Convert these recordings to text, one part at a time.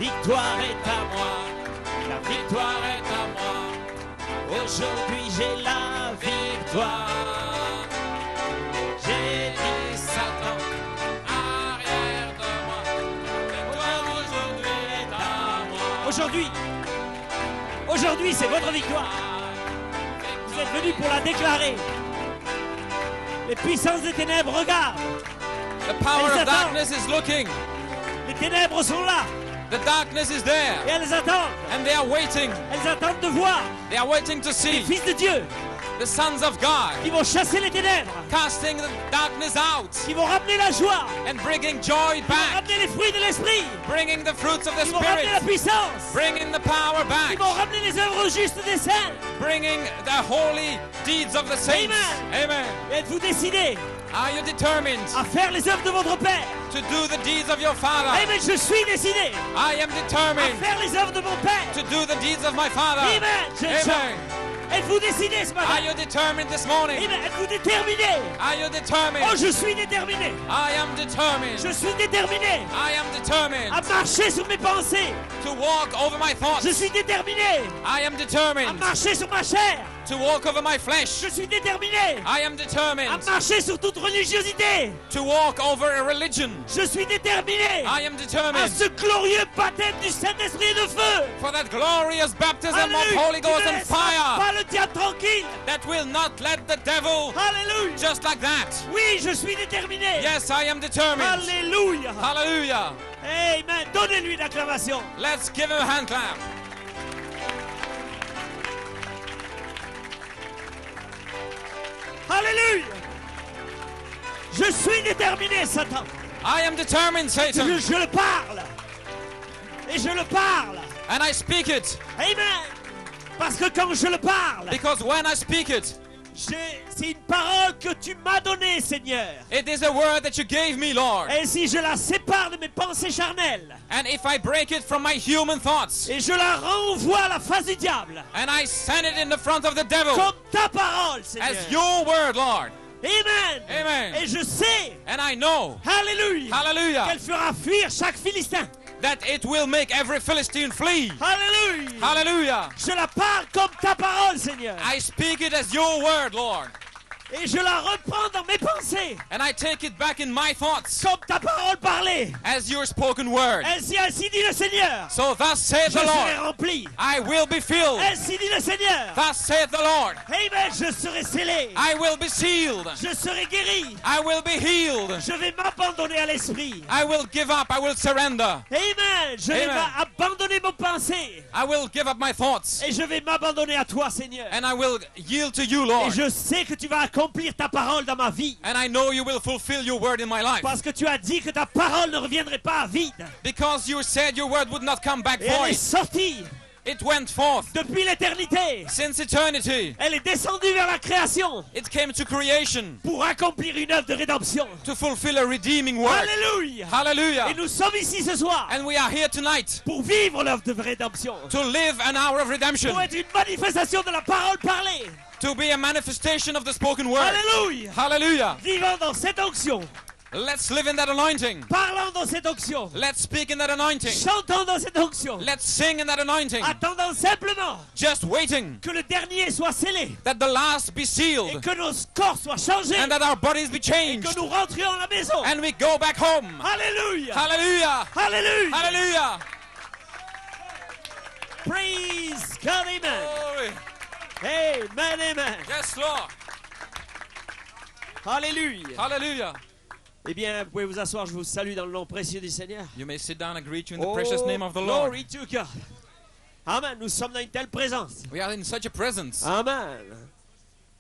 victoire est à moi. La victoire est à moi. Aujourd'hui j'ai la victoire. J'ai dit Satan, arrière de moi. La victoire aujourd'hui est à moi. Aujourd'hui c'est votre victoire. Vous êtes venus pour la déclarer. Les puissances des ténèbres regardent. The power of darkness is looking. Les ténèbres sont là. The darkness is there. Et elles attendent. And they are waiting. Elles attendent de voir They are waiting to les see fils de Dieu the sons of God qui vont chasser les ténèbres, casting the darkness out qui vont ramener la joie, and bringing joy back, ramener les fruits de l'esprit, bringing the fruits of the qui vont ramener la Spirit, puissance, bringing the power qui back, vont ramener les œuvres justes des saints. bringing the holy deeds of the saints. Amen. Et êtes-vous décidés Are you determined à faire les œuvres de votre Père? to do the deeds of your Father? Amen. Je suis décidé I am à determined faire les œuvres de mon Père. to do the deeds of my Father. Amen. Je chante. Amen. Êtes-vous décidés ce matin? Are you determined this morning? Amen. Êtes-vous déterminés? Are you determined? Oh, je suis déterminé. I am determined. Je suis déterminé I am determined à marcher sur mes pensées. to walk over my thoughts. Je suis déterminé I am à determined marcher sur ma chair. to walk over my flesh. Je suis déterminé I am à determined marcher sur toute religiosité. to walk over a religion. Je suis déterminé I am à determined ce glorieux baptême du Saint-Esprit et de feu. for that glorious baptism of Alléluia. Holy Ghost Tu ne and laisseras fire pas le diable tranquille. that will not let the devil Alléluia. just like that. Oui, je suis déterminé. Yes, I am determined. Alléluia. Hallelujah. Amen. Donnez-lui une acclamation. Let's give him a hand clap. Alléluia. Je suis déterminé, Satan. I am determined, Satan, Je le parle. Et je le parle. and I speak it Amen. Parce que quand je le parle, because when I speak it, c'est une parole que tu m'as donnée, Seigneur. it is a word that you gave me, Lord. Et si je la sépare de mes pensées charnelles, And if I break it from my human thoughts et je la renvoie à la face du diable, and I send it in the front of the devil comme ta parole, Seigneur. as your word, Lord, Amen. Amen. Et je sais, and I know, Alléluia, hallelujah, qu'elle fera fuir chaque Philistin. that it will make every Philistine flee. Alléluia. Hallelujah. Je la parle comme ta parole, Seigneur. I speak it as your word, Lord, Et je la reprends dans mes pensées, and I take it back in my thoughts comme ta parole parlée. as your spoken word. Ainsi dit le Seigneur. So thus saith Je the serai Lord, rempli. I will be filled. Ainsi dit le Seigneur. Thus saith the Lord, Amen. Je serai scellé. I will be sealed. Je serai guéri. I will be healed. Je vais m'abandonner à l'esprit. I will give up. I will surrender. Amen. Je vais Amen. abandonner mon pensée. I will give up my thoughts. Et je vais m'abandonner à toi, Seigneur. And I will yield to you, Et Lord. je sais que tu vas accomplir ta parole dans ma vie. And I know you will fulfill your word in my life. Parce que tu as dit que ta parole ne reviendrait pas à vide. Because you said your word would not come back Et elle est void. sortie It went forth depuis l'éternité. since eternity. Elle est descendue vers la création It came to creation pour accomplir une œuvre de rédemption. to fulfill a redeeming work. Alléluia. Et Hallelujah. nous sommes ici ce soir And we are here tonight pour vivre l'œuvre de rédemption. to live an hour of redemption, Pour être une manifestation de la parole parlée. to be a manifestation of the spoken word. Alléluia. Hallelujah. Vivons dans cette onction. Let's live in that anointing. Parlons dans cette onction. Let's speak in that anointing. Chantons dans cette onction. Let's sing in that anointing. Attendons simplement Just waiting que le dernier soit scellé that the last be et sealed que nos corps soient changés and that our bodies be et changed que nous rentrions à la maison. and we go back home. Alléluia. Hallelujah. Alléluia. Hallelujah. Praise God. Amen. Glory. Amen. Amen. Yes, Lord. Alléluia. Hallelujah. Eh bien, vous pouvez vous asseoir. Je vous salue dans le nom précieux du Seigneur. You may sit down and greet you in the precious name of the Lord. Glory to God. Amen. Nous sommes dans une telle présence. We are in such a presence. Amen.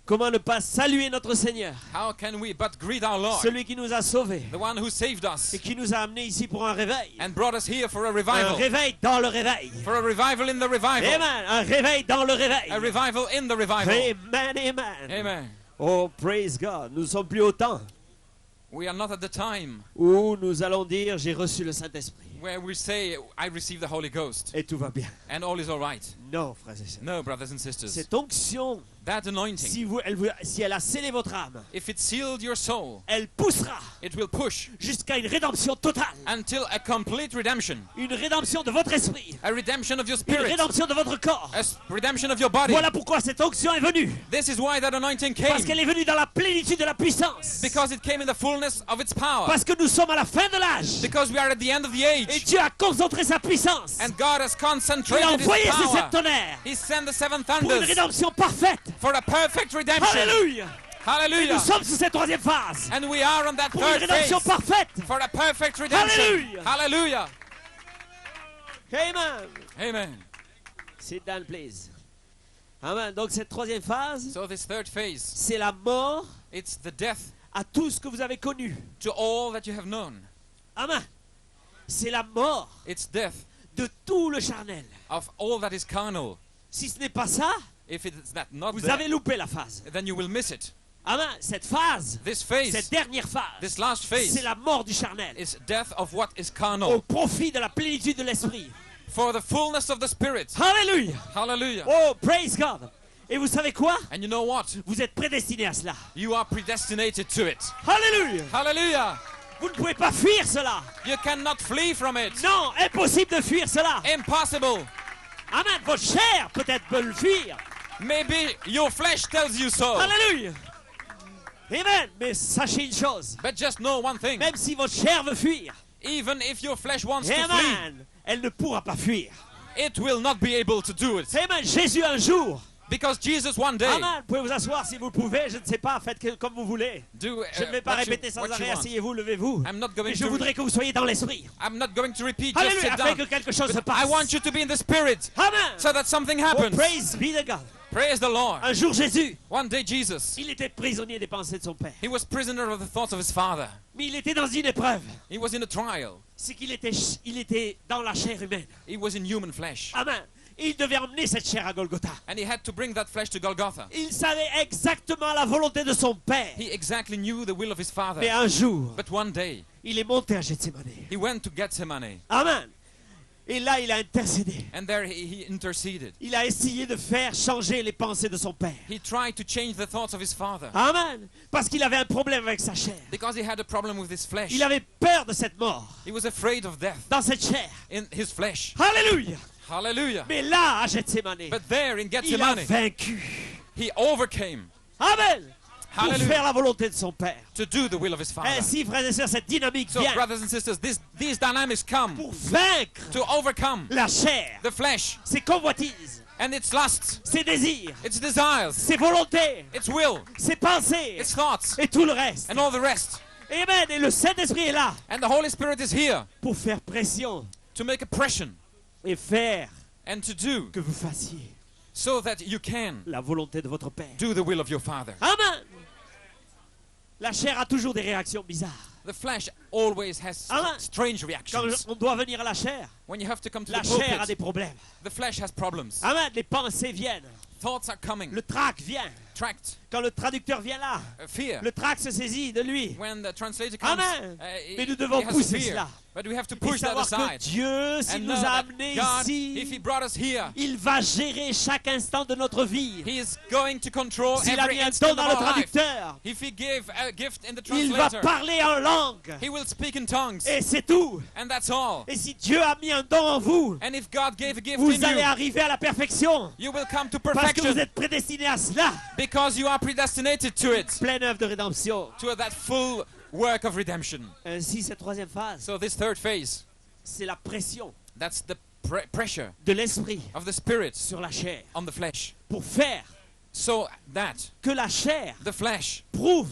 Comment ne pas saluer notre Seigneur, How can we but greet our Lord, celui qui nous a sauvés the one who saved us et qui nous a amenés ici pour un réveil. and brought us here for a Un revival, réveil dans le réveil. for a revival in the revival, Amen. Un réveil dans le réveil. a revival in the revival. Amen. Amen. Amen. Oh, praise God. Nous ne sommes plus au temps We are not at the time où nous allons dire j'ai reçu le Saint-Esprit where we say, I received the Holy Ghost et tout va bien. and all is all right. Non, frères et sœurs. No, brothers and sisters. Cette onction that anointing, si elle a scellé votre âme, if it sealed your soul, elle poussera it will push jusqu'à une rédemption totale. until a complete redemption. Une rédemption de votre esprit. A redemption of your Une spirit. rédemption de votre corps. A redemption of your body. Voilà pourquoi cette onction est venue. This is why that anointing Parce came. qu'elle est venue dans la plénitude de la puissance. Because it came in the fullness of its power. Parce que nous sommes à la fin de l'âge. Because we are at the end of the Et age. Dieu a concentré sa puissance. And God has Il a concentrated envoyé His ses power. sept tonnerres He sent the seven pour une thunders rédemption parfaite. for a perfect redemption. Alléluia. Et nous Hallelujah. sommes sous cette troisième phase. And we are on that Pour une third rédemption phase parfaite. for a perfect redemption. Hallelujah. Hallelujah. Amen. Amen. Sit down, please. Amen. Donc cette troisième phase, So this third phase, c'est la mort it's the death à tout ce que vous avez connu. to all that you have known. Amen. C'est la mort It's death de tout le charnel. of all that is carnal. Si ce n'est pas ça, If it's not vous there, avez loupé la phase. then you will miss it. Amen. Cette phase, This cette phase, dernière phase, this last c'est phase, la mort du charnel is death of what is au carnal profit de la plénitude de l'esprit. for the fullness of the Spirit. Alléluia. Hallelujah. Oh, praise God. Et vous savez quoi? And you know what? Vous êtes prédestinés à cela. You are predestinated to it. Alléluia. Hallelujah. Vous ne pouvez pas fuir cela. You cannot flee from it. Non, impossible de fuir cela. Impossible. Amen. Votre chair peut-être peut le fuir. Maybe your flesh tells you so. Alléluia. Amen. Mais sachez une chose. But just know one thing. Même si votre chair veut fuir, Even if your flesh wants to flee, Amen, elle ne pourra pas fuir. it will not be able to do it. Amen. Jésus un jour. Because Jesus one day, Amen. Vous pouvez vous asseoir si vous le pouvez. Je ne sais pas. Faites comme vous voulez. do Je ne vais pas what you répéter sans want. arrêt. Asseyez-vous, levez-vous. I'm not Mais going je to. voudrais que vous soyez dans l'esprit. I'm not going to repeat. Just Alléluia. sit Afin down. que quelque chose se But passe. I want you to be in the Spirit, Amen. so that something Oh, happens. praise be to God. Praise the Lord. Un jour, Jésus, One day Jesus, il était prisonnier des pensées de son père. he was prisoner of the thoughts of his father. Mais il était dans une épreuve. He was in a trial. C'est qu'il était dans la chair humaine. He was in human flesh. Amen. Et il devait emmener cette chair à Golgotha. And he had to bring that flesh to Golgotha. Il savait exactement la volonté de son père. He exactly knew the will of his father. Mais un jour, But one day, il est monté à Gethsemane. he went to Gethsemane. Amen. Et là, il a intercédé. And there he interceded. Il a essayé de faire changer les pensées de son père. He tried to change the thoughts of his father. Amen. Parce qu'il avait un problème avec sa chair. Because he had a problem with his flesh. Il avait peur de cette mort He was afraid of death dans cette chair. in his flesh. Alléluia. Hallelujah. Mais là, à Gethsemane, But there in il a Gethsemane, vaincu. he overcame Amen. Pour Hallelujah. faire la volonté de son père. to do the will of his father. Ainsi, frères et sœurs, cette dynamique So, vient brothers and sisters, these dynamics come pour vaincre to overcome la chair, the flesh ses convoitises, and its lusts, ses désirs, its desires, ses volontés, its will, ses pensées its thoughts, et tout le reste. and all the rest. Amen. Et le Saint-Esprit est là And the Holy Spirit is here pour faire pression to make a pression et faire and to do que vous fassiez so that you can la volonté de votre Père. do the will of your Father. Amen. La chair a toujours des réactions bizarres. The flesh always has Amen. strange Quand reactions. on doit venir à la chair, When you have to come to la the chair a des pulpit, problèmes. the flesh has problems. Amen. Les pensées viennent. Thoughts are coming. Le trac vient. Tract, Quand le traducteur vient là, fear. le trac se saisit de lui. When the translator comes, Amen. he Mais nous devons has pousser fear. cela. But we have to Et push that savoir que aside. Dieu, s'il And nous know a that amenés God, if He ici, brought us here, il va gérer chaque instant de notre vie. He is going to control S'il a every mis un instant don of dans le our life. traducteur, If He gave a gift in the il va translator, parler en langue. He will speak in tongues. Et c'est tout. And that's all. Et si Dieu a mis un don en vous, And if God gave a gift vous in allez you, arriver à la perfection. you will come to Parce que vous perfection êtes prédestinés à cela. because you are predestinated to it, Pleine œuvre de rédemption. to that full work of redemption. Ainsi, cette troisième phase, So this third phase, c'est la pression that's the pressure de l'esprit of the Spirit sur la chair. on the flesh. Pour faire So that que la chair the flesh prouve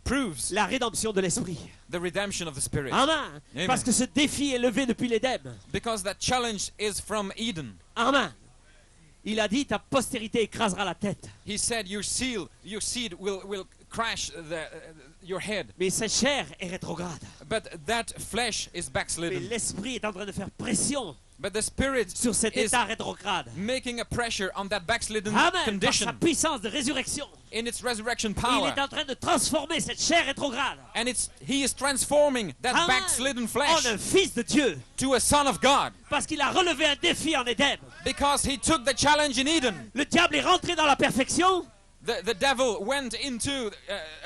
proves la rédemption de l'esprit. the redemption of the Spirit. Amen. Amen. Parce que ce défi est levé depuis l'Éden. Because that challenge is from Eden. Amen. Il a dit, ta postérité écrasera la tête. He said, your seed will crash your head. Mais cette chair est rétrograde. But that flesh is Mais backslidden. l'esprit est en train de faire pression But the Spirit sur cet is état rétrograde. making a pressure on that backslidden Amen. Par condition sa puissance de résurrection. in its resurrection Il power. est en train de transformer cette chair rétrograde And he is transforming that Amen. backslidden en flesh un fils de Dieu. to a son of God. Parce qu'il a relevé un défi en Éden. Because he took the challenge in Eden. Le diable est rentré dans la perfection. the devil went into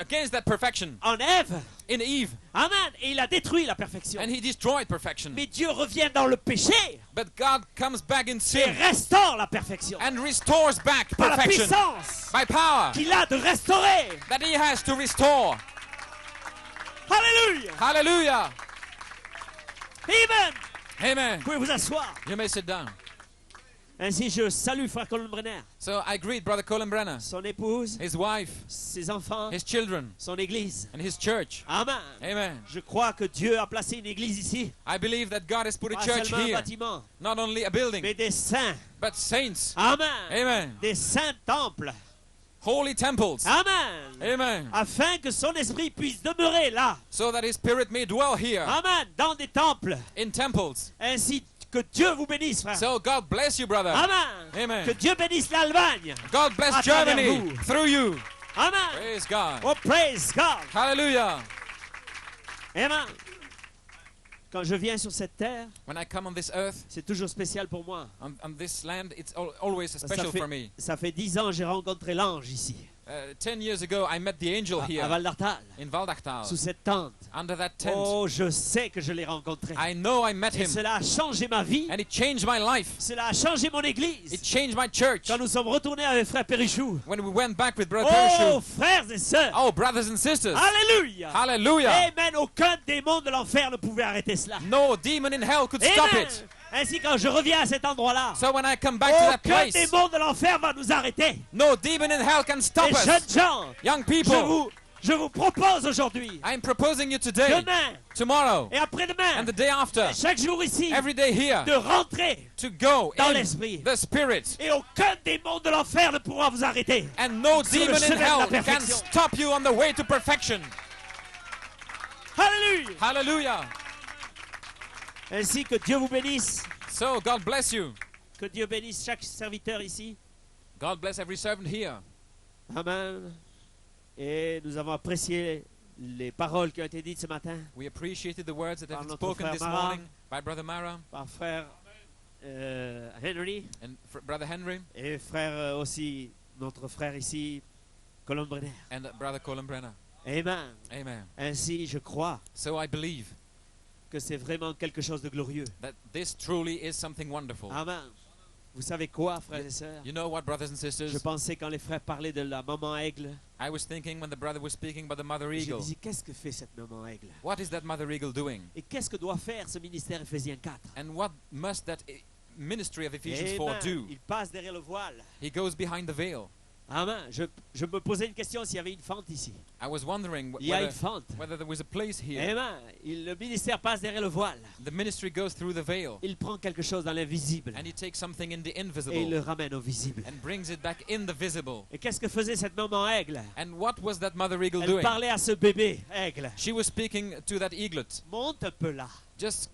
against that perfection en Ève. in Eve, Amen. Et il a détruit la perfection. and he destroyed perfection. Mais Dieu revient dans le péché But God comes back in et sin restaure la perfection. and restores back Par la perfection puissance by power qu'il a de restaurer. that he has to restore. Alléluia. Hallelujah. Amen. Amen. Vous pouvez vous asseoir. You may sit down. Ainsi, je salue frère Colin Brenner, So I greet Brother Colin Brenner, son épouse, his wife, ses enfants, his children, son église. and his church. Amen. Amen. Je crois que Dieu a placé une église ici. I believe that God has put a Pas church seulement un here, bâtiment, not only a building, mais des saints. but saints. Amen. Amen. Des saints temples. Holy temples. Amen. Amen. Afin que son esprit puisse demeurer là. So that his spirit may dwell here Amen. Dans des temples. in temples. Ainsi que Dieu vous bénisse, frère. So God bless you, brother. Amen. Amen. Que Dieu bénisse l'Allemagne. God bless À travers Germany vous. through you. Amen. Praise God. Oh, praise God. Hallelujah. Amen. Quand je viens sur cette terre, When I come on this earth, c'est toujours spécial pour moi. on this land, it's always Ça special for me. fait 10 ans que j'ai rencontré l'ange ici, 10 years ago, I met the angel à here Val d'Artal, in Valdachtal, sous cette tente. under that tent. Oh, je sais que je l'ai rencontré. I know I met Et him, cela a changé ma vie. and it changed my life. Cela a changé mon It église. changed my church. Quand nous sommes retournés avec frère Périchou. When we went back with Brother Oh, Parachute. frères et sœurs. Oh, brothers and sisters. Alléluia. Hallelujah. Amen. Aucun démon de l'enfer ne pouvait arrêter cela. No demon in hell could stop Amen. it. Ainsi, quand je reviens à cet endroit-là, So when I come back to that aucun place, démon de l'enfer va nous arrêter. no demon in hell can stop Les jeunes us. gens, Young people, je vous propose aujourd'hui, I'm proposing you today, demain tomorrow, et après-demain, and the day after, chaque jour ici, every day here, de rentrer to go dans in l'esprit. the Spirit. Et aucun démon de l'enfer ne pourra vous arrêter. And no Sur le demon in chemin de la hell can perfection. stop you on the way to perfection. Alléluia. Hallelujah. Ainsi que Dieu vous bénisse, So God bless you. que Dieu bénisse chaque serviteur ici. God bless every servant here. Amen. Et nous avons apprécié les paroles qui ont été dites ce matin We appreciated the words that Par have been notre spoken frère this Mara. morning by Brother Mara par frère Henry and Brother Henry et frère aussi, notre frère ici, Colin Brenner. and Brother Colin Brenner. Amen. Amen. Ainsi, je crois So I believe que c'est vraiment quelque chose de glorieux. that this truly is something wonderful. Amen. Vous savez quoi, frères et sœurs? You know what, brothers and Je sisters? pensais quand les frères parlaient de la maman aigle, I was thinking when the brother was speaking about the Mother je me Eagle, disais, qu'est-ce que fait cette maman aigle? what is that Mother Eagle doing? Et qu'est-ce que doit faire ce ministère Éphésiens 4? And what must that ministry of Ephesians 4 Amen. do? Il passe derrière le voile. He goes behind the veil. Amen. Je me posais une question s'il y avait une fente ici. I was wondering Il y a une fente. whether there was a place here. Amen. Le ministère passe derrière le voile. The ministry goes through the veil, Il prend quelque chose dans l'invisible and he takes something in the et il invisible le ramène au visible. and brings it back in the visible. Et qu'est-ce que faisait cette maman aigle? And what was that Mother Eagle Elle doing? parlait à ce bébé aigle. She was speaking to that eaglet. Monte un peu là. Just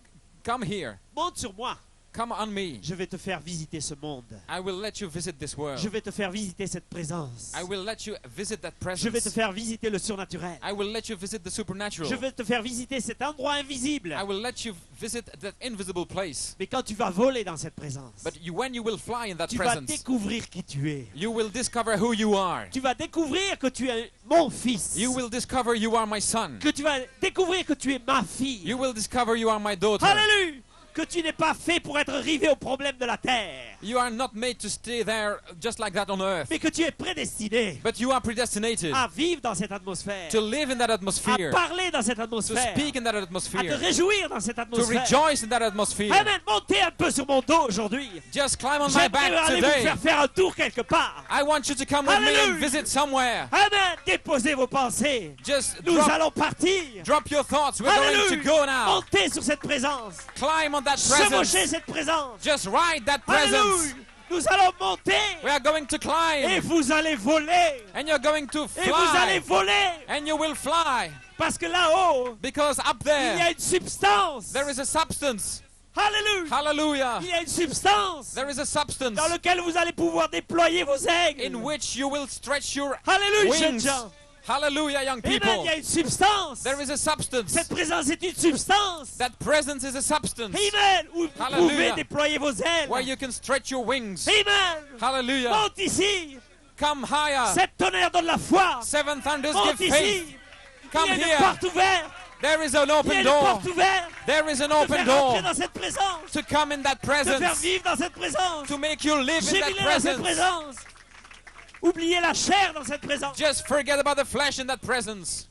come here. Monte sur moi. Come on me. Je vais te faire visiter ce monde. I will let you visit this world. Je vais te faire visiter cette présence. I will let you visit that Je vais te presence. faire visiter le surnaturel. I will let you visit the supernatural. Je vais te faire visiter cet endroit invisible. I will let you visit that invisible place. Mais quand tu vas voler dans cette présence, But when you will fly in that tu vas presence, découvrir qui tu es. you will discover who you are. Tu vas découvrir que tu es mon fils. You will discover you are my son. Que tu vas découvrir que tu es ma fille. You will discover you are my daughter. Alléluia. Que tu n'es pas fait pour être rivé aux problèmes de la terre. You are not made to stay there just like that on earth. Mais que tu es prédestiné But you are predestinated à vivre dans cette atmosphère. to live in that À atmosphere, parler dans cette to atmosphère. speak in that À te atmosphere, réjouir dans cette to atmosphère. rejoice in that atmosphere. Amen. Montez un peu sur mon dos aujourd'hui. Just climb on my J'aimerais back aller vous today. faire faire un tour quelque part. I want you to come with me and Hallelujah. visit somewhere. Amen. Déposez vos pensées. Just Nous drop, allons partir. drop your thoughts. We're going to Alléluia. go now. Montez sur cette présence. Climb on that Chevauchez presence. cette présence. Just ride that presence. Alléluia. Nous allons monter. We are going to Et climb. vous allez voler. And you're going to Et vous allez fly. voler. And you will fly. Parce que là-haut, Because up il y a there, une substance. there is a substance. Alléluia. Hallelujah. Il y a une substance There is a substance dans laquelle vous allez pouvoir déployer vos aigles. in which you will stretch your Alléluia, jeunes wings. gens. Hallelujah, young Amen. people. Il y a une substance. There is a substance. Cette présence est une substance. That presence is a substance Amen. Où vous Hallelujah. pouvez déployer vos ailes. where you can stretch your wings. Amen. Hallelujah. Monte ici. Come higher. 7 tonnerres donnent la foi. 7 thunders Monte give ici. faith. Come Il y a une here. porte ouverte. There is an Il y a open une door. porte ouverte. There is an De open faire door entrer dans cette présence. to come in that De faire presence, vivre dans cette présence. to make you live in that Géminer dans cette presence. présence. Oubliez la chair dans cette présence. Just forget about the flesh in that presence.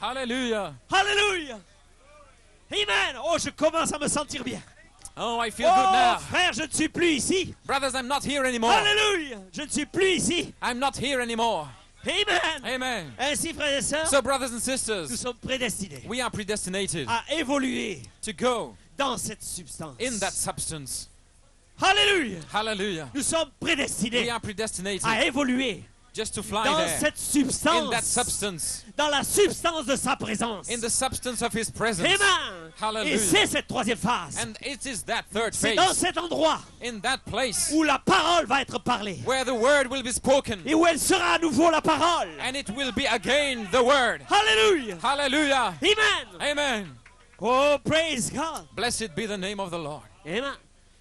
Hallelujah. Alléluia. Amen. Oh, je commence à me sentir bien. Oh, I feel good now. Oh, frère, je ne suis plus ici. Brothers, I'm not here anymore. Alléluia. Je ne suis plus ici. I'm not here anymore. Amen. Amen. Ainsi, frères et sœurs, So, brothers and nous sisters, sommes prédestinés we are predestinated à évoluer to go dans cette substance. in that substance. Alléluia. Hallelujah. Nous sommes We prédestinés are predestinated à évoluer just to fly dans there cette in that substance, substance, dans la substance de sa présence. in the substance of His presence. Amen. Hallelujah. Et c'est cette troisième phase. And it is that third C'est dans phase, cet endroit in that place, où la parole va être parlée where the word will be spoken, et où elle sera à nouveau la parole. and it will be again the word. Alléluia. Hallelujah. Amen. Amen. Oh, praise God. Blessed be the name of the Lord. Amen.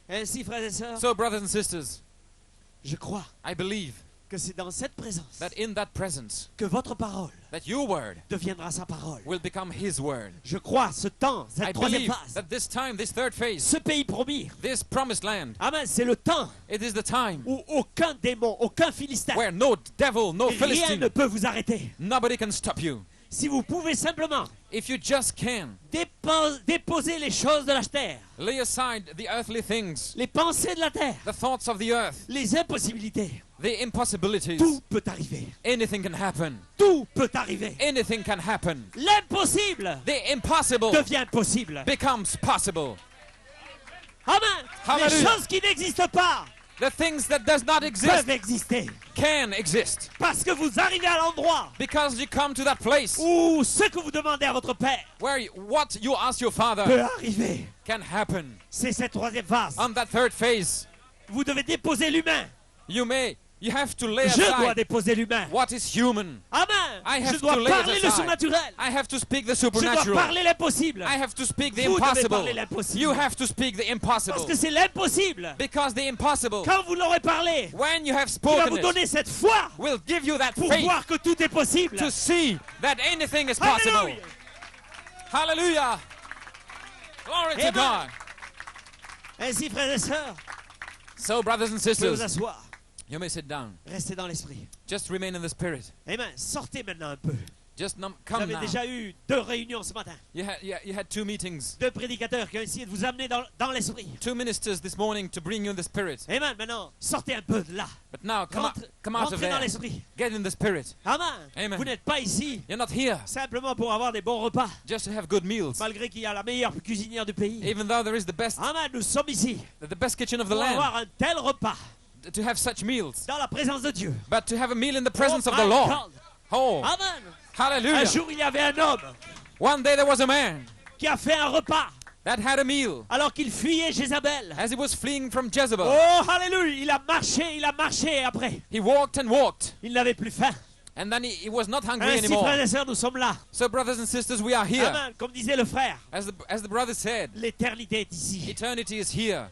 Ainsi, frères et sœurs, So, brothers and sisters, je crois I believe que c'est dans cette présence that in that presence, que votre parole that your word deviendra sa parole. will become His word. Je crois ce temps, cette I troisième believe phase, that this time, this third phase, ce pays promis. this promised land, Amen. C'est le temps it is the time où aucun démon, aucun philistin, where no devil, no rien ne Philistine, peut vous arrêter. nobody can stop you. Si vous pouvez simplement If you just can déposer les choses de la terre, lay aside the earthly things, les pensées de la terre, the thoughts of the earth, les impossibilités, the impossibilities, tout peut arriver. anything can happen. Tout peut arriver. Anything can happen. L'impossible The impossible devient possible. becomes possible. Amen. Hallelujah. Les choses qui n'existent pas The things that does not exist peuvent exister. can exist. Parce que vous arrivez à l'endroit Because you come to that place où ce que vous demandez à votre Père where what you ask your Father peut arriver. can happen. C'est cette troisième phase. On that third phase, Vous devez déposer l'humain. you have to lay Je dois aside déposer l'humain. what is human. Amen. I have Je dois to lay it parler le aside. surnaturel. I have to speak the Je dois supernatural. parler l'impossible. I have to speak the Vous devez impossible. parler l'impossible. You have to speak the Parce impossible. que c'est l'impossible. Because the impossible, Quand vous l'aurez parlé, when you have il va spoken vous it, donner cette foi will give you that pour faith voir que tout est possible. to see that anything is possible. Alléluia. Hallelujah. Glory to Amen. God. Ainsi, frères et sœurs, So, brothers and vous pouvez vous sisters, asseoir. you may sit down. Restez dans l'esprit. Just remain in the spirit. Amen. Sortez maintenant un peu. Just Vous come avez now. déjà eu 2 réunions ce matin. You had 2 meetings, 2 prédicateurs qui ont essayé de vous amener dans l'esprit. 2 ministers this morning to bring you in the spirit. Amen. Maintenant, sortez un peu de là. But now, come out of Rentrez dans there. l'esprit. Get in the spirit. Amen. Amen. Vous n'êtes pas ici You're not here simplement pour avoir des bons repas, just to have good meals. malgré qu'il y a la meilleure cuisinière du pays. Even though there is the Amen. Nous sommes ici the best kitchen of the pour land, avoir un tel repas to have such meals. dans la présence de Dieu. But to have a meal in the presence Oh of the my Lord. God. Oh, Amen. Un hallelujah. jour, il y avait un homme One day there was a man qui a fait un repas that had a meal alors qu'il fuyait Jézabel. as he was fleeing from Jezebel. Oh, alléluia. Il a marché après. He walked and walked, Il n'avait plus faim. and then he was not hungry Ainsi, anymore. frères et sœurs, nous sommes là. So, brothers and sisters, we are here. Amen. Comme disait le frère, As the brother said, l'éternité est ici. eternity is here.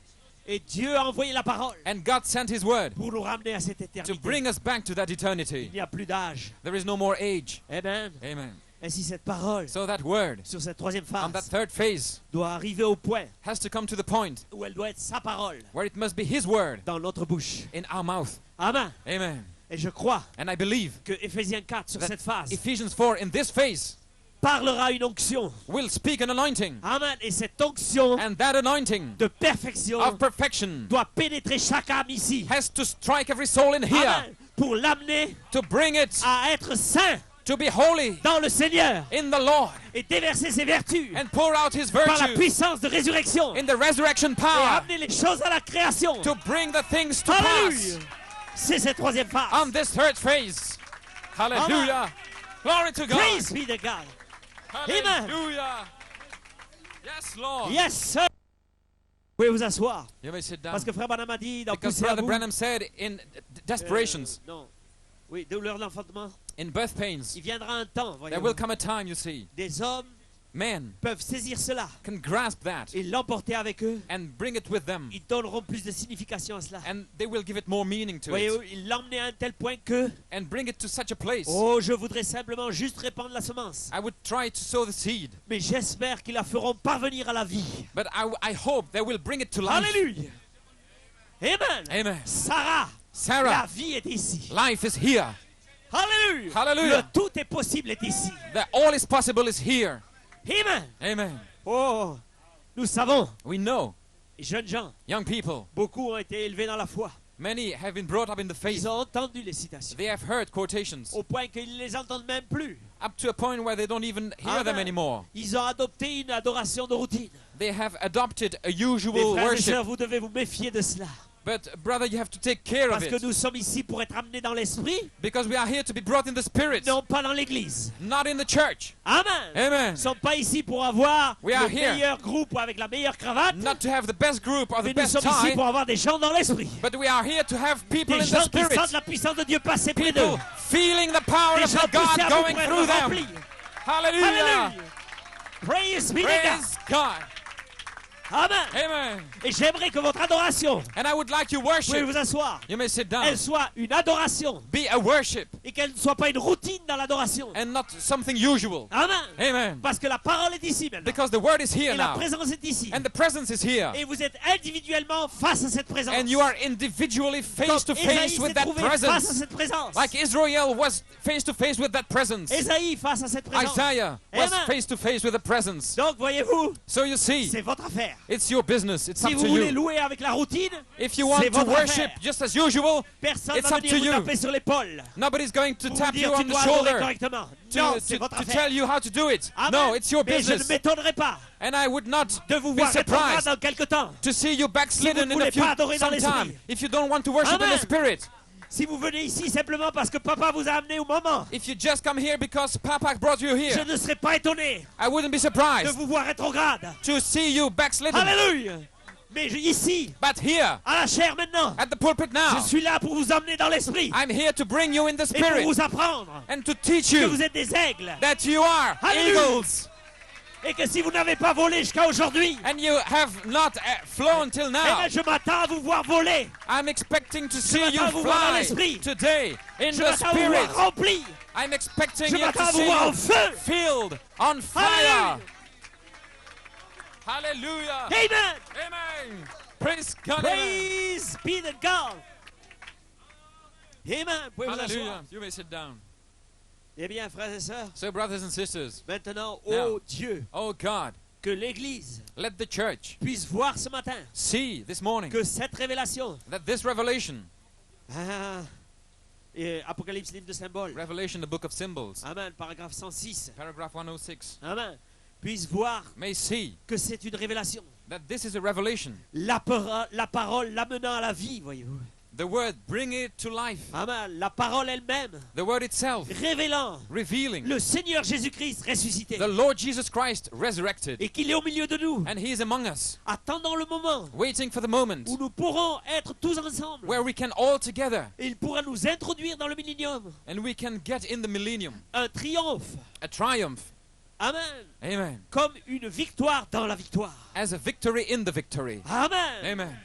Et Dieu a envoyé la parole And God sent His word pour nous ramener à cette to éternité. bring us back to that Il eternity. n'y a plus d'âge. There is no more age. Amen. Amen. Ainsi, cette parole So that word sur cette troisième on that phase third phase doit arriver au point has to come to the point où elle doit être sa parole where it must be His word dans notre bouche. in our mouth. Amen. Amen. Et je crois And I believe que Éphésiens 4 sur that cette phase Ephesians 4 in this phase parlera une onction. will speak an anointing. Amen. Et cette onction And that anointing de perfection of perfection doit pénétrer chaque âme ici. has to strike every soul in here Amen. Pour l'amener to bring it à être saint to be holy dans le Seigneur in the Lord et déverser ses vertus and pour out His par la virtue puissance de résurrection et in the resurrection power amener les choses à la création. to bring the things to Alléluia. pass C'est cette troisième phase. on this third phase. Hallelujah. Glory to God. Praise be to God. Hallelujah. Yes, Lord. Yes, sir. Vous pouvez vous asseoir. You may sit down. Parce que Frère Branham a dit dans Because Pousser à Brother bout. Branham said in desperations, Non. Oui, douleur d'enfantement. in birth pains, Il viendra un temps, there voyez-vous. will come a time, you see, Des hommes men peuvent saisir cela can grasp that et l'emporter avec eux, and bring it with them, ils donneront plus de signification à cela. and they will give it more meaning to Voyez-vous, it, ils l'emmenaient à un tel point que, and bring it to such a place. oh, je voudrais simplement juste répandre la semence. I would try to sow the seed, Mais j'espère qu'ils la feront parvenir à la vie. but I hope they will bring it to life. Alléluia. Amen. Amen. Sarah, la Sarah, vie est ici. life is here. Alléluia. Hallelujah. Le tout est possible est ici. The all is possible is here. Amen. Amen. Oh, nous savons, We know, jeunes gens, young people, beaucoup ont été élevés dans la foi. many have been brought up in the faith. Ils ont entendu les citations. They have heard quotations Au point qu'ils ne les entendent même plus. up to a point where they don't even hear them Amen. anymore. Ils ont adopté une adoration de routine. They have adopted a Mes usual frères et worship. sœurs, vous devez vous méfier de cela. But brother, you have to take care of Parce que it, nous sommes ici pour être amenés dans l'esprit, because we are here to be brought in the spirit, non pas dans l'église. not in the church. Amen. Amen. Nous ne sommes pas ici pour avoir We are le here. meilleur groupe avec la meilleure cravate, Not to have the best group or the mais nous best sommes ici tie, pour avoir des gens dans l'esprit. but we are here to have people Des in the gens qui spirit, sentent la puissance de Dieu passer près d'eux. people feeling the power Des of gens the God poussés à bout going pour être through them. remplis. Hallelujah. Alléluia. Praise be to God. Praise God. Amen. Amen. Et j'aimerais que votre adoration, And I would like you vous pouvez worship. vous asseoir, You may sit down. elle soit une adoration Be a worship et qu'elle ne soit pas une routine dans l'adoration. and not something usual. Amen. Amen. Parce que la parole est ici maintenant. Because the word is here Et la now. présence est ici. And the presence is here. Et vous êtes individuellement face à cette présence. And you are individually face to Comme Ésaïe face s'est with that trouvé face à presence. cette présence. Like Israel was face to face with that presence. Ésaïe face à cette présence. Isaiah was Amen. face to face with the presence. Donc voyez-vous, So you see, c'est votre affaire. it's your business. It's Si up vous to voulez you. louer avec la routine, If you want c'est to votre worship affaire. just as usual, personne It's va up venir to vous you. taper sur l'épaule nobody's going to pour vous tap you dire tu on the dois adorer shoulder correctement. Non, c'est to votre affaire. tell you how to do it. Amen. No, it's your Mais je ne business. m'étonnerai pas And I would not de vous be voir rétrograde surprised dans quelque temps. to see you backslidden Si vous in ne a few voulez pas adorer dans sometime l'esprit. if you don't want to worship in Amen. the spirit. Si vous venez ici simplement parce que papa vous a amené au moment, If you just come here because Papa brought you je here, ne serai pas étonné I wouldn't be de surprised vous voir rétrograde. to see you backslidden. Alléluia. Mais ici, But here, à la chair maintenant, at the pulpit je now, suis là pour vous emmener dans l'esprit I'm here to bring you in the et pour spirit vous apprendre and to teach que you vous êtes des aigles that you are Hallelujah. eagles et que si vous n'avez pas volé jusqu'à aujourd'hui, and you have not flown till eh now. bien, je m'attends à vous voir voler. I'm expecting to see you m'attends à vous voir dans fly l'esprit. today in Je the m'attends à vous spirit. voir rempli. I'm expecting Je you m'attends to à vous see voir en you feu. filled on fire. Hallelujah. Hallelujah. Amen. Amen. Praise God. Praise be to God. Amen. Vous pouvez vous asseoir. Hallelujah. You may sit down. Eh bien, frères et sœurs, So, brothers and sisters, maintenant, Now. oh Dieu, oh God, que l'Église let the church puisse voir ce matin see this morning que cette révélation, that this revelation, Apocalypse, livre de symboles, Revelation, the book of symbols, Amen, paragraphe 106, paragraph 106, Amen, puisse voir may see que c'est une révélation. that this is a revelation. La parole l'amenant à la vie, voyez-vous. The word, bring it to life. Amen. La parole elle-même, The word itself, révélant revealing le Seigneur Jésus-Christ ressuscité the Lord Jesus Christ resurrected. et qu'il est au milieu de nous, And he is among us, attendant le moment waiting for the moment où nous pourrons être tous ensemble. where we can all together Et il pourra nous introduire dans le millénium. and we can get in the millennium, Un triomphe. a triumph. Amen. Amen. Comme une victoire dans la victoire. As a victory in the victory. Amen. Amen.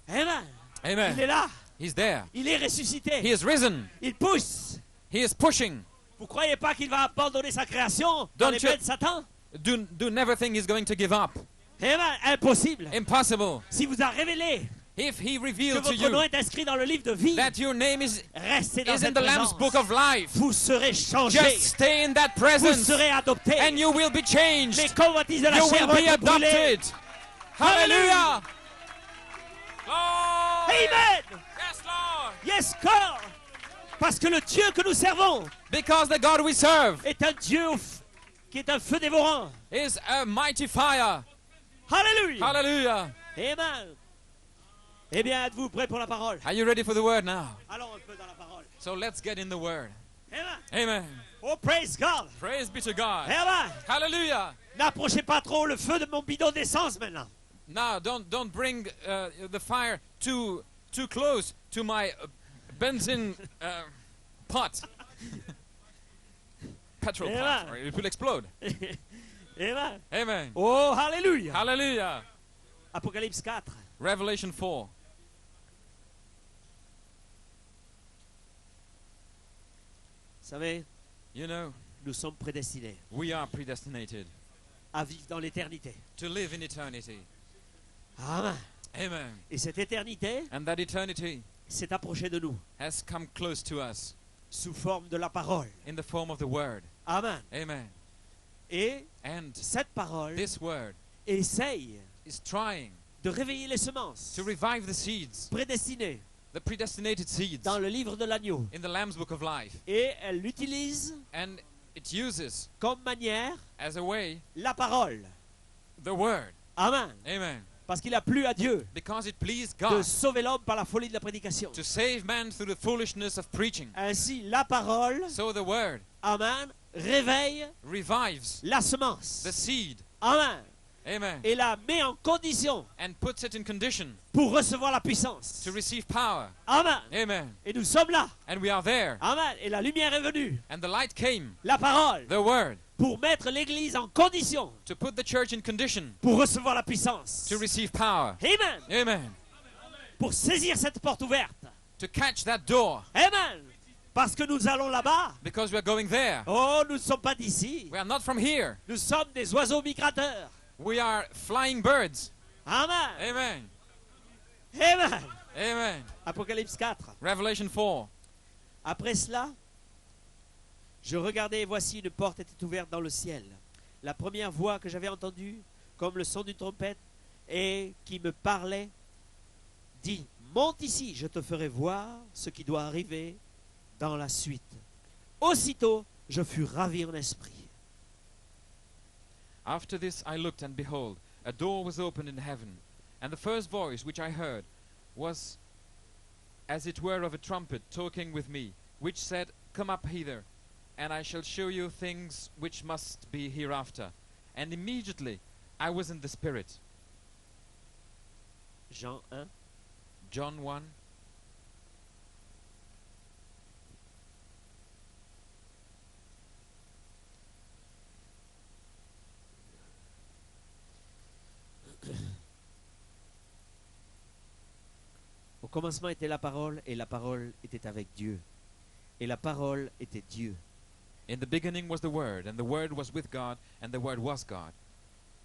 Amen. Il est Amen. là. He's there. Il est ressuscité. He is risen. Il pousse. He is pushing. Vous croyez pas qu'il va abandonner sa création dans Don't les you- mains de Satan? Do never think he's going to give up. Amen. Impossible. Impossible. S'il vous a révélé If he que revealed to votre nom you est inscrit dans le livre de vie, that your name is restez dans in cette the Lamb's présence. book of life, Vous serez changé. just stay in that Vous presence serez adopté. and you will be Les changed. convoitises de la You chair will vont be être brûlées. adopted. Hallelujah. Lord. Amen. Yes, Lord. Yes, God. Parce que le Dieu que nous servons Because the God we serve est un Dieu qui est un feu dévorant. is a mighty fire. Alléluia. Hallelujah. Amen. Eh bien, êtes-vous prêts pour la parole? Are you ready for the word now? Allons un peu dans la parole. So let's get in the word. Amen. Amen. Oh, praise God. Praise be to God. Amen. Hallelujah. N'approchez pas trop le feu de mon bidon d'essence maintenant. Now, don't bring the fire too close to my benzene pot. Petrol pot. Amen. Or it will explode. Amen. Amen. Oh, Alléluia. Hallelujah. Apocalypse 4. Revelation 4. Vous savez, You know, nous sommes prédestinés we are predestinated à vivre dans l'éternité. to live in eternity. Amen. Amen. Et cette éternité And that eternity s'est approchée de nous has come close to us sous forme de la parole. in the form of the Word. Amen. Amen. Et And cette parole this Word essaye is trying de réveiller les semences to revive the seeds, prédestinées the predestinated seeds, dans le livre de l'agneau. in the Lamb's Book of Life. Et elle l'utilise And it uses comme manière as a way la parole. the Word. Amen. Amen. Parce qu'il a plu à Dieu Because it pleased de God sauver l'homme par la folie de la prédication. to save man through the foolishness of preaching. Ainsi, la parole, So the Word amen, réveille revives la semence. the seed. Amen. Amen. Et la met en condition And puts it in condition pour recevoir la puissance. to receive power. Amen. Amen. Et nous sommes là. And we are there. Amen. Et la lumière est venue. And the light came, La parole. the Word, Pour mettre l'église en condition to put the church in condition pour recevoir la puissance. to receive power. Amen. Amen. Pour saisir cette porte ouverte. To catch that door. Amen. Parce que nous allons là-bas. Because we are going there. Oh, nous ne sommes pas d'ici. We are not from here. Nous sommes des oiseaux migrateurs. We are flying birds. Amen. Amen. Amen. Amen. Apocalypse 4. Revelation 4. Après cela, je regardais et voici une porte était ouverte dans le ciel. La première voix que j'avais entendue, comme le son d'une trompette, et qui me parlait, dit, monte ici, je te ferai voir ce qui doit arriver dans la suite. Aussitôt, je fus ravi en esprit. After this I looked, and behold, a door was opened in heaven. And the first voice which I heard was as it were of a trumpet talking with me, which said, Come up hither, and I shall show you things which must be hereafter. And immediately I was in the Spirit. Jean 1. John 1. Au commencement était la parole, et la parole était avec Dieu. Et la parole était Dieu. In the beginning was the Word, and the Word was with God, and the Word was God.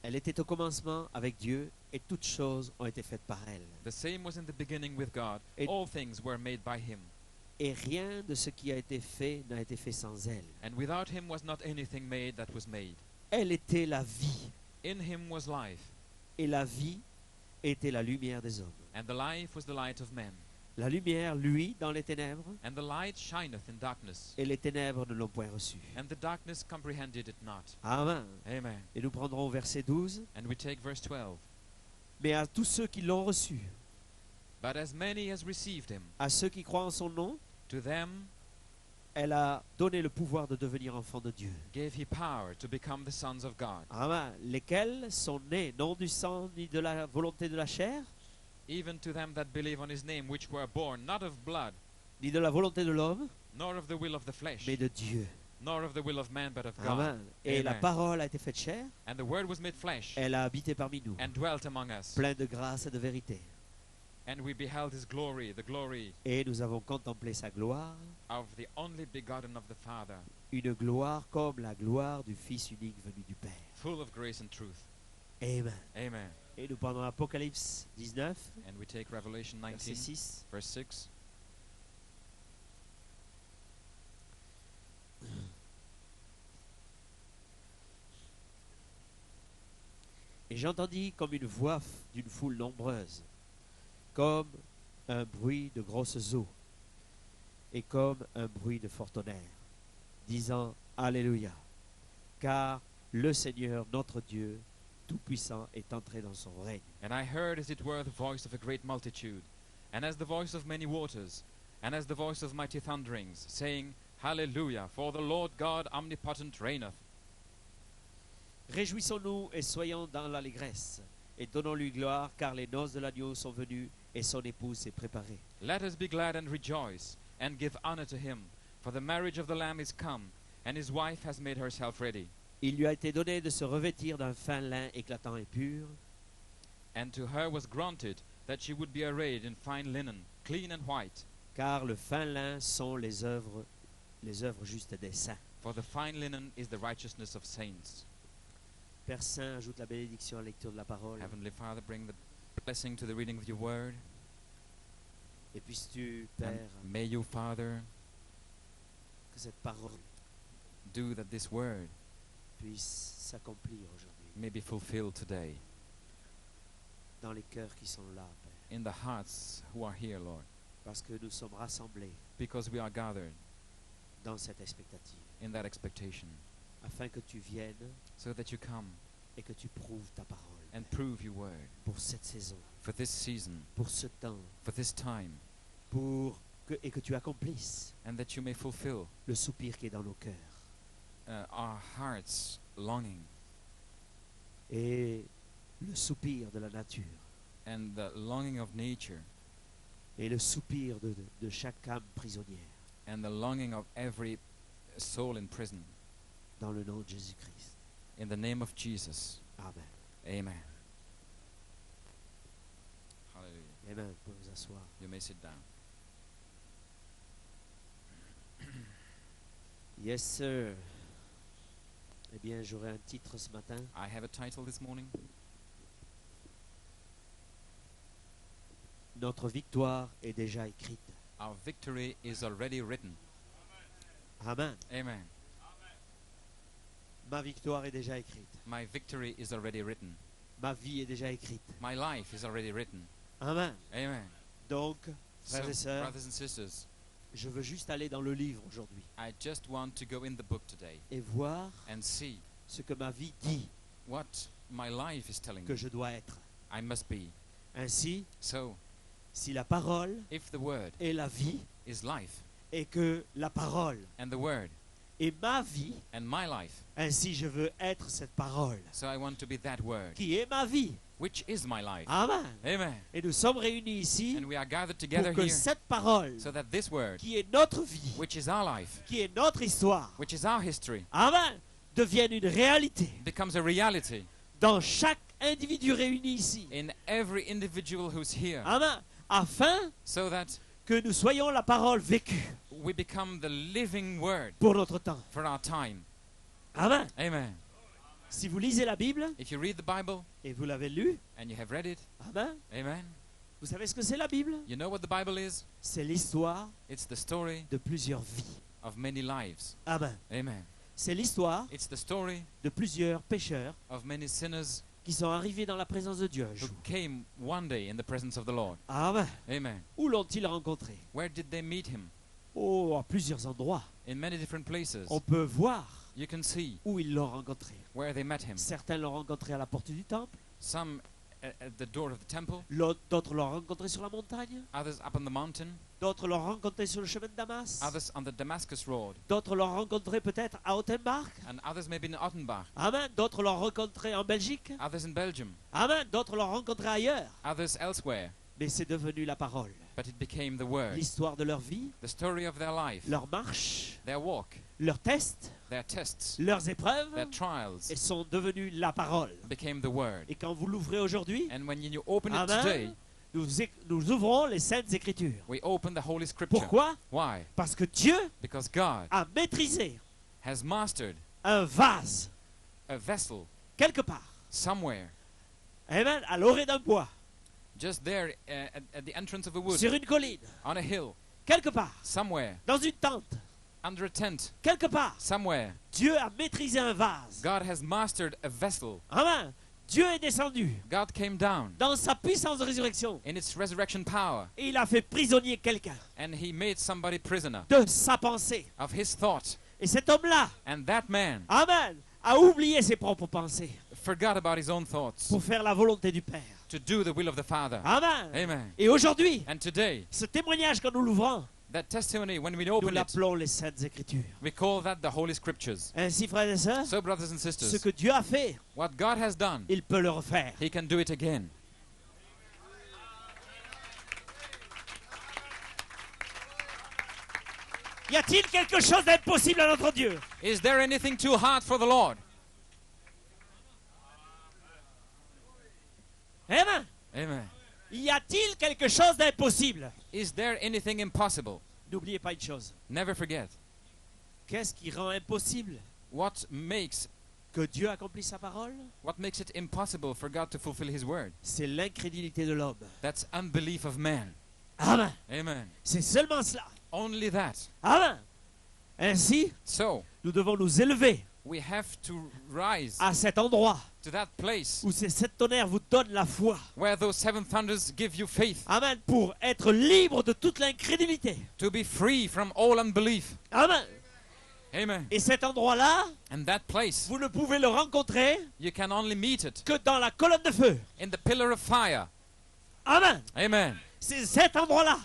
Elle était au commencement avec Dieu, et toutes choses ont été faites par elle. The same was in the beginning with God. Et- All things were made by Him. Et rien de ce qui a été fait n'a été fait sans elle. And without Him was not anything made that was made. Elle était la vie, In Him was life, et la vie était la lumière des hommes. and the life was the light of men. La lumière, lui, dans les ténèbres, And the light shineth in darkness, et les ténèbres ne l'ont point reçu. and the darkness comprehended it not. Amen. Amen. Et nous prendrons au verset 12. And we take verse 12. Mais à tous ceux qui l'ont reçu, But as many as received Him, à ceux qui croient en son nom, to them elle a donné le pouvoir de devenir enfants de Dieu. gave He power to become the sons of God, Amen. Lesquels sont nés non du sang ni de la volonté de la chair, even to them that believe on His name, which were born not of blood, ni de la volonté de l'homme, nor of the will of the flesh, mais de Dieu. nor of the will of man, but of God. Amen. Et la Amen. parole a été faite chair, And the Word was made flesh, elle a habité parmi nous, and dwelt among us. plein de grâce et de vérité. And we beheld His glory, the glory Et nous avons contemplé sa gloire, of the only begotten of the Father, une gloire comme la gloire du Fils unique venu du Père. full of grace and truth. Amen. Amen. Et nous prenons Apocalypse 19, And we take Revelation verset 19, 6. verse 6. Et j'entendis comme une voix d'une foule nombreuse, comme un bruit de grosses eaux, et comme un bruit de fort tonnerre, disant Alléluia, car le Seigneur notre Dieu Tout-Puissant est entré dans son règne. And I heard as it were the voice of a great multitude, and as the voice of many waters, and as the voice of mighty thunderings, saying, Hallelujah, for the Lord God omnipotent reigneth. Réjouissons-nous et soyons dans l'allégresse, et donnons-lui gloire, car les noces de l'agneau sont venues, et son épouse s'est préparée. Let us be glad and rejoice, and give honor to him, for the marriage of the Lamb is come, and his wife has made herself ready. Il lui a été donné de se revêtir d'un fin lin éclatant et pur, and to her was granted that she would be arrayed in fine linen, clean and white. car le fin lin sont les œuvres justes des saints. For the fine linen is the righteousness of saints. Père Saint, ajoute la bénédiction à la lecture de la parole. Heavenly Father, bring the blessing to the reading of your word. Et puisses-tu, And Père, may you, Father, que cette parole do that this word puisse s'accomplir aujourd'hui may be fulfilled today dans les cœurs qui sont là, Père, in the hearts who are here, Lord, parce que nous sommes rassemblés because we are gathered dans cette expectative, in that expectation, afin que tu viennes so that you come et que tu prouves ta parole and prove your word pour cette saison, for this season, pour ce temps, for this time, et que tu accomplisses and that you may fulfill le soupir qui est dans nos cœurs our hearts' longing et le soupir de la nature and the longing of nature et le soupir de chaque âme prisonnière and the longing of every soul in prison. dans le nom de Jésus-Christ. In the name of Jesus, Amen. amen. Hallelujah. Amen. Vous pouvez vous asseoir. You may sit down. Yes, sir. Eh bien, j'aurai un titre ce matin. I have a title this morning. Notre victoire est déjà écrite. Our victory is already written. Amen. Amen. Ma victoire est déjà écrite. My victory is already written. Ma vie est déjà écrite. My life is already written. Amen. Amen. Donc, So, frères et sœurs, brothers and sisters, je veux juste aller dans le livre aujourd'hui I just want to go in the book today et voir and see ce que ma vie dit what my life is telling que me je dois être. I must be. Ainsi, So, si la parole if the word est la vie is life et que la parole and the word est ma vie, and my life, ainsi je veux être cette parole so I want to be that word, qui est ma vie. which is my life. Amen. Amen. Et nous sommes réunis ici And we are gathered pour together que here cette parole so that this word, qui est notre vie, which is our life, qui est notre histoire, which is our history, Amen, devienne une réalité becomes a reality dans chaque individu réuni ici. in every individual who's here, Amen. Afin so that que nous soyons la parole vécue we become the living word pour notre temps. for our time. Amen. Amen. Si vous lisez la Bible, If you read the Bible et vous l'avez lu, and you have read it, Amen, amen, vous savez ce que c'est la Bible? you know what the Bible is? C'est l'histoire It's the story de plusieurs vies. of many lives. Amen. Amen. C'est l'histoire It's the story de plusieurs pécheurs of many sinners qui sont arrivés dans la présence de Dieu un who jour. came one day in the presence of the Lord. Amen. Amen. Où l'ont-ils rencontré? Where did they meet him? Oh, à plusieurs endroits. In many different places. On peut voir You can see où ils l'ont rencontré. where they met him. Certains l'ont rencontré à la porte du temple, Some at the door of the temple, d'autres l'ont rencontré sur la montagne, others up on the mountain, d'autres l'ont rencontré sur le chemin de Damas, others on the Damascus road, d'autres l'ont rencontré peut-être à Ottenbach. and others maybe in Ottenbach, Amen. D'autres l'ont rencontré en Belgique. others in Belgium, Amen. D'autres l'ont rencontré ailleurs. others elsewhere. Mais c'est devenu la parole. But it became the word, L'histoire de leur vie, the story of their life, leur marche, their walk, leurs tests, their tests, leurs épreuves, their trials, et sont devenus la parole. became the word. Et quand vous l'ouvrez aujourd'hui, And when you open it Amen, today, nous ouvrons les Saintes Écritures. we open the Holy Scripture. Pourquoi? Why? Parce que Dieu Because God a maîtrisé has mastered un vase a vessel quelque part. somewhere, Amen. À l'orée d'un bois, just there at the entrance of a wood, sur une colline, on a hill, quelque part, somewhere, dans une tente, under a tent, quelque part. somewhere. Dieu a maîtrisé un vase. God has mastered a vessel. Amen. Dieu est descendu God came down dans sa puissance de résurrection in its resurrection power, et il a fait prisonnier quelqu'un and he made somebody prisoner de sa pensée. of his thought. Et cet homme-là, And that man Amen, a oublié ses propres pensées forgot about his own thoughts pour faire la volonté du Père. to do the will of the Father. Amen. Amen. Et aujourd'hui, And today, ce témoignage, quand nous l'ouvrons, that testimony, when we nous open it, l'appelons les Saintes Écritures. we call that the Holy Scriptures. Ainsi, frères et sœurs, So, brothers and ce sisters, que Dieu a fait, what God has done, il peut le refaire. he can do it again. Y a-t-il quelque chose d'impossible à notre Dieu? Is there anything too hard for the Lord? a-t-il quelque chose d'impossible? Is there anything impossible? N'oubliez pas une chose. Never forget. Qu'est-ce qui rend impossible What makes que Dieu accomplisse sa parole? it impossible for God to fulfill His word? C'est l'incrédulité de l'homme. That's unbelief of man. Amen. Amen. C'est seulement cela. Only that. Amen. Ainsi, So, nous devons nous élever we have to rise à cet endroit to that place où ces sept tonnerres vous donnent la foi. where those seven thunders give you faith, Amen. Pour être libre de toute l'incrédulité. to be free from all unbelief. Amen. Amen. Et cet endroit-là, And that place, vous ne pouvez le rencontrer you can only meet it que dans la colonne de feu. in the pillar of fire. Amen. Amen. C'est cet endroit-là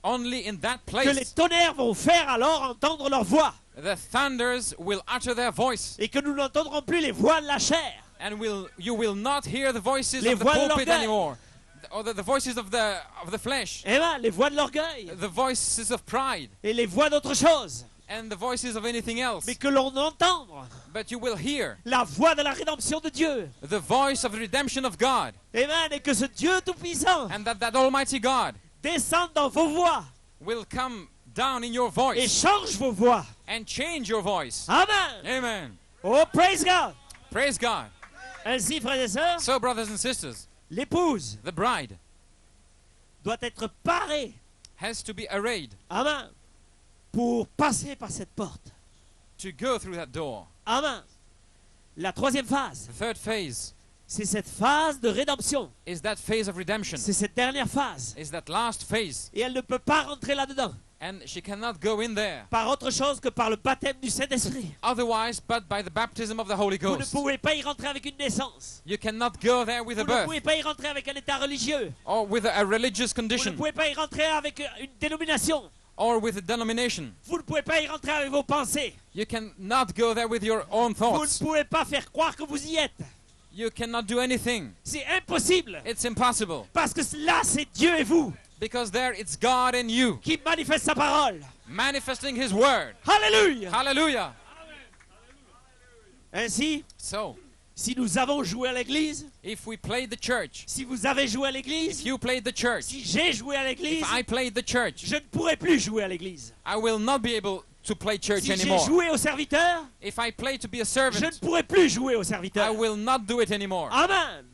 Only in that que les place tonnerres vont faire alors entendre leur voix. the thunders will utter their voice, Et que nous n'entendrons plus les voix de la chair. and you will not hear the voices Les of the voix de pulpit l'orgueil. anymore, or the voices of the flesh, Amen. Les voix de l'orgueil. the voices of pride, Et les voix d'autre chose. and the voices of anything else. Mais que l'on entendre But you will hear la voix de la rédemption de Dieu. the voice of the redemption of God, Amen. Et que ce Dieu tout-puissant and that Almighty God descende dans vos voix will come down in your et voice change vos voix. and change your voice. Amen. Amen. Oh, praise God. Praise God. Ainsi, frères et sœurs, So, brothers and sisters, l'épouse the bride doit être parée. has to be arrayed Amen. Pour passer par cette porte. to go through that door. Amen. La troisième phase, The third phase c'est cette phase de rédemption. is that phase of redemption, C'est cette dernière phase. is that last phase. Et elle ne peut pas rentrer là-dedans And she cannot go in there par autre chose que par le baptême du Saint-Esprit. otherwise but by the baptism of the Holy Vous ne Ghost. pouvez pas y rentrer avec une naissance. You cannot go there with a Vous ne birth pouvez pas y rentrer avec un état religieux. or with a religious Vous ne condition pouvez pas y rentrer avec une dénomination. or with a denomination. Vous ne pouvez pas y rentrer avec vos pensées. You cannot go there with your own Vous ne thoughts. pouvez pas faire croire que vous y êtes. You cannot do anything. C'est impossible. It's impossible. Parce que là, c'est Dieu et vous Because there it's God and you qui manifestent sa parole. manifesting His word. Alléluia. Hallelujah. Ainsi, So, si nous avons joué à l'église, if we played the church, si vous avez joué à if l'église, you played the church, si j'ai joué à l'église, if I played the church, je ne pourrai plus jouer à l'église. I will not be able to play church Si j'ai anymore. joué au serviteur, If I play to be a je ne servant, pourrai plus jouer au I serviteur. will not do it anymore. Amen.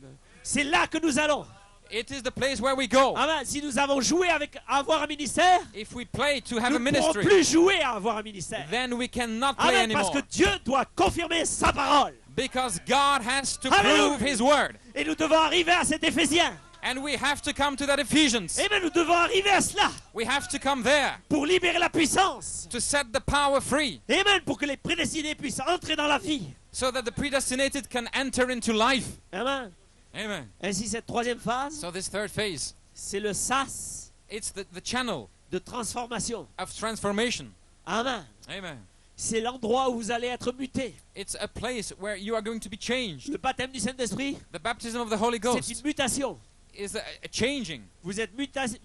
C'est là que nous allons. It is the place where we go. Amen. Si nous avons joué avec avoir un ministère, If we play to have nous a ne pourrons ministry, plus jouer à avoir un ministère. then we cannot play Amen. Parce anymore. que Dieu doit confirmer sa parole. Because God has to Hallelujah. prove His word. Et nous devons arriver à cet Éphésiens. And we have to come to that Ephesians. Amen. Nous devons arriver à cela We have to come there pour libérer la puissance. to set the power free Amen. Pour que les prédestinés puissent entrer dans la vie. so that the predestinated can enter into life. Amen. Amen. Ainsi, cette troisième phase, So this third phase, c'est le sas it's the channel de transformation. of transformation. Amen. Amen. C'est l'endroit où vous allez être muté. It's a place where you are going to be changed. Le baptême du Saint-Esprit, The baptism of the Holy c'est Ghost une mutation. is a changing. Vous êtes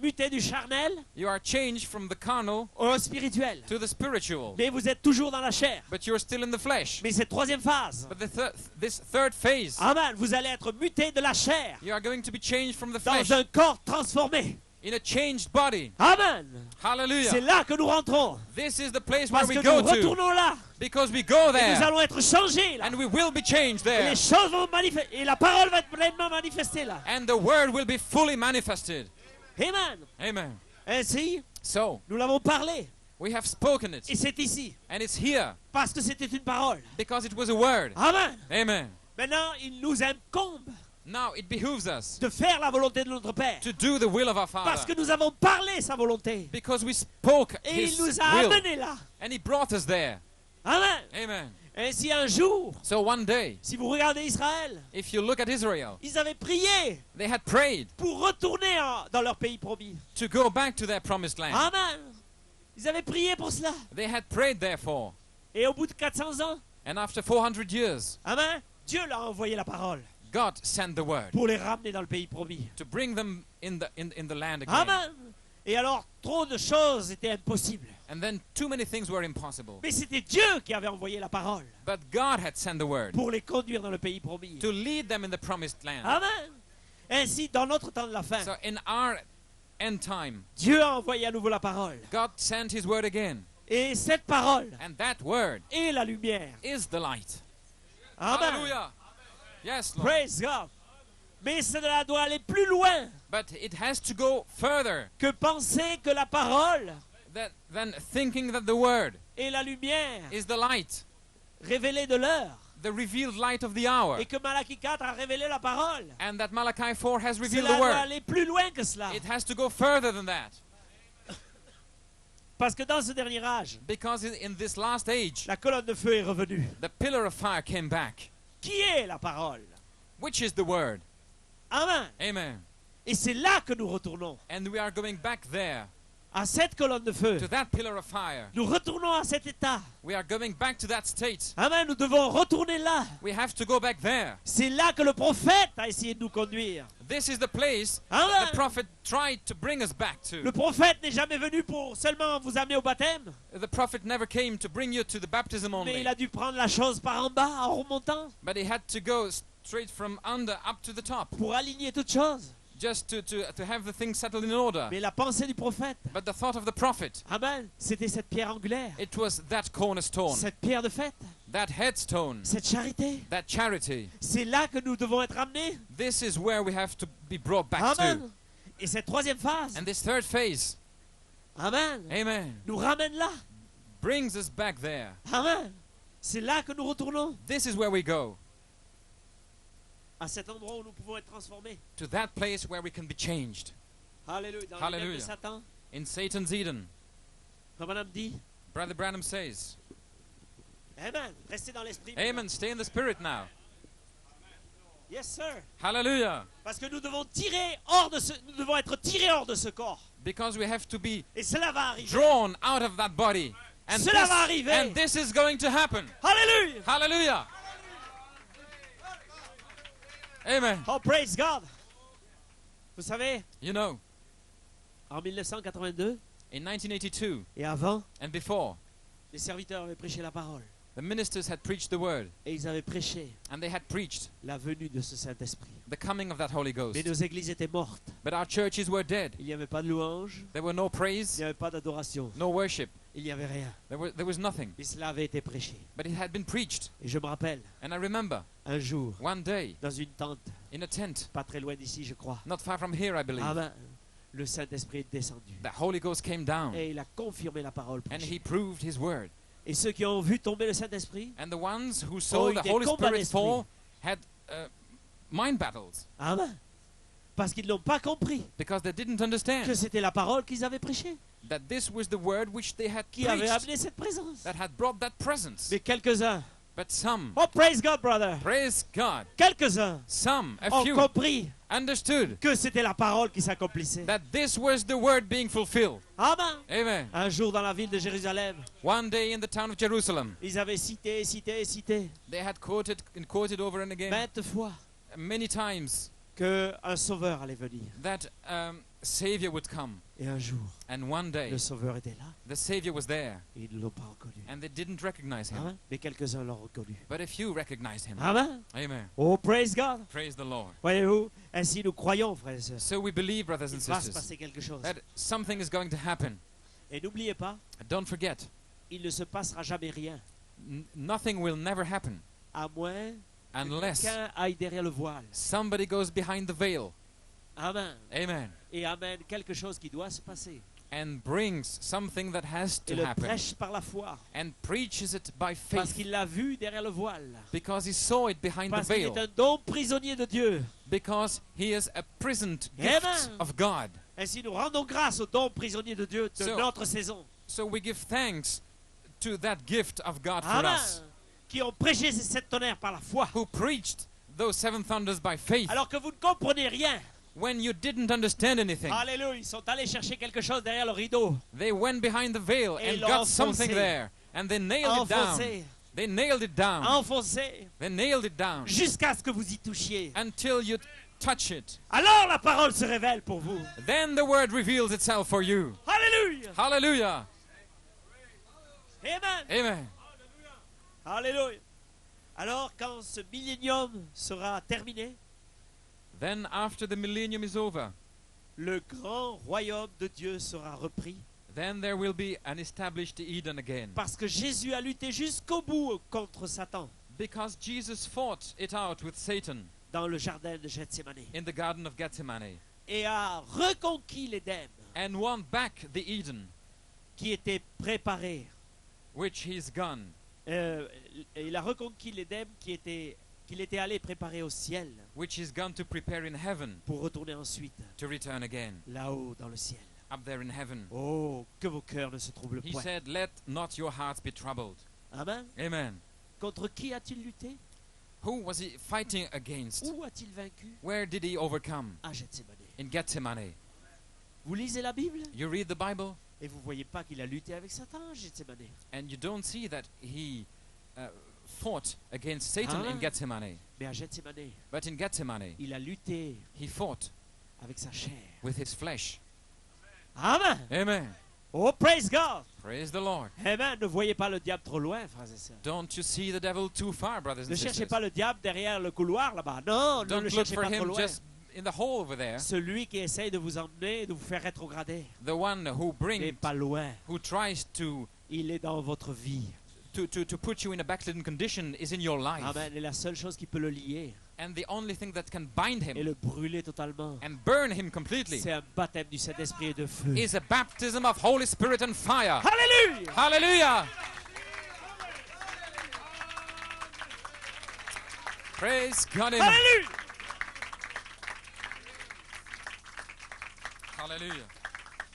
muté du charnel You are changed from the carnal au spirituel. to the spiritual, Mais vous êtes toujours dans la chair. but you're still in the flesh. Mais cette troisième phase, But this third phase, amen, vous allez être muté de la chair you are going to be changed from the dans flesh un corps transformé. in a changed body. Amen. C'est Hallelujah. là que nous rentrons. This is the place where Parce we que go nous to retournons là. because we go Et nous there allons être changés là. and we will be changed Et there les choses vont manifester. Et la parole va être pleinement manifestée là. and the word will be fully manifested. Amen. Amen. Ainsi, So nous l'avons parlé. we have spoken Et it c'est ici. and it's here Parce que c'était une parole. because it was a word. Amen. Amen. Maintenant, il nous incombe Now it behooves us de faire la volonté de notre Père. to do the will of our Parce que Father nous avons parlé sa volonté. because we spoke Et His il nous a will amenés là. and He brought us there. Amen. Amen. Ainsi, un jour, So one day, si vous regardez Israël, if you look at Israel, ils avaient prié they had prayed pour retourner dans leur pays promis. to go back to their promised land. Amen. Ils avaient prié pour cela. They had prayed therefore. Et au bout de 400 ans, And after 400 years, amen, Dieu leur a envoyé la parole God sent the word pour les ramener dans le pays promis. to bring them in the land again. Amen. Et alors, trop de choses étaient impossibles. And then too many things were impossible. Mais c'était Dieu qui avait envoyé la parole But God had sent the word pour les conduire dans le pays promis. to lead them in the promised land. Amen. Ainsi, dans notre temps de la fin, So in our end time, Dieu a envoyé à nouveau la parole. God sent His word again. Et cette parole And that word est la lumière. is the light. Amen. Hallelujah. Yes, Lord. Praise God. Mais cela doit aller plus loin But it has to go further que penser que la parole than thinking that the word est la lumière is the light, révélée de l'heure. the revealed light of the hour, Et que Malachie 4 a révélé la parole. and that Malachi 4 has revealed Cela the doit word. aller plus loin que cela. It has to go further than that. Parce que dans ce dernier âge, Because in this last age, la colonne de feu est revenue. the pillar of fire came back, Qui est la parole? which is the word. Amen. Amen. Et c'est là que nous retournons. And we are going back there, À cette colonne de feu. to that pillar of fire. Nous retournons à cet état. We are going back to that state. Amen. Nous devons retourner là. We have to go back there. C'est là que le prophète a essayé de nous conduire. This is the place Amen. the prophet tried to bring us back to. Le prophète n'est jamais venu pour seulement vous amener au baptême. The prophet never came to bring you to the baptism Mais only, il a dû prendre la chose par en bas, en remontant, but he had to go straight from under up to the top, pour aligner toutes choses. just to have the things settled in order. Mais la pensée du prophète, But the thought of the prophet, amen, c'était cette pierre angulaire, it was that cornerstone, cette pierre de fête, that headstone, cette charité. that charity. C'est là que nous devons être amenés. This is where we have to be brought back to. Amen. Et cette troisième phase, And this third phase, amen, amen, nous ramène là. brings us back there. Amen. C'est là que nous retournons. This is where we go, À cet endroit où nous pouvons être transformés. to that place where we can be changed. Alléluia. Dans les mains de Hallelujah. Satan, In Satan's Eden, comme Madame dit, Brother Branham says, amen, restez dans l'esprit. amen, stay in the spirit now. Yes, sir. Hallelujah. Parce que nous devons nous devons être tirés hors de ce corps. Because we have to be Et cela va arriver. drawn out of that body. Cela va arriver. And this is going to happen. Alléluia. Hallelujah. Amen. Oh, praise God. Vous savez, You know, en 1982 in 1982 et avant, and before, les serviteurs avaient prêché la parole. the ministers had preached the word, Et ils avaient prêché and they had preached la venue de ce Saint-Esprit. the coming of that Holy Ghost. Mais nos églises étaient mortes. But our churches were dead. Il n'y avait pas de louange, There were no il praise, n'y avait pas d'adoration, no worship. il n'y avait rien. There was nothing. Mais cela avait été prêché. But it had been preached. Et je me rappelle, And I remember un jour, one day dans une tente, in a tent, pas très loin d'ici, je crois, not far from here, I believe, amen, le Saint-Esprit est descendu. the Holy Ghost came down Et il a confirmé la parole and prêchée. he proved his word. Et ceux qui ont vu tomber le Saint-Esprit, And the ones who saw eu the des Holy combats Spirit d'esprit. fall had mind battles amen, parce qu'ils n'ont pas compris because they didn't que understand c'était la parole qu'ils avaient prêchée, that this was the word which they had qui avait preached, amené cette présence. that had brought that presence. Mais quelques-uns, But some, oh praise God, brother, praise God, quelques-uns some, a ont few, compris understood que c'était la parole qui s'accomplissait. that this was the word being fulfilled. Amen. Amen. Un jour dans la ville de Jérusalem, One day in the town of Jerusalem, ils avaient cité, they had quoted over and again maintes fois many times qu'un sauveur allait venir. that Savior would come. Et un jour, And one day, le sauveur était là the Savior was there, et ils ne l'ont pas reconnu. and they didn't recognize him. Amen. Mais quelques-uns l'ont reconnu. But a few recognized him. Amen. Amen. Oh, praise God. Praise the Lord. Voyez-vous, ainsi nous croyons, frères et sœurs. So we believe, brothers Il and va se sisters, passer quelque chose. that something is going to happen. Et n'oubliez pas, Don't forget, il ne se passera jamais rien, nothing will never happen à moins que unless quelqu'un aille derrière le voile. somebody goes behind the veil. Amen. Amen. Et amène quelque chose qui doit se passer. And brings something that has Et to le happen. prêche par la foi. And preaches it by Parce faith. qu'il l'a vu derrière le voile. Because he saw it behind the Parce qu'il veil. est un don prisonnier de Dieu. Because he is a prisoned Amen. gift of God. Ainsi nous rendons grâce au don prisonnier de Dieu de So- notre saison. So we give thanks to that gift of God for Amen. us. Qui ont prêché ces sept tonnerres par la foi. Who preached those seven thunders by faith. Alors que vous ne comprenez rien. When you didn't understand anything. Alléluia. Ils sont allés chercher quelque chose derrière le rideau. They went behind the veil Et and ils l'ont got something enfoncé. there. And they nailed it down. Enfoncé. They nailed it down. Enfoncé. They nailed it down. Jusqu'à ce que vous y touchiez. Until you touch it. Alors la parole se révèle pour vous. Then the word reveals itself for you. Alléluia. Hallelujah. Amen. Amen. Alléluia. Alors quand ce millénium sera terminé, Then after the millennium is over, le grand royaume de Dieu sera repris. then there will be an established Eden again. Parce que Jésus a lutté jusqu'au bout contre Satan Because Jesus fought it out with Satan dans le jardin de Gethsémane in the Garden of Gethsemane et a reconquis l'Éden and won back the Eden qui était préparé. which he's gone. Il a reconquis l'Éden qu'il était allé préparer au ciel Which he's gone to prepare in heaven pour retourner ensuite to return again, là-haut dans le ciel. up there in heaven. Oh, que vos cœurs ne se troublent He point. said, let not your hearts be troubled. Amen. Amen. Contre qui a-t-il lutté? Who was he fighting against? Où a-t-il vaincu? Where did he overcome? À Gethsémane. In Gethsemane. Vous lisez la Bible You read the Bible et vous voyez pas qu'il a lutté avec Satan à Gethsémane. and you don't see that he fought against Satan in Ah. Gethsemane. Mais à Gethsémane, But in Gethsemane, il a lutté he fought avec sa chair. with his flesh. Amen. Amen. Oh, praise God. Praise the Lord. Amen. Ne voyez pas le diable trop loin, frères et sœurs. Don't you see the devil too far, brothers Ne and cherchez sisters? pas le diable derrière le couloir là-bas. Non, ne Don't le look cherchez for pas trop him loin. just in the hole over there. Celui qui essaye de vous emmener, de vous faire rétrograder, The one who il n'est brings, pas loin. who tries to Il est dans votre vie. put you in a backslidden condition is in your life. Amen. Et la seule chose qui peut le lier And the only thing that can bind et him le brûler totalement, and burn him completely c'est un baptême du Saint-Esprit et de feu. is a baptism of Holy Spirit and fire. Alléluia! Hallelujah! Praise God. Amen. Alléluia! Hallelujah.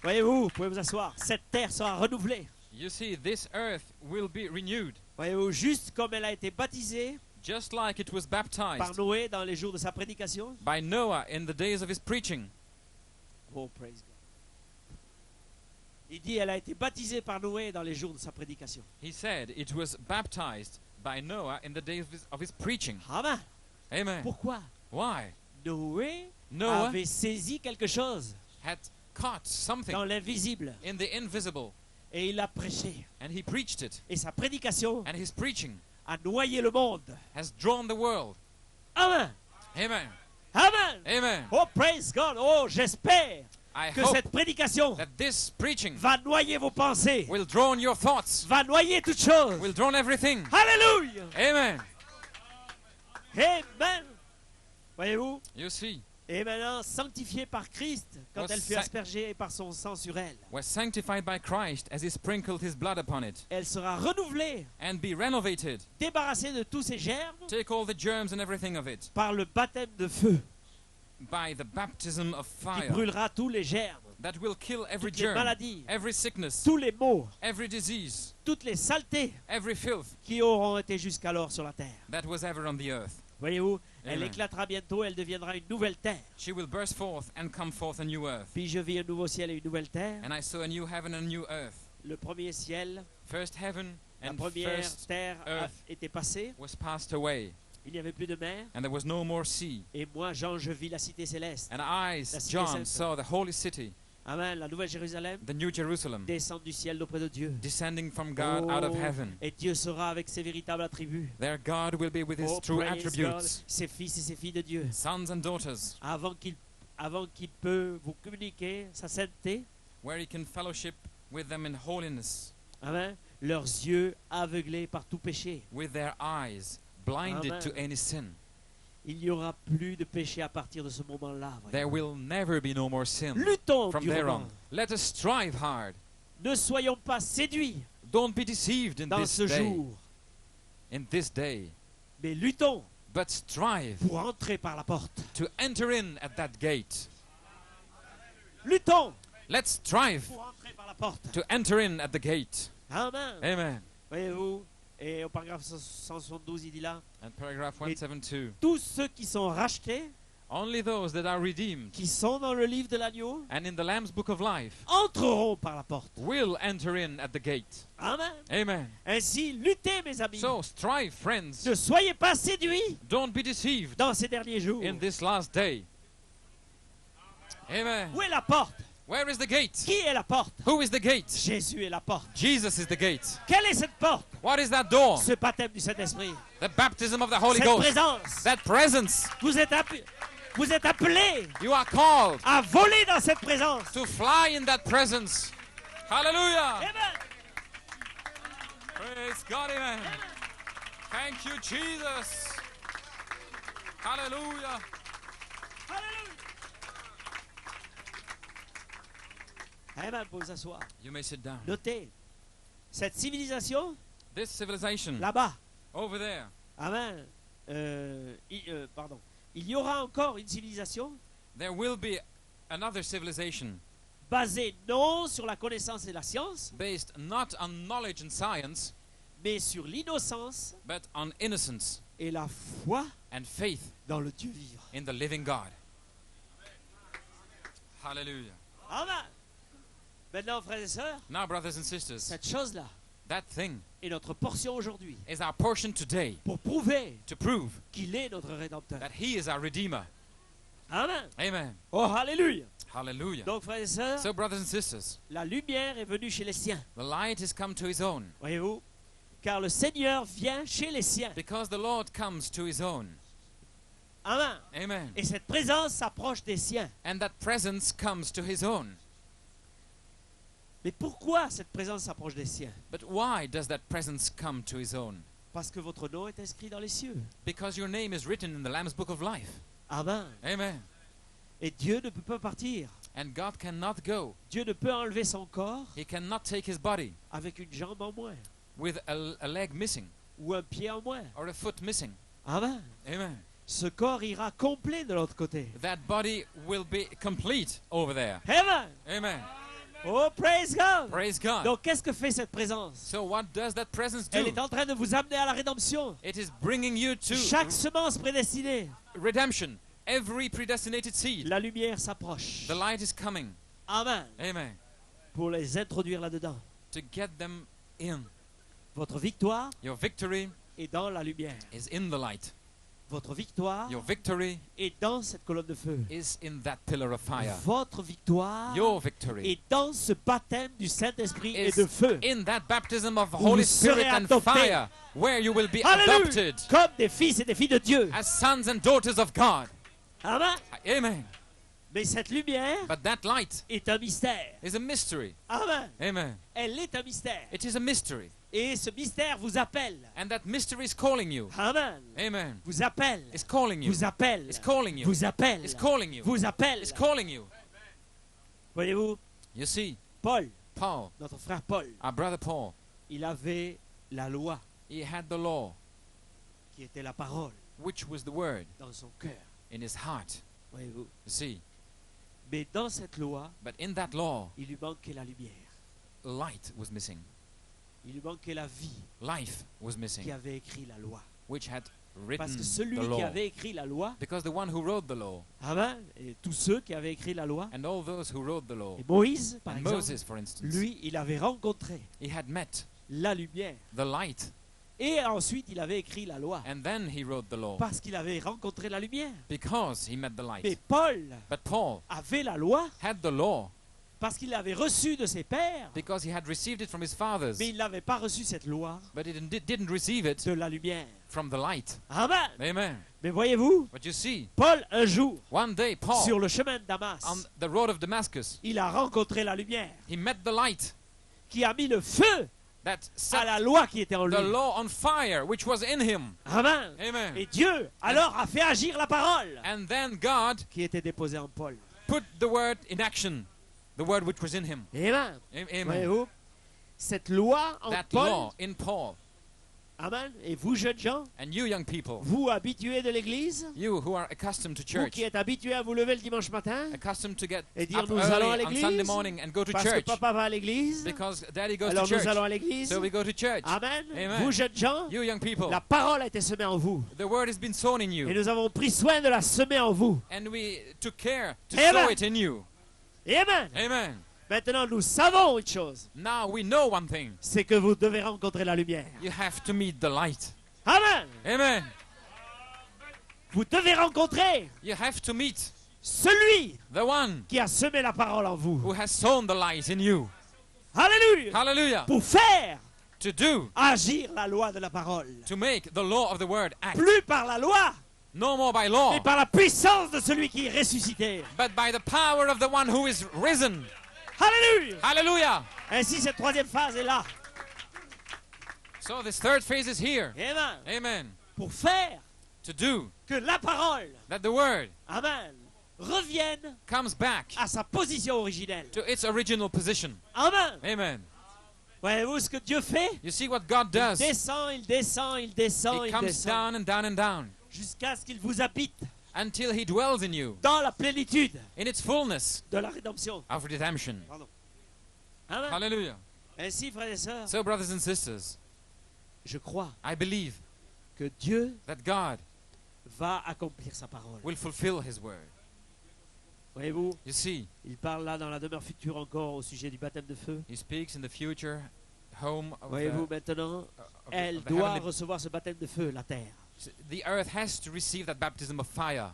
Voyez-vous, vous pouvez vous asseoir. Cette terre sera renouvelée. You see, this earth will be renewed Voyez-vous, juste comme elle a été baptisée just like it was par baptized Noé dans les jours de sa prédication. by Noah in the days of his preaching. Oh, praise God. Il dit, elle a été baptisée par Noé dans les jours de sa prédication. He said it was baptized by Noah in the days of his preaching. Amen. Amen. Pourquoi? Why? Noé Noah avait saisi quelque chose had caught something dans l'invisible in the invisible et il a prêché. and he preached it. Et sa prédication And his preaching a noyé le monde. has drawn the world. Amen. Amen. Amen. Amen. Oh, praise God. Oh, j'espère I que hope cette prédication that this preaching va noyer vos pensées, will drown your thoughts, va noyer toutes choses. will drown everything. Alléluia. Amen. Amen. Voyez-vous? You see, Et maintenant, sanctifiée par Christ, quand Was elle fut sa- aspergée par son sang sur elle, was sanctified by Christ as he sprinkled his blood upon it, elle sera renouvelée, and be renovated. débarrassée de tous ses germes Take all the germs and everything of it par le baptême de feu by the baptism of qui fire brûlera tous les germes, that will kill every toutes les germ, maladies, every sickness, tous les maux, every disease, toutes les saletés every filth qui auront été jusqu'alors sur la terre. that was ever on the earth. Voyez-vous, elle Amen. éclatera bientôt, elle deviendra une nouvelle terre. She will burst forth and come forth a new earth. Puis je vis un nouveau ciel et une nouvelle terre. And I saw a new heaven and a new earth. Le premier ciel, First heaven la and première first terre earth était passée. was passed away, Il n'y avait plus de mer. and there was no more sea. Et moi, Jean, je vis la cité céleste. And I, La cité John, sainte. saw the holy city, Amen. La nouvelle Jérusalem the new Jerusalem, descend du ciel d'auprès de Dieu. descending from God out of Oh, heaven. et Dieu sera avec ses véritables attributs. There God will be with his Oh, true praise God, attributes, ses fils et ses filles de Dieu. sons and daughters, Avant qu'il peut vous communiquer sa sainteté, where he can fellowship with them in holiness, amen, leurs yeux aveuglés par tout péché. with their eyes blinded Amen. to any sin. Il n'y aura plus de péché à partir de ce moment-là. voyez. There will never be no more sin Luttons from there durement. on. Let us strive hard. Ne soyons pas séduits Don't be deceived in dans this ce day, jour, in this day, mais luttons but strive pour entrer par la porte. to enter in at that gate. Luttons Let's strive pour entrer par la porte. to enter in at the gate. Amen. Amen. Voyez-vous, et au paragraphe 172, il dit là, And paragraph Et- 172. tous ceux qui sont rachetés, Only those that are redeemed qui sont dans le livre de l'agneau, and in the Lamb's book of life entreront par la porte. will enter in at the gate. Amen. Amen. Ainsi, luttez, mes amis. So strive, friends. Ne soyez pas séduits Don't be deceived dans ces derniers jours. in this last day. Amen. Où est la porte? Where is the gate? Qui est la porte? Who is the gate? Jésus est la porte. Jesus is the gate. Quelle est cette porte? What is that door? Ce baptême du Saint-Esprit. The baptism of the Holy Cette Ghost. présence. That presence. Vous êtes Vous êtes appelés You are called à voler dans cette présence. to fly in that presence. Hallelujah. Amen. Praise God, amen. Thank you, Jesus. Hallelujah. Amen, pour vous asseoir. You may sit down. Notez, cette civilisation, This civilization là-bas, over there, amen, pardon, il y aura encore une civilisation there will be another civilization basée non sur la connaissance et la science, based not on knowledge and science, mais sur l'innocence but on innocence et la foi and faith dans le Dieu vivant. in the living God. Hallelujah. Amen. Maintenant, frères et sœurs, Now, brothers and sisters, cette chose-là that thing est notre portion aujourd'hui is our portion today pour prouver to prove qu'il est notre Rédempteur. that He is our Redeemer. Amen. Amen. Oh, alléluia. Hallelujah. Donc, frères et sœurs, So, brothers and sisters, la lumière est venue chez les siens. the light has come to His own Voyez-vous? Car le Seigneur vient chez les siens. because the Lord comes to His own. Amen. Amen. Et cette présence s'approche des siens. And that presence comes to His own. Mais pourquoi cette présence s'approche des siens? But why does that presence come to His own? Parce que votre nom est inscrit dans les cieux. Because your name is written in the Lamb's Book of Life. Amen. Amen. Et Dieu ne peut pas partir. And God cannot go. Dieu ne peut enlever son corps He cannot take His body avec une jambe en moins with a leg missing ou un pied en moins. or a foot missing. Amen. Amen. Ce corps ira complet de l'autre côté. That body will be complete over there. Amen. Amen. Oh, praise God. Praise God. Donc, qu'est-ce que fait cette présence? So what does that presence Elle do? est en train de vous amener à la rédemption. It is bringing you to Chaque semence prédestinée, redemption. Every predestinated seed. la lumière s'approche. The light is coming. Amen. Amen. Pour les introduire là-dedans. To get them in. Votre victoire Your victory est dans la lumière. is in the light. Votre victoire Your victory est dans cette colonne de feu. is in that pillar of fire. Votre victoire Your victory est dans ce baptême du Saint-Esprit et is de feu. in that baptism of Où Holy vous serez Spirit and adoptés. fire, where you will be Alléluia. adopted Comme des fils et des filles de Dieu. as sons and daughters of God. Amen. Amen. Mais cette lumière But that light est un mystère. is a mystery. Amen. Amen. Elle est un mystère. It is a mystery. Et ce mystère vous appelle. And that mystery is calling you. Amen. Amen. Vous appelle. It's calling you. Vous appelle. It's calling you. Vous appelle. It's calling you. Vous appelle. It's calling you. Voyez-vous, You see, Paul, Paul, notre frère Paul, our brother Paul, il avait la loi he had the law, qui était la parole which was the word, dans son cœur. in his heart. Voyez-vous. You see, Mais dans cette loi, but in that law, il lui manquait la lumière. light was missing. Il lui manquait la vie Life was qui missing, avait écrit la loi. which had Parce written que celui the qui law. avait écrit la loi, Because the one who wrote the law, Amen, et tous ceux qui avaient écrit la loi, and all those who wrote the law, et Moïse, par and exemple, Moses, for instance, lui, il avait rencontré he had met la lumière. the light, Et ensuite, il avait écrit la loi. and then he wrote the law, Parce qu'il avait rencontré la lumière. because he met the Mais light. Paul But Paul avait la loi had the law, parce qu'il l'avait reçue de ses pères. because he had received it from his fathers, Mais il n'avait pas reçu cette loi but he didn't receive it de la lumière. from the light. Amen. Amen. Mais voyez-vous, But you see, Paul, un jour, one day Paul, sur le chemin de Damas, on the road of Damascus, il a rencontré la lumière he met the light qui a mis le feu that à set la loi qui était en lui. the law on fire, which was in him. Amen. Amen. Et Dieu, alors, a fait agir la parole And then God qui était déposée en Paul. put the word in action, the word which was in him. Amen. Amen. Voyez-vous, cette loi en That Paul, law in Paul. Amen. Et vous, jeunes gens, And you young people, vous habitués de l'église, you who are accustomed to vous church, qui êtes habitués à vous lever le dimanche matin, accustomed to get et dire up nous allons à early on Sunday l'église, morning and go to parce que church, papa va à l'église, because daddy goes to alors nous church, allons à l'église. so we go to church. Amen. Amen. Vous, jeunes gens, You young people, la parole a été semée en vous. the word has been sown in Et you, nous avons pris soin de la semer en vous. and we took care to Amen. sow it in you. Amen. Amen. Maintenant, nous savons une chose, Now we know one thing. c'est que vous devez rencontrer la lumière. You have to meet the light. Amen. Amen. Vous devez rencontrer You have to meet celui the one qui a semé la parole en who vous. has sown the light in you. Alléluia. Hallelujah. Pour faire To do, agir la loi de la parole. to make the law of the word act. Plus par la loi, no more by law, mais par la puissance de celui qui est ressuscité. but by the power of the one who is risen. Alléluia! Hallelujah! Ainsi, cette troisième phase est là. So this third phase is here. Amen. Amen. Pour faire To do que la parole, that the word amen, revienne comes back à sa position originelle. to its original position. Amen. Amen. Voyez-vous ce que Dieu fait? You see what God does? Il descend, il descend, il descend, He il comes descend, down and down and down jusqu'à ce qu'il vous habite until he dwells in you dans la plénitude in its fullness de la rédemption. of redemption. Amen. Hallelujah. Ainsi, frères et sœurs, So, brothers and sisters, je crois I believe que Dieu that God va accomplir sa parole. will fulfill his word. Voyez-vous, You see, il parle là dans la demeure future encore au sujet du baptême de feu. he speaks in the future home of Voyez-vous, the, maintenant, of elle the doit heavenly. recevoir ce baptême de feu, la terre. The earth has to receive that baptism of fire.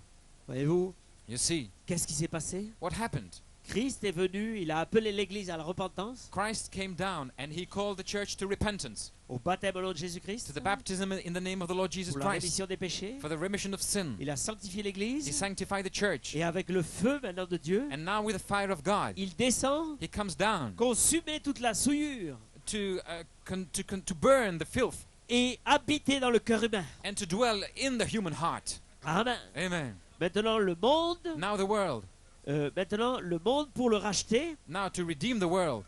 Voyez-vous, You see, qu'est-ce qui s'est passé? what happened? Christ est venu, il a appelé l'Église à la repentance, Christ came down and he called the church to repentance, au baptême au nom de to Jésus-Christ, the baptism in the name of the Lord Jesus pour la Christ, rémission des péchés. for the remission of sin. Il a sanctifié He l'Église, sanctified the church. et avec le feu maintenant de Dieu, And now with the fire of God, il descend, he comes down consumer toute la souillure to burn the filth et habiter dans le cœur humain. and to dwell in the human heart. Amen. Amen. Maintenant le monde, Now the world, pour le racheter, now to redeem the world,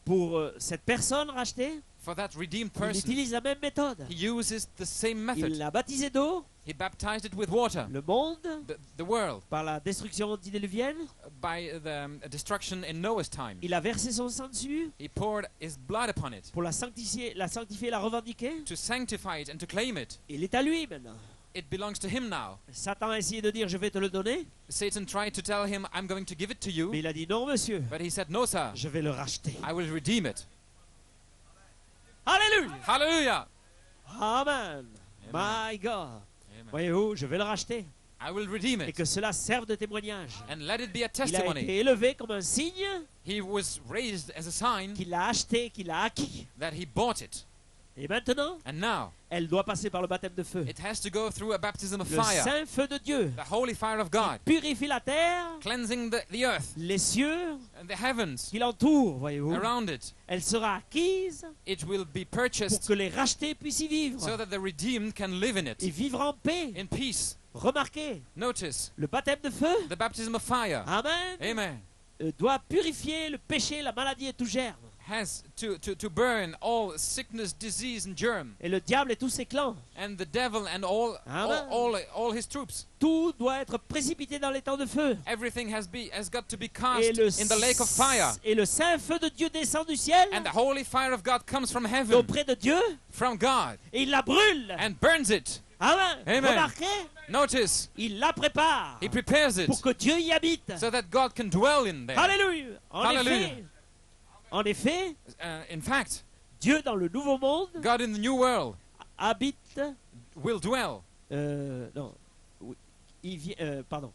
pour cette personne rachetée, for that redeemed il person, utilise la même méthode. he uses the same Il method. l'a baptisé d'eau, He baptized it with water. le monde, The world, par la destruction antidiluvienne. by the destruction in Noah's time. Il a versé son sang dessus He poured his blood upon it pour la sanctifier, la revendiquer. to sanctify it and to claim it. Il est à lui maintenant. It belongs to him now. Satan a essayé de dire je vais te le donner, Satan tried to tell him, I'm going to give it to you. mais il a dit non monsieur, But he said, no, sir, je vais le racheter. I will redeem it. Alléluia. Hallelujah. Amen. Amen. My God. Amen. Voyez-vous, je vais le racheter. I will redeem Et it. que cela serve de témoignage. And let it be a Il a testimony. été élevé comme un signe He was raised as a sign qu'il a acheté, qu'il a acquis. that he bought it. Et maintenant, And now elle doit passer par le baptême de feu. it has to go through a baptism of Le fire, saint feu de Dieu the holy fire of God, purifie la terre, cleansing the earth les cieux and the heavens qui l'entourent, voyez-vous. around it. Elle sera acquise It will be pour purchased que les rachetés puissent y vivre. so that the redeemed can live in Et it vivre en paix. in peace. Remarquez, Notice le baptême de feu, the baptism of fire. amen, Amen. Doit purifier le péché, la maladie et tout germe. Has to burn all sickness, disease, and germ, Et le diable et tous ses clans. and the devil and all his troops. Tout doit être précipité dans les temps de feu. Everything has got to be Et cast in the lake of fire. et le saint feu de Dieu descend du ciel And the holy fire of God comes from heaven, auprès de Dieu from God, et il la brûle. and burns it. Amen. Amen. Remarquez, Notice, il la prépare he prepares it pour que Dieu y habite. so that God can dwell in there. Alléluia. Hallelujah. En effet, In fact, Dieu dans le nouveau monde God in the new world habite. will dwell. Non. Oui, pardon.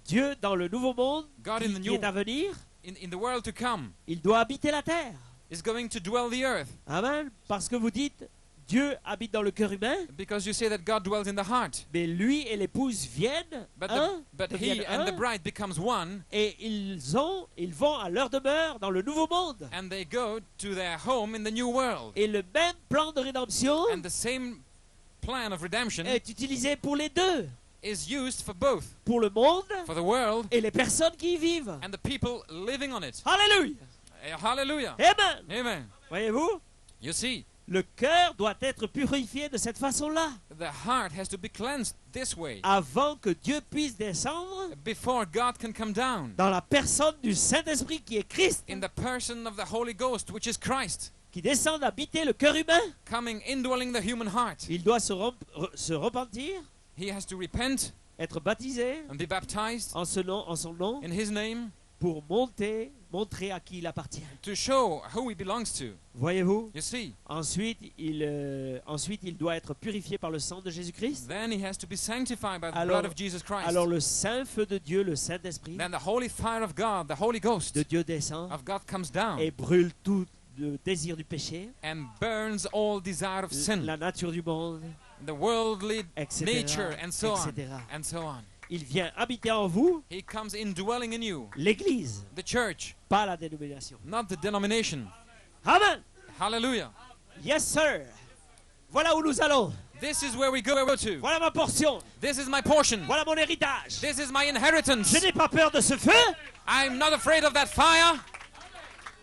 Dieu dans le nouveau monde God in the qui new est à venir, in the world to come il doit habiter la terre. is going to dwell the earth, Amen. Parce que vous dites, Dieu habite dans le cœur humain, because you say that God dwells in the heart. mais lui et l'épouse viennent, But deviennent he and the un, bride becomes one, et ils vont à leur demeure dans le nouveau monde. and they go to their home in the new world. Et le même plan de rédemption And the same plan of redemption est utilisé pour les deux, is used for both, pour le monde for the world et les personnes qui y vivent. and the people living on it. Alléluia. Hallelujah. Amen. Amen. Voyez-vous, You see, le cœur doit être purifié de cette façon-là, the heart has to be cleansed this way avant que Dieu puisse descendre before God can come down dans la personne du Saint-Esprit qui est Christ, in the person of the Holy Ghost, which is Christ, qui descend habiter le cœur humain. coming indwelling the human heart. Il doit se repentir, He has to repent être baptisé and be baptized en son nom in His name pour montrer à qui il appartient. to show who He belongs to. Voyez-vous? You see, Ensuite, il doit être purifié par le sang de Jésus-Christ. then He has to be sanctified by the Alors- blood of Jesus Christ. Alors le saint feu de Dieu, le Saint-Esprit Then the holy fire of God, the Holy Ghost de Dieu descend of God comes down et brûle tout le désir du péché, and burns all desire of sin, la nature du monde, the worldly etc., nature, and so on, etc. and so on. Il vient habiter en vous, He comes indwelling in you, l'Église, the church, pas la dénomination. not the denomination. Amen. Hallelujah. Yes, sir. Voilà où nous allons. This is where we go to. Voilà ma portion. This is my portion. Voilà mon héritage. This is my inheritance. Je n'ai pas peur de ce feu. I'm not afraid of that fire.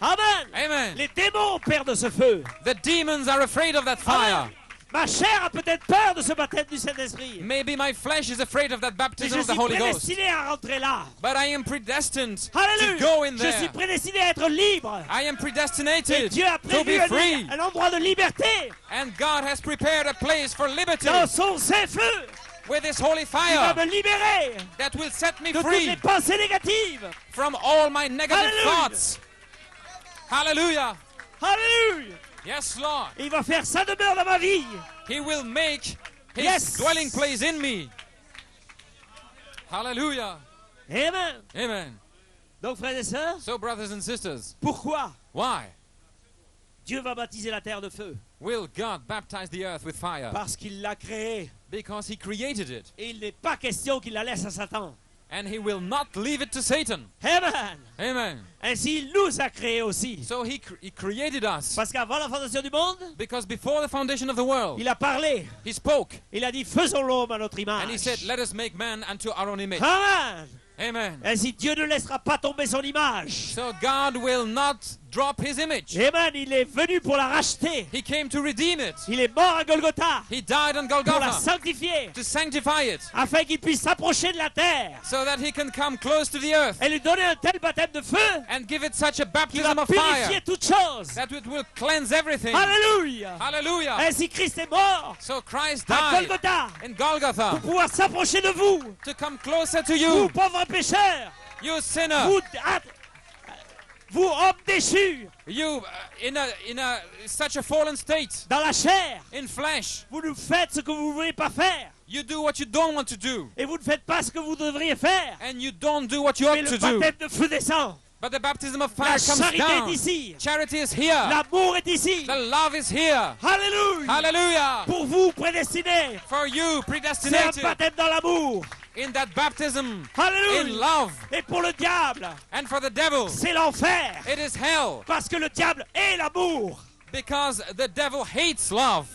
Amen. Amen. Les démons ont peur de ce feu. The demons are afraid of that fire. Amen. Ma chair a peut-être peur de ce baptême du Saint-Esprit. Maybe my flesh is afraid of that Mais baptism je of the suis Holy Ghost. prédestiné à rentrer là. But I am predestined to Alléluia. go in Je suis there. prédestiné à être libre. I am Et predestinated Dieu a to prévu be free. un endroit de liberté And God has prepared a place for liberty dans son Saint-Feu. with His holy Il va fire me libérer that will set me de toutes les free pensées négatives. from all my negative Hallelujah. thoughts. Hallelujah. Alléluia. Yes, Lord. Il va faire sa demeure dans ma vie. He will make His Yes. dwelling place in me. Hallelujah. Amen. Amen. Donc, frères et sœurs, So, brothers and sisters, pourquoi why Dieu va baptiser la terre de feu? will God baptize the earth with fire? Parce qu'il l'a créée. Because He created it. Et il n'est pas question qu'il la laisse à Satan. And He will not leave it to Satan. Amen. Amen. Ainsi, il nous a créés aussi. So He created us. Parce qu'avant la fondation du monde, Because before the foundation of the world, il a parlé. He spoke. Il a dit, faisons l'homme à notre image. And He said, let us make man unto our own image. Amen. Amen. Ainsi, Dieu ne laissera pas tomber son image. So God will not drop His image. Amen. Il est venu pour la racheter. He came to redeem it. Il est mort à Golgotha He died on pour la Golgotha sanctifier, to sanctify it afin qu'il puisse s'approcher de la terre so that He can come close to the earth et lui donner un tel baptême de feu and give it such a qui baptism va of purifier fire toutes choses. that it will cleanse everything. Alléluia. Hallelujah. Ainsi, Christ est mort So Christ à died Golgotha in pour Golgotha pouvoir s'approcher de vous, to come closer to vous you, pauvres pécheurs, you sinner. vous hommes déchus You in a such a fallen state, dans la chair. in flesh. Vous ne faites ce que vous ne voulez pas faire You do what you don't want to do, et vous ne faites pas ce que vous devriez faire. and you don't do what you Mais ought le to do. baptême de feu descend. But the baptism of La fire comes charité est down. ici. Charity is here. L'amour est ici. The love is here. Alléluia. Hallelujah. Pour vous, prédestinés, For you, c'est un predestinated baptême dans l'amour. in that baptism, in Alléluia. love. Et pour le diable, And for the devil, c'est l'enfer. it is hell. Parce que le diable est l'amour. Because the devil hates love.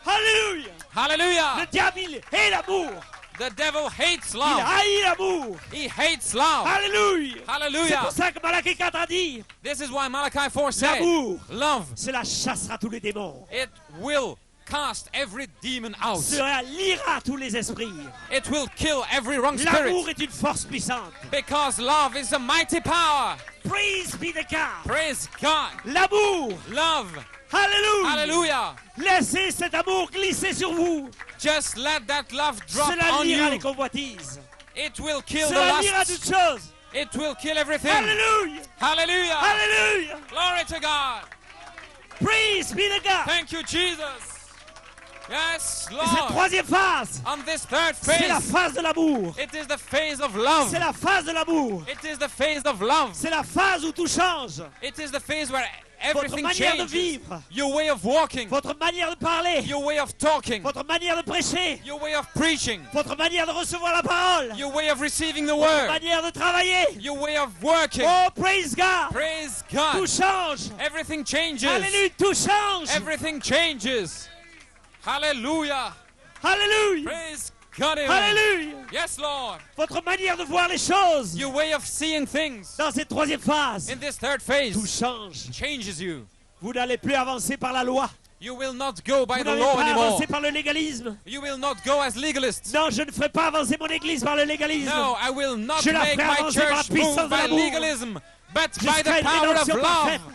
Alléluia. Le Hallelujah. diable, il est l'amour. The devil hates Il love. haït l'amour. He hates love. Alléluia. C'est Hallelujah. pour ça que Malachi 4 a dit, This is why Malachi 4 said, l'amour, love, cela chassera tous les démons. it will cast every demon out. Cela liera tous les esprits. It will kill every wrong L'amour spirit. est une force puissante. Because love is a mighty power. Praise be the God. Praise God. L'amour. Love. Alléluia. Hallelujah. Laissez cet amour glisser sur vous. Just let that love drop Cela on liera les you. convoitises. It will kill the Cela liera toutes lust. choses. It will kill everything. Alléluia. Hallelujah. Alléluia. Glory to God. Praise be the God. Thank you, Jesus. Yes, Et cette Lord. troisième phase, On this third c'est la phase, phase de l'amour. it is the phase of love. C'est la phase de l'amour. It is the phase of love. C'est la phase où tout change. It is the phase where Votre everything manière de changes. vivre, Your way of walking, votre manière de parler, your way of talking, votre manière de prêcher, your way of preaching, votre manière de recevoir la parole, your way of receiving the votre word, manière de travailler. your way of working. Oh, praise God. Praise Tout God. change. Everything changes. Alléluia, tout change. Everything changes. Hallelujah. Alléluia. Praise God. Amen. Alléluia. Yes, Lord. Votre manière de voir les choses Your way of seeing things dans cette troisième phase, in this third tout phase change. changes you. Vous n'allez plus avancer par la loi. You will not go by Vous the n'allez law pas anymore. avancer par le légalisme. You will not go as legalists. Non, je ne ferai pas avancer mon église par le légalisme. No, I will not Je la make ferai my avancer par la church puissance move de by l'amour. legalism, but by Jusqu'à the une power of rédemption parfaite. love.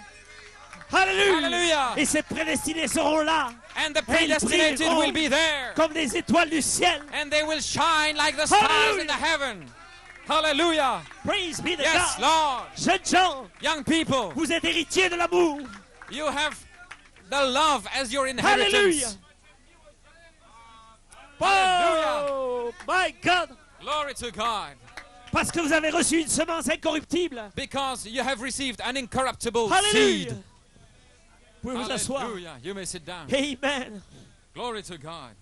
Alléluia. Hallelujah. Et ces prédestinés seront là, And the predestinated will be there. comme des étoiles du ciel. And they will shine like the stars Hallelujah. in the heaven. Hallelujah. Praise be the Yes, God. Lord. Jeunes gens, Young people, vous êtes héritiers de l'amour. you have the love as your Hallelujah. inheritance. Hallelujah. Oh, my God. Glory to God. Parce que vous avez reçu une semence incorruptible. Because you have received an incorruptible Alléluia. seed. Vous pouvez vous asseoir. Hallelujah. You may sit down. Amen. Glory to God.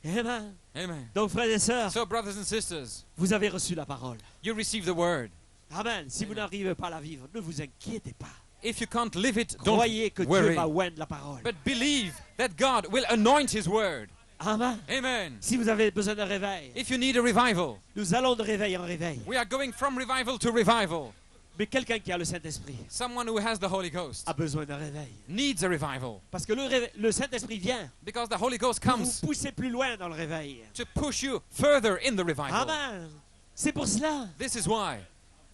Amen. Amen. Donc, frères et sœurs, So, brothers and sisters, vous avez reçu la parole. you receive the word. Amen. Si vous Amen. n'arrivez pas à la vivre, ne vous inquiétez pas. If you can't live it, don't Croyez que Dieu worry. va oindre la parole. But believe that God will anoint His word. Amen. Amen. Si vous avez besoin d'un réveil, If you need a revival, nous allons de réveil en réveil. we are going from revival to revival. Mais quelqu'un qui a le Saint-Esprit Someone who has the Holy Ghost a besoin d'un réveil. needs a revival Parce que le Saint-Esprit vient because the Holy Ghost pour comes vous pousser plus loin dans le réveil. to push you further in the revival. Amen. C'est pour cela. This is why.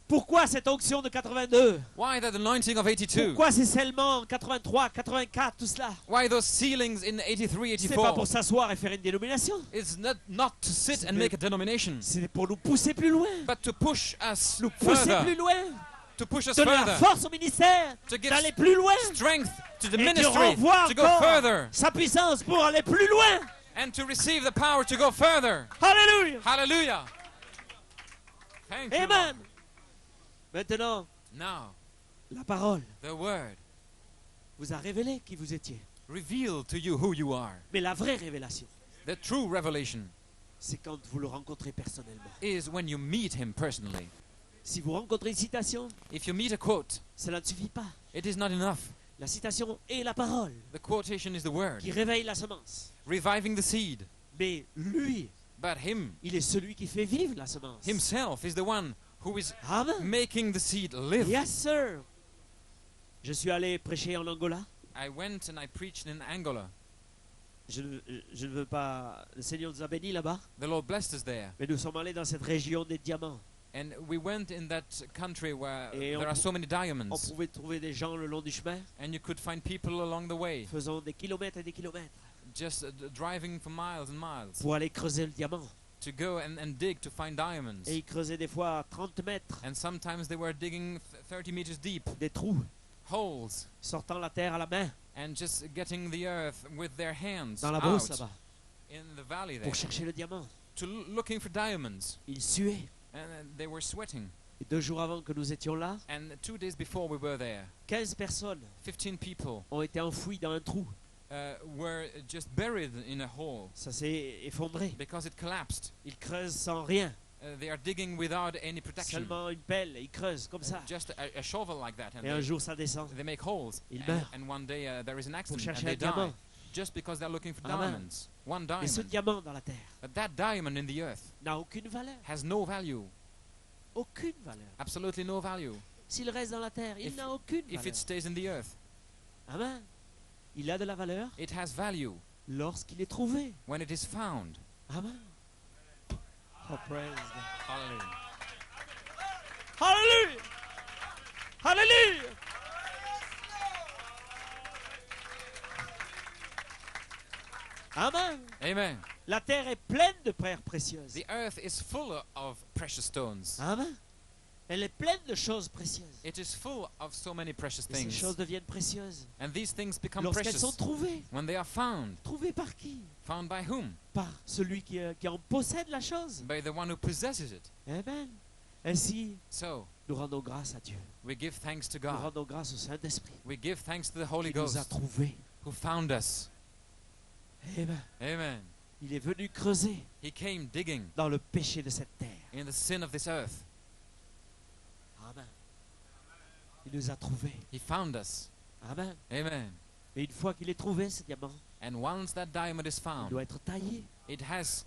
Pourquoi cette onction de 82? Why that anointing of 82? Pourquoi c'est seulement 83, 84, tout cela? Why those ceilings in 83, C'est pas pour 84? s'asseoir et faire une dénomination. It's not to sit and make a denomination, C'est pour nous pousser plus loin. but to push us Nous pousser further. plus loin. To push us Donner la further. force au ministère To give d'aller plus loin. strength to the Et Dieu ministry renvoie to go encore further sa puissance pour aller plus loin. and to receive the power to go further. Alléluia. Hallelujah. Thank you. Amen. Lord. Maintenant, Now, la parole the word vous a révélé qui vous étiez. revealed to you who you are. Mais la vraie révélation, The true revelation c'est quand vous le rencontrez personnellement. is when you meet him personally. Si vous rencontrez une citation, If you meet a quote, cela ne suffit pas. it is not enough. La citation est la parole The quotation is the word, qui réveille la semence. reviving the seed. Mais lui, But him, il est celui qui fait vivre la semence. himself, is the one who is Amen. making the seed live. Yes, sir. Je suis allé prêcher en Angola. I went and I preached in Angola. Je ne veux pas... Le Seigneur nous a bénis là-bas. The Lord blessed us there. Mais nous sommes allés dans cette région des diamants. And we went in that country where Et there are so many On diamonds. pouvait trouver des gens le long du chemin, And you could find people along the way, faisant des kilomètres et des kilomètres just driving for miles and miles pour aller creuser le diamant. to go and dig to find diamonds. Et ils creusaient des fois à 30 mètres And sometimes they were digging 30 meters deep, des trous, holes, sortant la terre à la main and just getting the earth with their hands dans la brousse out là-bas in the valley there, pour chercher le diamant. looking for diamonds. Ils suaient. And they were sweating. Et 2 jours avant que nous étions là, And 2 days before we were there, 15 personnes 15 people ont été enfouies dans un trou. were just buried in a hole Ça s'est effondré. because it collapsed. Ils creusent sans rien, They are digging without any protection. seulement une pelle. Ils creusent comme ça. Just a shovel like that, and Et un jour ça descend they make holes. Ils And, meurent and one day there is an pour accident and chercher they un diamant. die just because they're looking for Amen. diamonds. One Et ce diamond. diamant dans la terre But that diamond in the earth n'a aucune valeur. has no value. Aucune valeur. Absolutely no value. S'il reste dans la terre, il If- n'a aucune If valeur. it stays in the earth, Amen. Il a de la valeur it has value lorsqu'il est trouvé. when it is found. Amen. Oh, praise God. Hallelujah. Hallelujah. Hallelujah. Amen. Amen. La terre est pleine de pierres précieuses. The earth is full of precious stones. Amen. Elle est pleine de choses précieuses. It is full of so many precious Et ces things. choses deviennent précieuses And these things become lorsqu'elles sont precious trouvées. when they are found. Trouvées par qui? Found by whom? Par celui qui en possède la chose. By the one who possesses it. Amen. Ainsi, So, nous rendons grâce à Dieu. we give thanks to Nous God. rendons grâce au Saint-Esprit We give thanks to the Holy qui nous a Ghost trouvés. who found us. Amen. Amen. Il est venu creuser He came digging dans le péché de cette terre. in the sin of this earth. Amen. Il nous a trouvés. He found us. Amen. Amen. Mais une fois qu'il est trouvé, ce diamant, And once that diamond is il found, doit être taillé. it has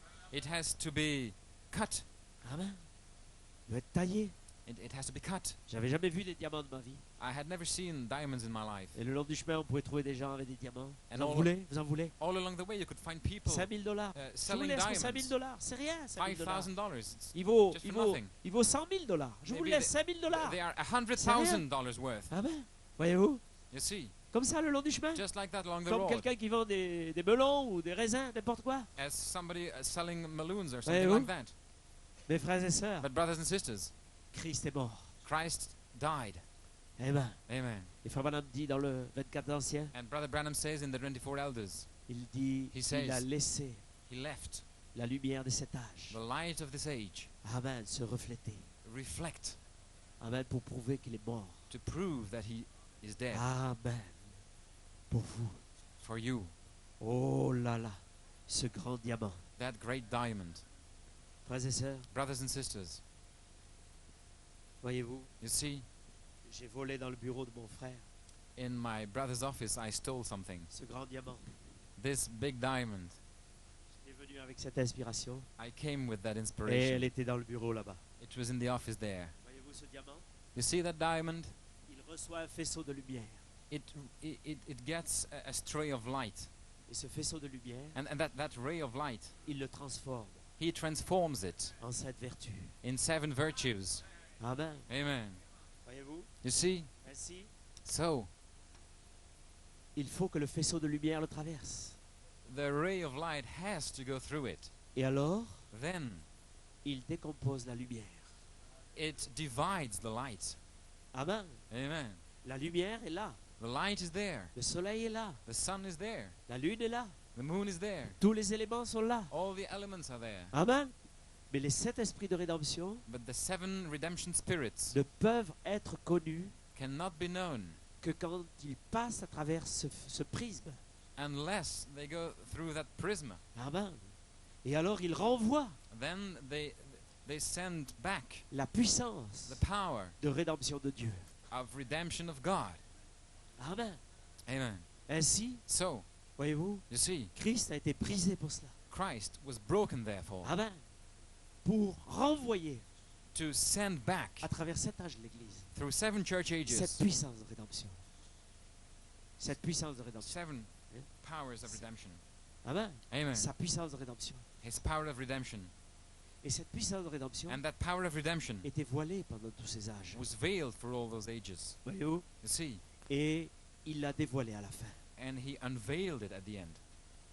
to be cut. Amen. Il doit être taillé. It has to be cut. J'avais jamais vu des diamants de ma vie. I had never seen diamonds in my life. Et le long du chemin, on pouvait trouver des gens avec des diamants. And Vous en all- voulez? Vous en voulez? All along the way, you could find people 5 000 $. Je vous selling laisse pour 5 diamonds. 000 $. C'est rien, 5 000 $. $5,000. Il just for nothing. vaut 100 000 $. Je vous Maybe laisse 5 000 $. They are $100,000 worth. Amen. Voyez-vous? You see, Comme ça, le long du chemin. just like that along the Comme road, quelqu'un qui vend des melons ou des raisins, n'importe quoi. as somebody selling balloons or something Voyez-vous? like that. Mes frères et sœurs, But brothers and sisters, Christ est mort. Christ died. Amen. Amen. Et Frère Branham dit dans le 24 ancien, And Brother Branham says in the 24 Elders, il dit He says- il a laissé he left la lumière de cet âge. the light of this age Amen. Se refléter. reflect Amen. Pour prouver qu'il est mort. to prove that he is dead Amen. Pour vous. for you. Oh là là. Ce grand diamant. that great diamond. Frères et sœurs, Brothers and sisters, voyez-vous, you see, j'ai volé dans le bureau de mon frère in my brother's office I stole something. ce grand diamant. This big diamond. J'étais venu avec cette inspiration I came with that et elle inspiration. était dans le bureau là-bas. It was in the office there. Voyez-vous ce diamant? You see that diamond? Il reçoit un faisceau de lumière. It gets a stray of light. Et ce faisceau de lumière, And that ray of light, il le transforme he transforms it en cette vertu. in 7 virtues. Amen. Amen. Voyez-vous? You see? Ainsi, So, il faut que le faisceau de lumière le traverse. the ray of light has to go through it. Et alors, Then, il décompose la lumière. it divides the light. Amen. Amen. La lumière est là. The light is there. Le soleil est là. The sun is there. La lune est là. The moon is there. Tous les éléments sont là. All the elements are there. Amen. Mais les 7 esprits de rédemption But the 7 redemption spirits ne peuvent être connus cannot be known que quand ils passent à travers ce prisme. unless they go through that prism. Amen. Et alors, il renvoie Then they send back la puissance the power de rédemption de Dieu. of redemption of God. Amen. Amen. Ainsi, So, voyez-vous, you see, Christ a été brisé pour cela. Christ was broken therefore Amen. Pour renvoyer to send back à travers 7 âges de l'Église through 7 church cette ages puissance de rédemption. Cette puissance de rédemption. 7 powers of redemption. Amen. Amen. Sa puissance de rédemption. His power of redemption. Et cette puissance de rédemption And that power of redemption était voilée pendant tous ces âges. was veiled for all those ages. Voyez-vous? You see, Et il l'a dévoilée à la fin. and he unveiled it at the end.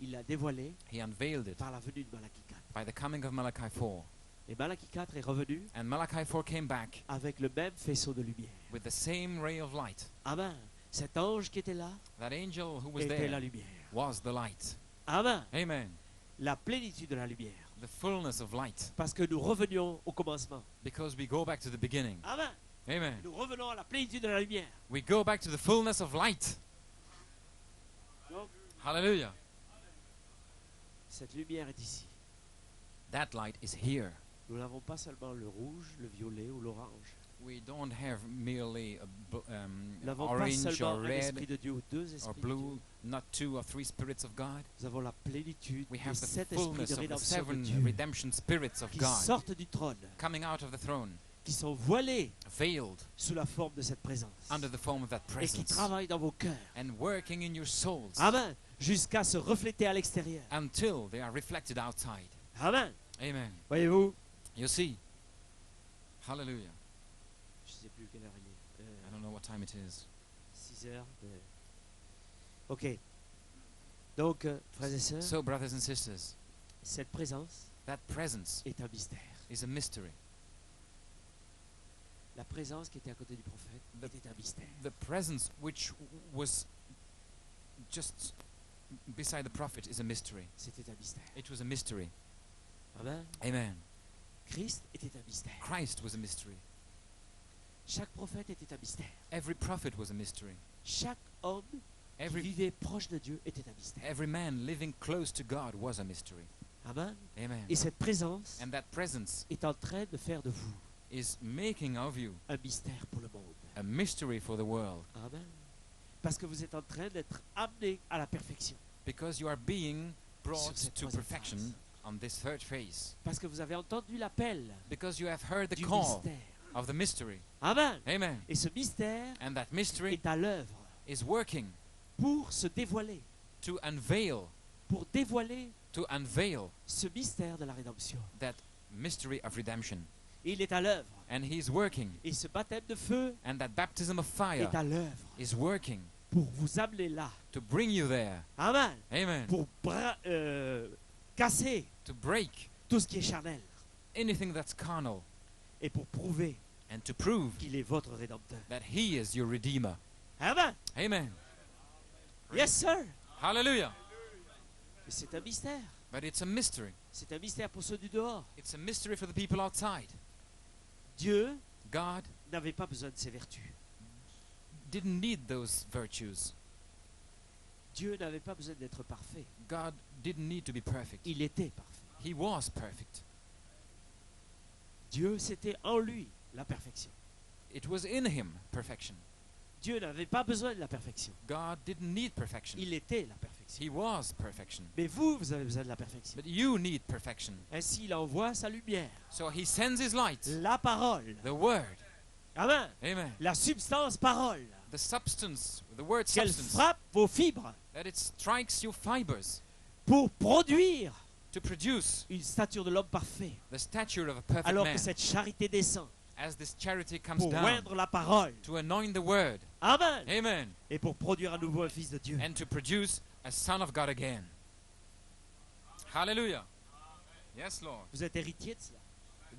Il l'a dévoilée He unveiled it par la venue de Malachie 4. by the coming of Malachi 4. Et Malachie 4 est revenu And Malachi 4 came back avec le même faisceau de lumière. with the same ray of light. Amen. Cet ange qui était là That angel who was était la there lumière. was the light. Amen. Amen. La plénitude de la lumière. The fullness of light. Parce que nous revenions au commencement. Because we go back to the beginning. Amen. Amen. Nous revenons à la plénitude de la lumière. We go back to the fullness of light. Donc, Hallelujah. cette lumière est ici. That light is here. Nous n'avons pas seulement le rouge, le violet ou l'orange. We don't have merely Nous n'avons pas orange seulement or un esprit red de Dieu ou 2 or esprits de blue, Dieu. not 2 or 3 spirits of God. Nous avons la plénitude We des have the 7 esprits fullness de of the rédemption de 7 Dieu redemption spirits of qui God sortent du trône, coming out of the throne, qui sont voilés veiled sous la forme de cette présence under the form of that et qui presence travaillent dans vos cœurs. and working in your souls Amen. Jusqu'à se refléter à l'extérieur. until they are reflected outside. Amen. Amen. Voyez-vous? You see? Hallelujah. Je ne sais plus quelle heure il est. I don't know what time it is. 6 heures. Ok. Donc, frères et sœurs, So, brothers and sisters, cette présence that presence est un mystère. is a mystery. La présence qui était à côté du prophète était un mystère. The presence which was just beside the prophet is a mystery. C'était un mystère. It was a mystery. Amen. Amen. Christ était un mystère. Christ was a mystery. Chaque prophète était un mystère. Every prophet was a mystery. Chaque homme qui Every vivait proche de Dieu était un mystère. every man living close to God was a mystery. Amen. Amen. Et cette présence And that presence est en train de faire de vous is making of you un mystère pour le monde. a mystery for the world, Amen. Parce que vous êtes en train d'être amené à la perfection. because you are being brought Sur cette to troisième perfection phase. on this third phase, Parce que vous avez entendu l'appel because you have heard the du call mystère. of the mystery. Amen. Amen. Et ce mystère And that mystery est à l'œuvre is working pour se dévoiler, to unveil pour dévoiler ce mystère de la rédemption. that mystery of redemption. Et il est à l'œuvre. And he is working, Et ce baptême de feu and that baptism of fire est à l'œuvre is working pour vous amener là. to bring you there. Amen. Amen. Pour casser To break tout ce qui est charnel anything that's carnal et pour prouver and to prove qu'il est votre rédempteur. that he is your redeemer. Amen. Amen. Yes, sir. Hallelujah. Mais c'est un mystère. But it's a mystery. C'est un mystère pour ceux du dehors. It's a mystery for the people outside. Dieu God n'avait pas besoin de ses vertus. didn't need those virtues. Dieu n'avait pas besoin d'être parfait. God didn't need to be perfect. Il était parfait. He was perfect. Dieu, c'était en lui la perfection. It was in him, perfection. Dieu n'avait pas besoin de la perfection. God didn't need perfection. Il était la perfection. He was perfection. Mais vous, vous avez besoin de la perfection. But you need perfection. Ainsi, il envoie sa lumière, So he sends his light, la parole. the word. Amen. Amen. La substance parole. The substance, the word Qu'elle substance, frappe vos fibres that it strikes your fibers pour produire to produce une stature de l'homme parfait. the stature of a perfect Alors man. que cette charité descend As this charity comes pour down oindre la parole. to anoint the word. Amen. Amen. Et pour produire à nouveau un fils de Dieu. And to produce a son of God again. Hallelujah. Yes, Lord. Vous êtes héritier de cela.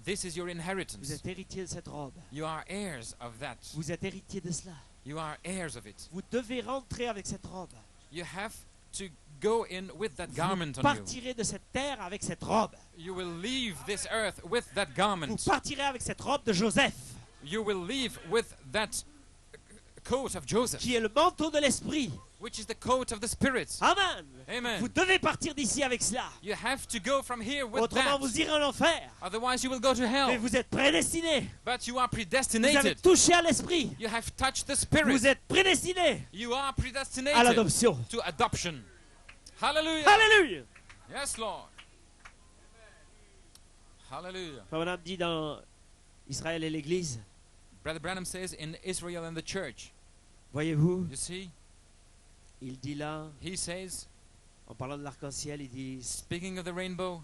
This is your Vous inheritance. êtes héritier de cette robe. You are heirs of that. Vous êtes héritier de cela. You are heirs of it. Vous devez rentrer avec cette robe. You have to go in with that Vous garment on you. partirez de cette terre avec cette robe. You will leave this earth with that Vous garment. partirez avec cette robe de Joseph, You will leave with that coat of Joseph, qui est le manteau de l'esprit. which is the coat of the Spirit. Amen. Amen. Vous devez partir d'ici avec cela. You have to go from here with Autrement, that. vous irez en enfer. Otherwise, you will go to Mais hell. vous êtes prédestinés. But you are Vous avez predestinated. touché à l'esprit. You have touched the Vous Spirit. êtes prédestinés You are à predestinated l'adoption. to adoption. Hallelujah. Alléluia. Yes, Lord. Hallelujah. Frère Branham dit dans Israël et l'Église, Brother Branham says in Israel and the church, voyez-vous, you see, il dit là, he says, en parlant de l'arc-en-ciel, il dit, speaking of the rainbow,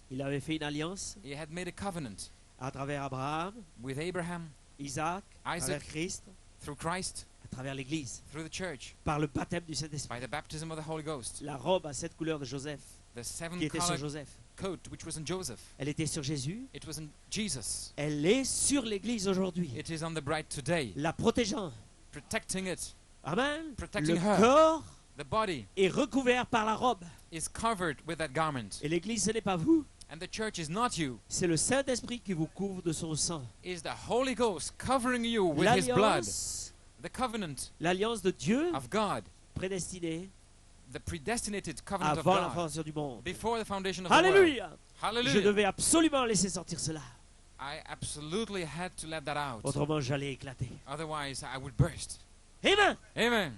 il avait fait une alliance he had made a covenant à travers Abraham, with Abraham, Isaac, à Isaac. travers Christ, through Christ, à travers l'Église, through the church, par le baptême du Saint-Esprit. by the baptism of the Holy Ghost. La robe à 7 couleurs de Joseph, The seven qui était sur colored Joseph, coat which was in Joseph, elle était sur Jésus, it was in Jesus. elle est sur l'Église aujourd'hui, It is on the bride today, la protégeant. protecting it. Amen. Protecting Le her. corps The body est recouvert par la robe. is covered with that garment. Et l'Église, ce n'est pas vous, And the church is not you. c'est le Saint-Esprit qui vous couvre de son sang. Is the Holy Ghost covering you with His blood. L'alliance, The covenant l'alliance de Dieu of God. prédestinée The predestinated covenant of avant la God. fondation du monde. Before the foundation of the world. Alléluia. Je Hallelujah. devais absolument laisser sortir cela. I absolutely had to let that out. Autrement, j'allais éclater. Otherwise, I would burst. Amen. Amen.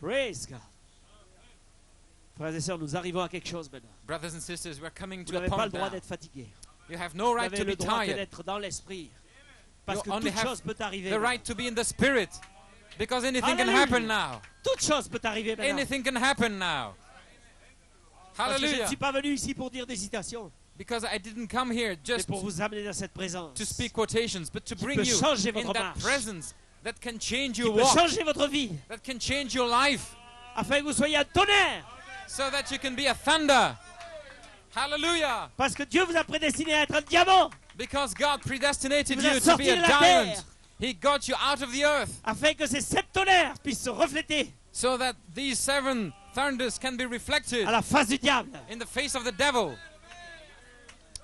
Praise God. Frères et sœurs, nous arrivons à quelque chose maintenant. Brothers and sisters, we're coming Vous to a n'avez pas point le droit now. d'être fatigué. You have no Vous right avez to le be droit tired. d'être dans l'esprit. Parce You que only toute have chose peut arriver. The right to be in the Spirit. Because anything can Hallelujah. happen now. Toute chose peut arriver maintenant. Anything can happen now. Parce que je ne Hallelujah. suis pas venu ici pour dire des citations, Because I didn't come here mais just pour vous amener dans cette présence. to speak quotations, but to bring peut you changer in votre that marche. presence that can change Qui your peut walk, changer votre vie, that can change your life, afin que vous soyez un tonnerre. so that you can be a thunder. Hallelujah. Parce que Dieu vous a prédestiné à être un diamant, Because God predestinated Il vous a you to sorti be a de la diamond. terre. He got you out of the earth afin que ces 7 tonnerres puissent se refléter so that these 7 thunders can be reflected à la face du diable. in the face of the devil.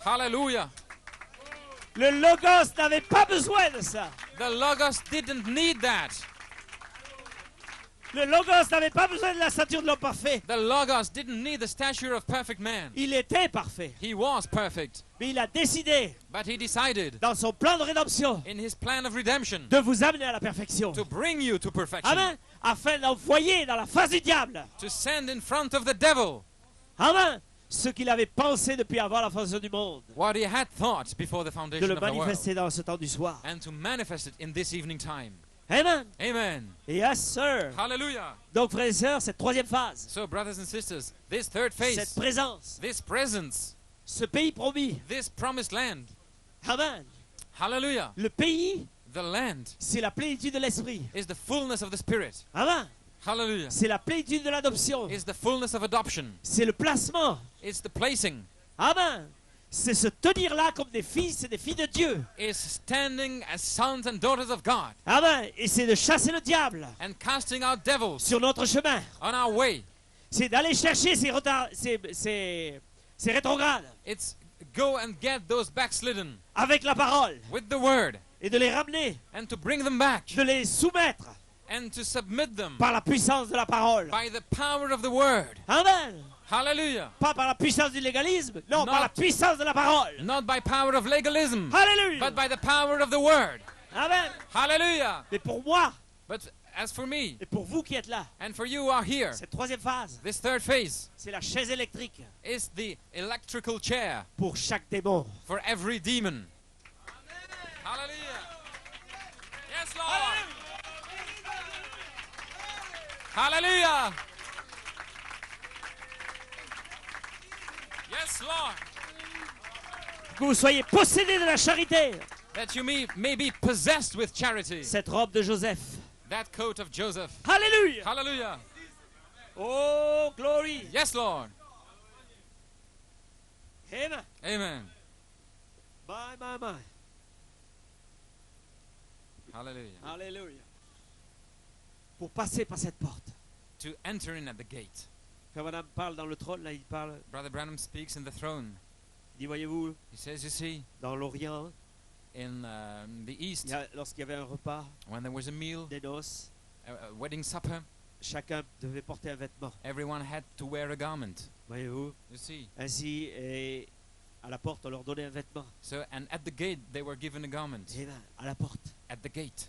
Hallelujah. Le Logos n'avait pas besoin de ça. The Logos didn't need that. Le Logos n'avait pas besoin de la stature de l'homme parfait. The Logos didn't need the stature of perfect man. Il était parfait. He was perfect. Mais il a décidé, But he decided dans son plan de rédemption, in his plan of redemption de vous amener à la perfection. to bring you to perfection. Amen. Afin d'envoyer dans la face du diable. To send in front of the devil Amen. Ce qu'il avait pensé depuis avant la fondation du monde. what he had thought before the De foundation le of the world. manifester dans ce temps du soir. And to manifest it in this evening time. Amen. Amen. Yes, sir. Hallelujah. Donc, frères et sœurs, cette troisième phase, So, brothers and sisters, this third cette phase, présence, this presence, ce pays promis. this promised land, Amen. hallelujah, Le pays, the land c'est la plénitude de l'esprit. is the fullness of the Spirit. Amen. Hallelujah. C'est la plénitude de l'adoption. Is the fullness of adoption. C'est le placement. It's the placing. Amen. C'est se tenir là comme des fils et des filles de Dieu. Is standing as sons and daughters of God Amen. Et c'est de chasser le diable and casting out devils sur notre chemin. on our way. C'est d'aller chercher ces rétrogrades It's go and get those backslidden avec la parole with the word et de les ramener, and to bring them back de les soumettre and to submit them par la puissance de la parole. by the power of the word. Amen. Hallelujah. Pas par la puissance du légalisme, non, Non. par la puissance de la parole. Not by power of legalism, Alléluia. but by the power of the word. Amen. Hallelujah. Mais pour moi, But as for me, et pour vous qui êtes là, and for you who are here, cette troisième phase, this third phase c'est la chaise électrique is the electrical chair pour chaque démon. for every demon. Hallelujah. Yes, Lord. Hallelujah. Yes, Lord. Que vous soyez possédés de la charité. That you may be possessed with charity. Cette robe de Joseph. That coat of Joseph. Alléluia. Hallelujah. Oh, glory. Yes, Lord. Amen. Amen. My. Hallelujah. Alléluia. Pour passer par cette porte. To enter in at the gate. Quand madame parle dans le trône, là, il parle. Brother Branham speaks in the throne. Il dit, voyez-vous, He says, you see, dans l'Orient, in the East, lorsqu'il y avait un repas, when there was a meal, des noces, a wedding supper, chacun devait porter un vêtement. everyone had to wear a garment. Voyez-vous. You see. Ainsi, et à la porte, on leur donnait un vêtement. So, and at the gate, they were given a garment. Amen. À la porte. At the gate.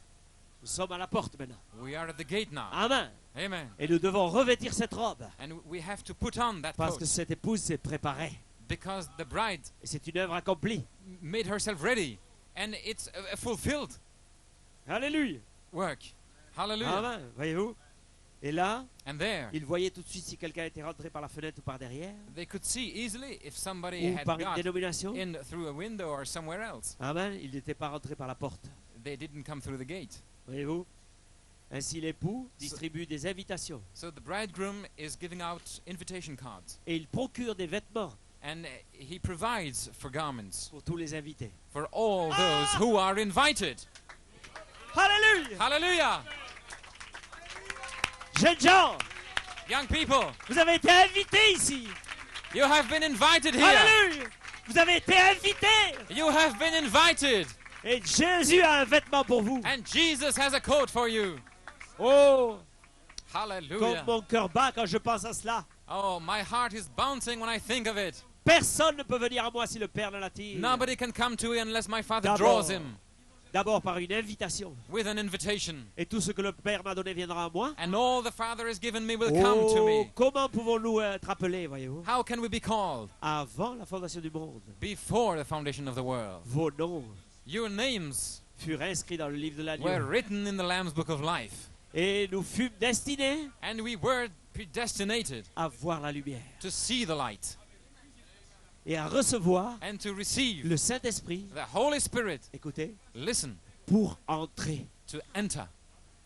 Nous sommes à la porte maintenant. We are at the gate now. Amen. Amen. Et nous devons revêtir cette robe. And we have to put on that Parce que coat cette épouse s'est préparée. because the bride Et c'est une œuvre accomplie. made herself ready. And it's a fulfilled Alléluia. work. Hallelujah. Amen. Voyez-vous. Et là, And there, ils voyaient tout de suite si quelqu'un était rentré par la fenêtre ou par derrière. they could see easily if somebody Ou had par une got dénomination. in through a window or somewhere else. Amen. Ils n'étaient pas rentrés par la porte. They didn't come through the gate. Voyez-vous. Ainsi, l'époux distribue des invitations. So the bridegroom is giving out invitation cards. Et il procure des vêtements And he provides for garments pour tous les invités. for all those who are invited. Alléluia. Hallelujah. Jeunes gens, Young people, vous avez été invités ici. you have been invited here. Alléluia. Vous avez été invités. You have been invited. Et Jésus a un vêtement pour vous. And Jesus has a coat for you. Oh, comme Hallelujah. mon cœur bat quand je pense à cela. Oh, my heart is bouncing when I think of it. Personne ne peut venir à moi si le Père ne l'attire. Nobody can come to me unless my Father D'abord. draws him D'abord par une invitation. with an invitation. Et tout ce que le Père m'a donné viendra à moi. And all the Father has given me will come to Oh, me. comment pouvons-nous être appelés, voyez-vous, How can we be called avant la fondation du monde? before the foundation of the world? Vos noms Your names furent inscrits dans le livre de were l'agneau. written in the Lamb's Book of Life. Et nous fûmes destinés And we were predestinated à voir la lumière to see the light et à recevoir and to receive le Saint-Esprit, the Holy Spirit. écoutez, Listen, pour entrer. to enter.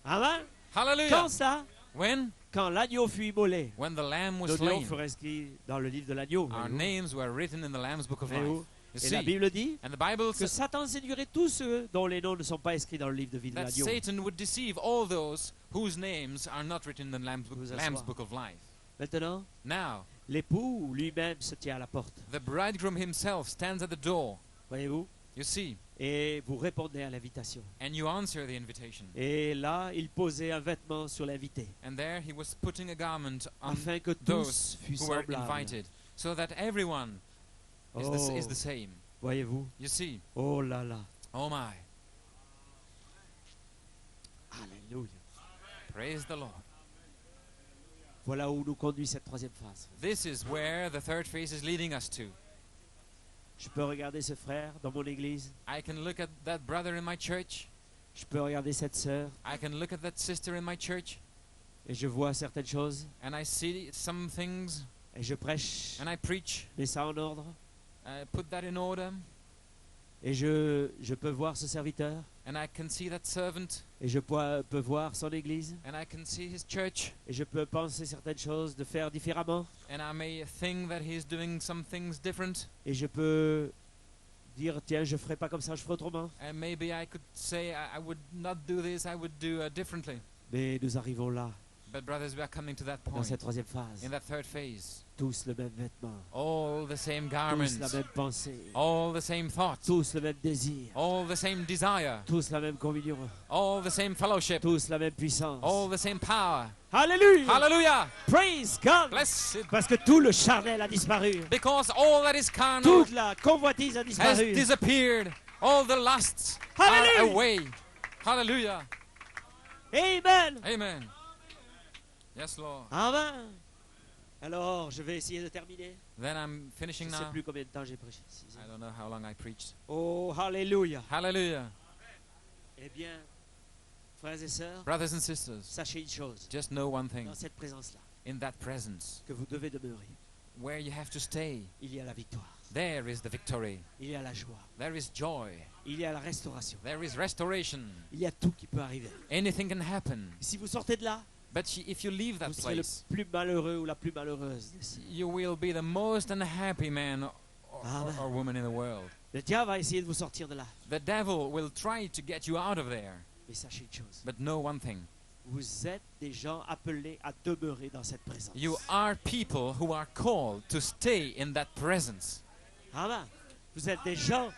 Amen. Hallelujah. Quand ça? When? Quand l'agneau fut immolé, When the Lamb was nos noms slain. furent inscrits dans le livre de l'agneau. Our voyez-vous. names were written in the Lamb's Book of Life. Voyez-vous. You Et la see, Bible dit and the Bible que says Satan séduirait tous ceux dont les noms ne sont pas inscrits dans le livre de vie de that l'agneau. Satan would deceive all those whose names are not written in the Lamb's Vous Lamb's asseoir. Book of Life. Maintenant, Now, l'époux lui-même se tient à la porte. the bridegroom himself stands at the door. Voyez-vous? You see, Et vous répondez à l'invitation. and you answer the invitation. Et là, il posait un vêtement sur l'invité, And there he was putting a garment on afin que those tous fussent who were semblables. invited, so that everyone is Oh, the same. voyez-vous? You see, Oh là là. oh my, Alléluia. praise the Lord. Voilà où nous conduit cette troisième phase. This is where the third phase is leading us to. Je peux regarder ce frère dans mon église. I can look at that brother in my church. Je peux regarder cette sœur. I can look at that sister in my church. Et je vois certaines choses. And I see some things Et je prêche. and I preach. Mets ça en ordre. I put that in order. Et je peux voir ce serviteur. And I can see that servant. Et je peux voir son église. And I can see his church. Et je peux penser certaines choses de faire différemment. And I may think that he's doing some things different. Et je peux dire, tiens, je ne ferai pas comme ça, je ferai autrement. And maybe I could say I would not do this, I would do differently. Mais nous arrivons là, But brothers, we are coming to that Dans point. cette troisième phase, In that third phase, tous le même vêtement, all the same tous la garments, même pensée, all the same thoughts, tous le même désir, all the same desire, tous la même communion, all the same fellowship, tous la même puissance. all the same power. Alléluia! Hallelujah! Praise God! Blessed. Parce que tout le charnel a disparu. Because all that is carnal Toute la convoitise a has disparu. disappeared. All the lusts are Hallelujah. away. Hallelujah. Amen! Amen. Yes, Lord. Amen! Alors, je vais essayer de terminer. Then I'm Je finishing ne sais now. plus combien de temps j'ai prêché. I don't know how long I preached. Oh, Alléluia! Hallelujah. Eh bien, frères et sœurs, Brothers and sisters, sachez une chose. just know one thing. Dans cette présence-là, In that presence, que vous devez demeurer, where you have to stay, il y a la victoire. there is the victory. Il y a la joie. There is joy. Il y a la restauration. There is restoration. Il y a tout qui peut arriver. Anything can happen. Si vous sortez de là, But if you leave that vous serez le place, plus malheureux ou la plus malheureuse. you will be the most unhappy man Amen. or woman in the world. Le diable va essayer de vous sortir de là. The devil will try to get you out of there. Mais sachez une chose. But know one thing. Vous êtes des gens appelés à demeurer dans cette présence. You are people who are called to stay in that presence. Amen. Vous êtes des gens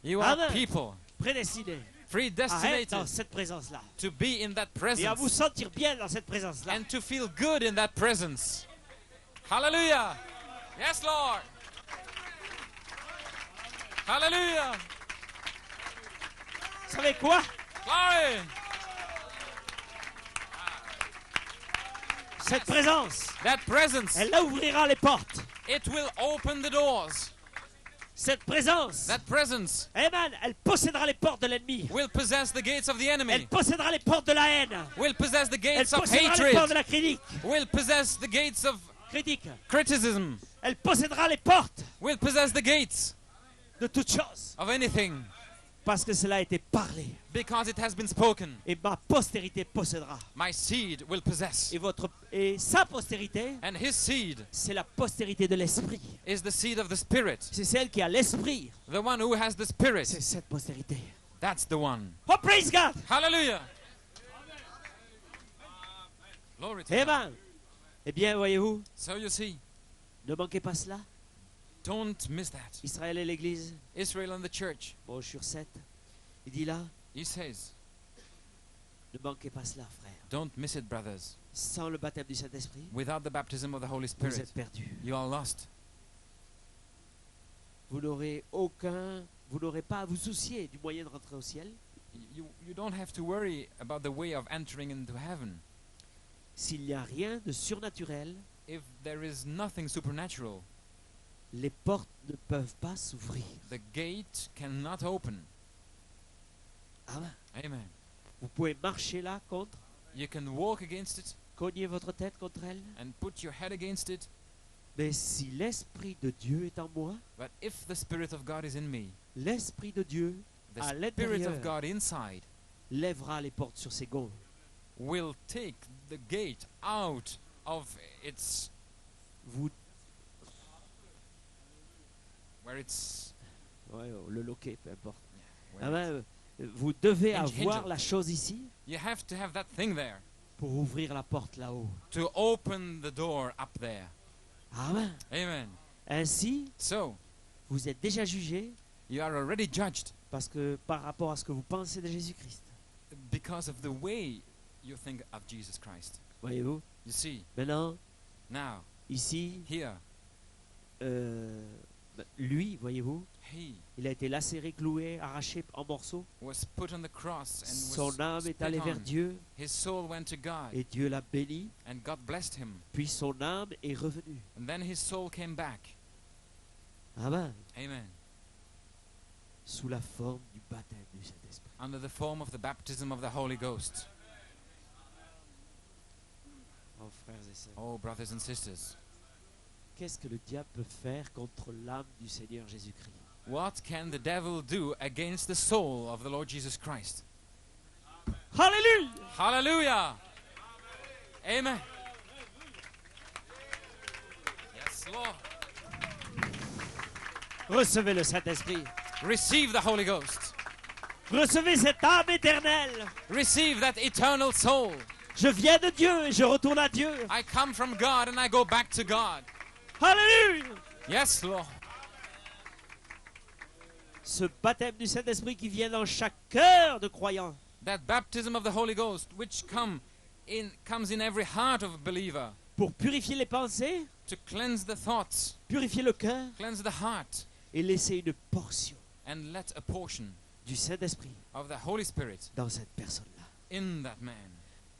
You are Amen. people prédestinés à être predestinated dans cette présence-là. to be in that Et à vous presence sentir bien dans cette présence-là. and to feel good in that presence. Hallelujah. Yes, Lord. Hallelujah. Vous savez quoi? Glory. Cette présence, That presence, elle ouvrira les portes. it will open the doors. Cette présence, That presence Amen, elle possédera les portes de l'ennemi. will possess the gates of the Elle enemy, possédera les portes de la haine. will possess the Elle gates of possédera les portes de hatred, la critique. will possess the gates of Critique. criticism, Elle possédera les portes will possess the gates de toutes choses. of anything, Parce que cela a été parlé. because it has been spoken. Et ma postérité possédera. My seed will possess, Et sa postérité, and his seed c'est la postérité de l'esprit. is the seed of the Spirit. C'est celle qui a l'esprit. The one who has the C'est Spirit, cette postérité. that's the one. Oh, praise God! Hallelujah. Glory to God. Amen. Eh bien, voyez-vous, So you see, ne manquez pas cela. don't miss that. Israël et l'Église, Israel and the church, bon, sur 7, il dit là, he says, ne manquez pas cela, frère. don't miss it, brothers. Sans le baptême du Saint-Esprit, Without the baptism of the Holy vous Spirit, êtes perdus. you are lost. Vous n'aurez pas à vous soucier du moyen de rentrer au ciel You don't have to worry about the way of entering into heaven s'il n'y a rien de surnaturel. if there is nothing supernatural. Les portes ne peuvent pas s'ouvrir. The gate cannot open. Amen. Amen. Vous pouvez marcher là contre, You can walk against it cogner votre tête contre elle, and put your head against it, mais si l'Esprit de Dieu est en moi, but if the Spirit of God is in me, l'Esprit de Dieu the à Spirit l'intérieur of God inside lèvera les portes sur ses gonds. will take the gate out of its Vous, where it's le loquet, peu importe. where Amen. Vous devez Angel. avoir la chose ici you have to have that thing there pour ouvrir la porte là-haut. to open the door up there. Amen. Amen. Ainsi, So vous êtes déjà jugés you are already judged parce que par rapport à ce que vous pensez de Jésus-Christ. because of the way you think of Jesus Christ. Voyez-vous? You see, Maintenant, now, ici, here, lui, voyez-vous, he il a été lacéré, cloué, arraché en morceaux. was put on the cross and Son was âme est spit allée vers on. Dieu His soul went to God, et Dieu l'a béni. and God blessed him. Puis son âme est revenue. And then his soul came back. Amen. Amen. Sous la forme du baptême du Saint-Esprit. Under the form of the baptism of the Holy Ghost. Oh, frères et sœurs, Oh, brothers and sisters, qu'est-ce que le diable peut faire contre l'âme du Seigneur Jésus-Christ? what can the devil do against the soul of the Lord Jesus Christ? Alléluia! Hallelujah! Amen. Yes, Lord. Recevez le Saint-Esprit. Receive the Holy Ghost. Recevez cette âme éternelle. Receive that eternal soul. Je viens de Dieu et je retourne à Dieu. I come from God and I go back to God. Alléluia. Yes, Lord. Ce baptême du Saint-Esprit qui vient dans chaque cœur de croyant. That baptism of the Holy Ghost which comes in every heart of a believer Pour purifier les pensées, to cleanse the thoughts, purifier le cœur cleanse the heart, et laisser une portion and let a portion du Saint-Esprit of the Holy Spirit dans cette personne-là. in that man.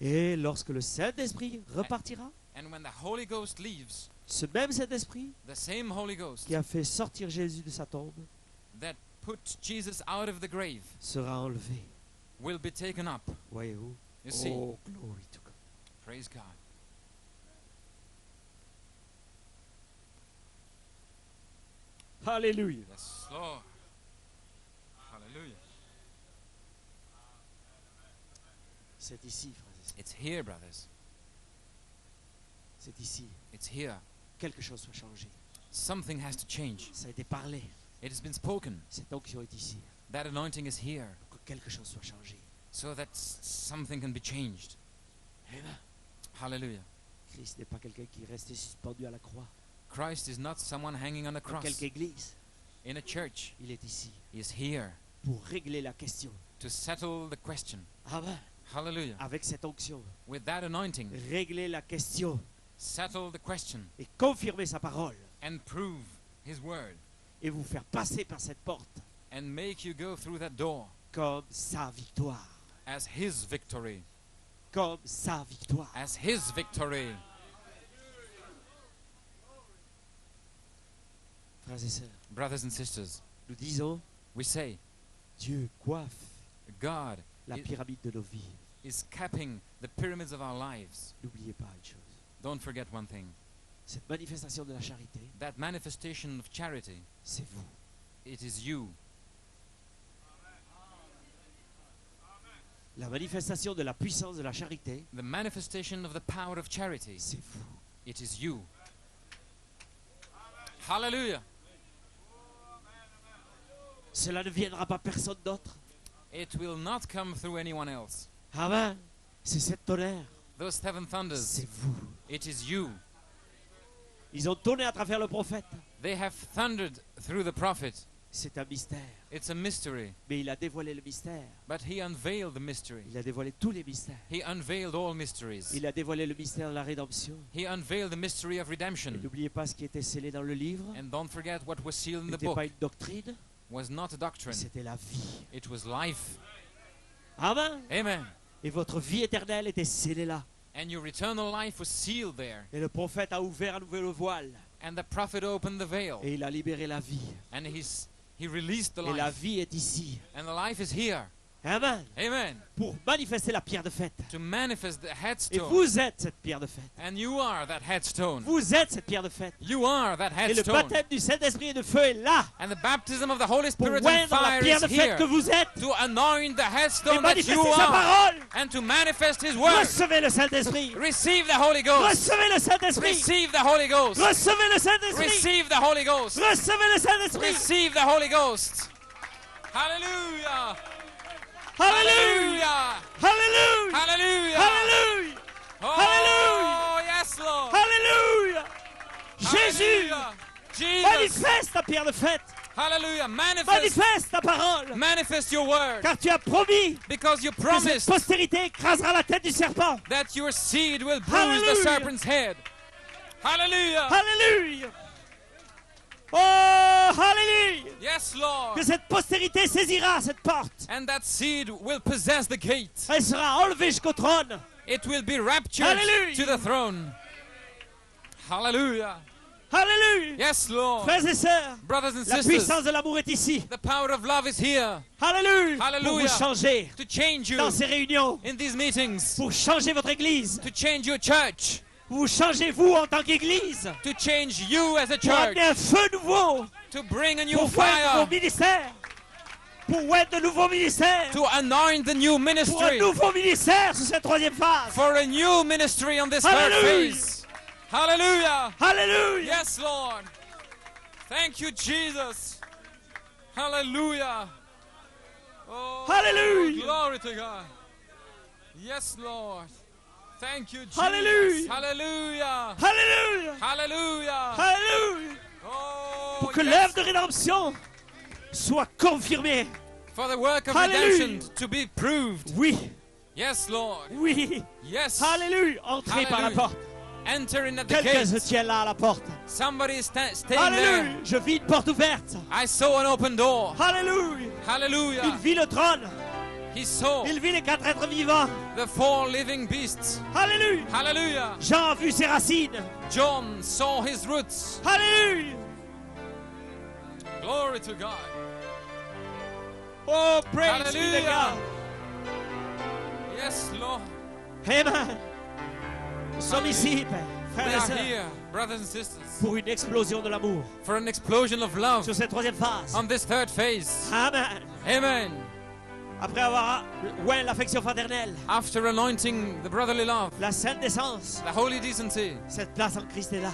Et lorsque le Saint-Esprit repartira, And when the Holy Ghost leaves, ce même Saint-Esprit the same Holy Ghost qui a fait sortir Jésus de sa tombe that put Jesus out of the grave sera enlevé. will be taken up. Voyez-vous? You see, Oh, glory to God. praise God. Alléluia. Yes, Lord. Hallelujah. C'est ici, frères et sœurs. It's here, brothers. C'est ici. It's here. Quelque chose soit changé. Something has to change. Ça a été parlé. It has been spoken. Cette onction est ici. That anointing is here Pour que quelque chose soit changé. so that something can be changed. Amen. Hallelujah. Christ n'est pas quelqu'un qui est resté suspendu à la croix. Christ is not someone hanging on a Dans cross quelque église, in a church. il est ici He is here pour régler la question. to settle the question. Amen. Hallelujah. Avec cette onction, With that anointing, régler la question settle the question et confirmer sa parole and prove His word et vous faire passer par cette porte and make you go through that door comme sa victoire. as His victory. Comme sa victoire. As His victory. Frères et sœurs, Brothers and sisters, nous disons, we say Dieu coiffe God la pyramide de nos vies. is capping the pyramids of our lives. N'oubliez pas une chose. Don't forget one thing. Cette manifestation de la charité, That manifestation of charity, c'est vous. it is you. La manifestation de la puissance de la charité, The manifestation of the power of charity, c'est vous. it is you. Hallelujah. Cela ne viendra pas personne d'autre. It will not come through anyone else. Amen. C'est cette tonnerre. Those seven thunders, C'est vous. it is you. Ils ont tonné à travers le prophète. They have thundered through the prophet. C'est un mystère. It's a mystery. Mais il a dévoilé le mystère. But he unveiled the mystery. Il a dévoilé tous les mystères. He unveiled all mysteries. Il a dévoilé le mystère de la rédemption. He unveiled the mystery of Et redemption. n'oubliez pas ce qui était scellé dans le livre. And don't forget what was sealed in Ce the n'était book pas une doctrine, was not a doctrine. c'était la vie. It was life. Amen. Amen. Et votre vie éternelle était scellée là. And your eternal life was sealed there. Et le prophète a ouvert à nouveau le voile. And the prophet opened the veil. Et il a libéré la vie. And he released the Et la life. vie est ici. And the life is here. Amen. Amen. Pour manifester la pierre de fête. To manifest the Et headstone. vous êtes cette pierre de fête. And you are that headstone. Vous êtes cette pierre de fête. You are that Et le headstone. baptême du Saint-Esprit et de feu est là. And the baptism of the Holy Pour Spirit and oindre la fire pierre is de fête here. que vous êtes. To anoint the Et headstone that you manifester sa are. parole. And to manifest His word. Recevez le Saint-Esprit. Receive the Holy Ghost. Recevez le Saint-Esprit. Receive the Holy Ghost. Recevez le Saint-Esprit. Receive the Holy Ghost. Recevez le Saint-Esprit. Receive the Holy Ghost. Hallelujah. Alléluia. Alléluia. Hallelujah. Alléluia. Oh, yes, Lord. Alléluia. Jésus, Hallelujah. Jesus. manifeste ta pierre de fête. Hallelujah. Manifest. Manifeste ta parole. Manifest your word. Car tu as promis Because you que cette promised postérité écrasera la tête du serpent. that your seed will bruise Hallelujah. the serpent's head. Hallelujah. Alléluia. Oh, alléluia. Yes, Lord. Que cette postérité saisira cette porte. And that seed will possess the gate. Elle sera enlevée jusqu'au trône. It will be raptured Hallelujah. to the throne. Hallelujah. Alléluia. Yes, Lord. Frères et sœurs, Brothers and la sisters, puissance de l'amour est ici. the power of love is here Alléluia. Pour Hallelujah. vous changer to change you dans ces réunions. in these meetings, Pour changer votre église. to change your church, Vous changez vous en tant qu'église. to change you as a Pour church, amener un feu nouveau. to bring a new Pour voir de nouveaux fire, ministères. Pour voir de nouveaux ministères. to anoint the new Pour un ministry, nouveau ministère sur cette troisième phase. for a new ministry on this third Hallelujah. phase. Hallelujah. Alléluia. Yes, Lord. Thank you, Jesus. Hallelujah. Oh, Hallelujah. glory to God. Yes, Lord. Thank you, Jesus. Hallelujah. Hallelujah. Alléluia. Hallelujah. Alléluia. Oh, Pour que yes. l'œuvre de rédemption soit confirmée. For the work of Hallelujah. redemption to be proved. Oui, Yes, Lord. oui. Yes. Alléluia. Entrez par la Hallelujah. porte. Enter in at the Quelqu'un se gate. tient là à la porte. Somebody is staying Alléluia. there. Je vis une porte ouverte. I saw an open door. Alléluia. Il Hallelujah. vit le trône. He saw Il vit les 4 êtres vivants. the 4 living beasts. Alléluia. Hallelujah. Jean a vu ses racines. John saw his roots. Alléluia. Glory to God. Oh, praise be to Hallelujah. God. Yes, Lord. Amen. Nous sommes ici, Père, We frères et are sœurs, here, brothers and sisters, pour une explosion de l'amour for an explosion of love sur cette troisième phase. on this third phase. Amen. Amen. Après avoir oint l'affection fraternelle, After anointing the brotherly love, la sainte décence, the holy decency, cette place en Christ est là.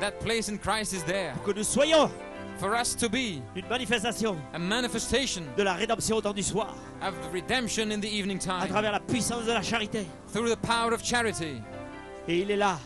that place in Christ is there. Que nous soyons For us to be une manifestation a manifestation de la rédemption au temps du soir, of the redemption in the evening à time travers la puissance de la charité. through the power of charity. Et il est là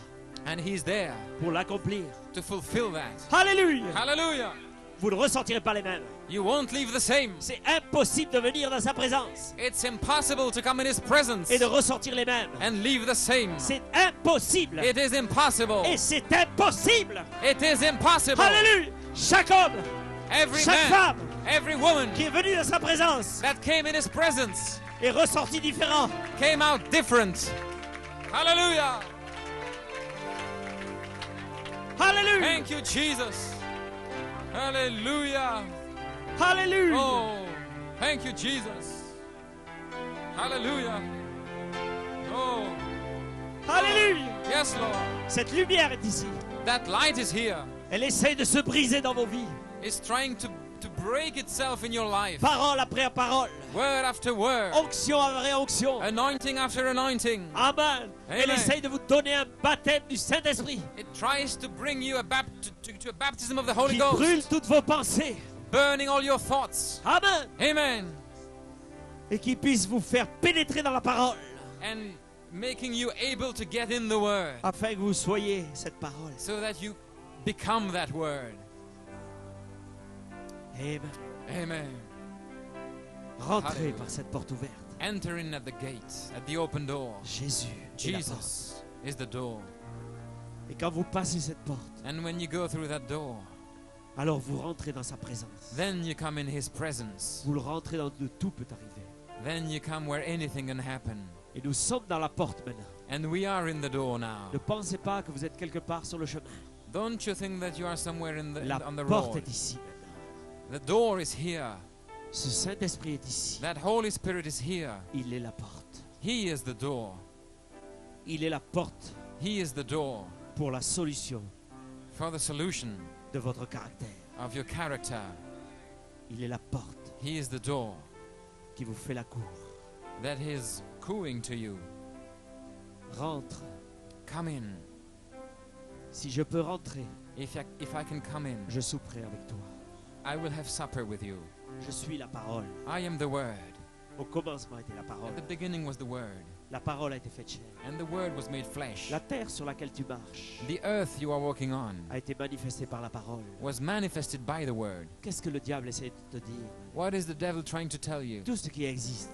And He's there pour l'accomplir. to fulfill that. Alléluia. Hallelujah. Vous ne ressentirez pas les mêmes. You won't leave the same. C'est impossible de venir dans sa présence It's impossible to come in His presence et de ressortir les mêmes. and leave the same. C'est impossible. It is impossible. Et c'est impossible. It is impossible. Alléluia. Chaque homme, Every chaque man, femme every woman qui est venu dans sa présence that came in His presence est ressorti différent. came out different. Hallelujah. Alléluia. Thank you, Jesus. Hallelujah. Alléluia. Oh, thank you, Jesus. Hallelujah. Oh, Alléluia. yes, Lord. Cette lumière est ici. That light is here. Elle essaye de se briser dans vos vies. It's trying to break itself in your life. Parole après parole. Word after word. Onction après onction. Anointing after anointing. Amen. Elle Amen. essaye de vous donner un baptême du Saint-Esprit It tries to bring you to a baptism of the Holy qui brûle Ghost. toutes vos pensées. Burning all your thoughts. Amen. Amen. Et qui puisse vous faire pénétrer dans la parole And making you able to get in the word. afin que vous soyez cette parole. So that you become that word. Amen. Amen. Rentrez Hallelujah. par cette porte ouverte. Enter in at the gate, at the open door. Jésus est la porte. Jesus is the door. Et quand vous passez cette porte, And when you go through that door, alors vous rentrez dans sa présence. then you come in His presence. Vous le rentrez dans de tout peut arriver. Then you come where anything can happen. Et nous sommes dans la porte maintenant. And we are in the door now. Ne pensez pas que vous êtes quelque part sur le chemin. Don't you think that you are somewhere La on the porte road? est ici maintenant. The door is here. Ce Saint-Esprit est ici. That Holy Spirit is here. Il est la porte. He is the door. Il est la porte He is the door pour la solution for the solution de votre caractère. of your character. Il est la porte He is the door qui vous fait la cour. that is cooing to you. Rentre. Come in. Si je peux rentrer, If I can come in, je souperai avec toi. I will have supper with you. Je suis la parole. I am the Word. Au commencement était la parole. At the beginning was the Word, La parole a été faite chair. and the Word was made flesh. La terre sur laquelle tu marches The earth you are walking on a été manifestée par la parole. was manifested by the Word. Qu'est-ce que le diable essaie de te dire? What is the devil trying to tell you? Tout ce qui existe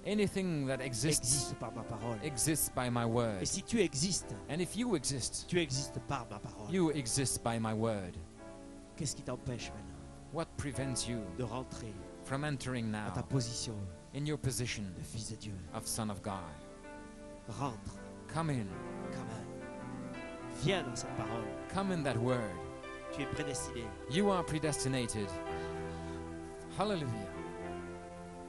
Anything that exists existe par ma parole. exists by my Et Word. si tu existes, And if you exist, tu existes par ma parole. you exist by my Word. Qu'est-ce qui t'empêche maintenant What prevents you de rentrer from entering dans ta now position in your position de fils de Dieu? of Son of God? Rentre Come in. quand même. Viens dans cette parole. Come in that Word. Tu es prédestiné You are predestinated. Hallelujah.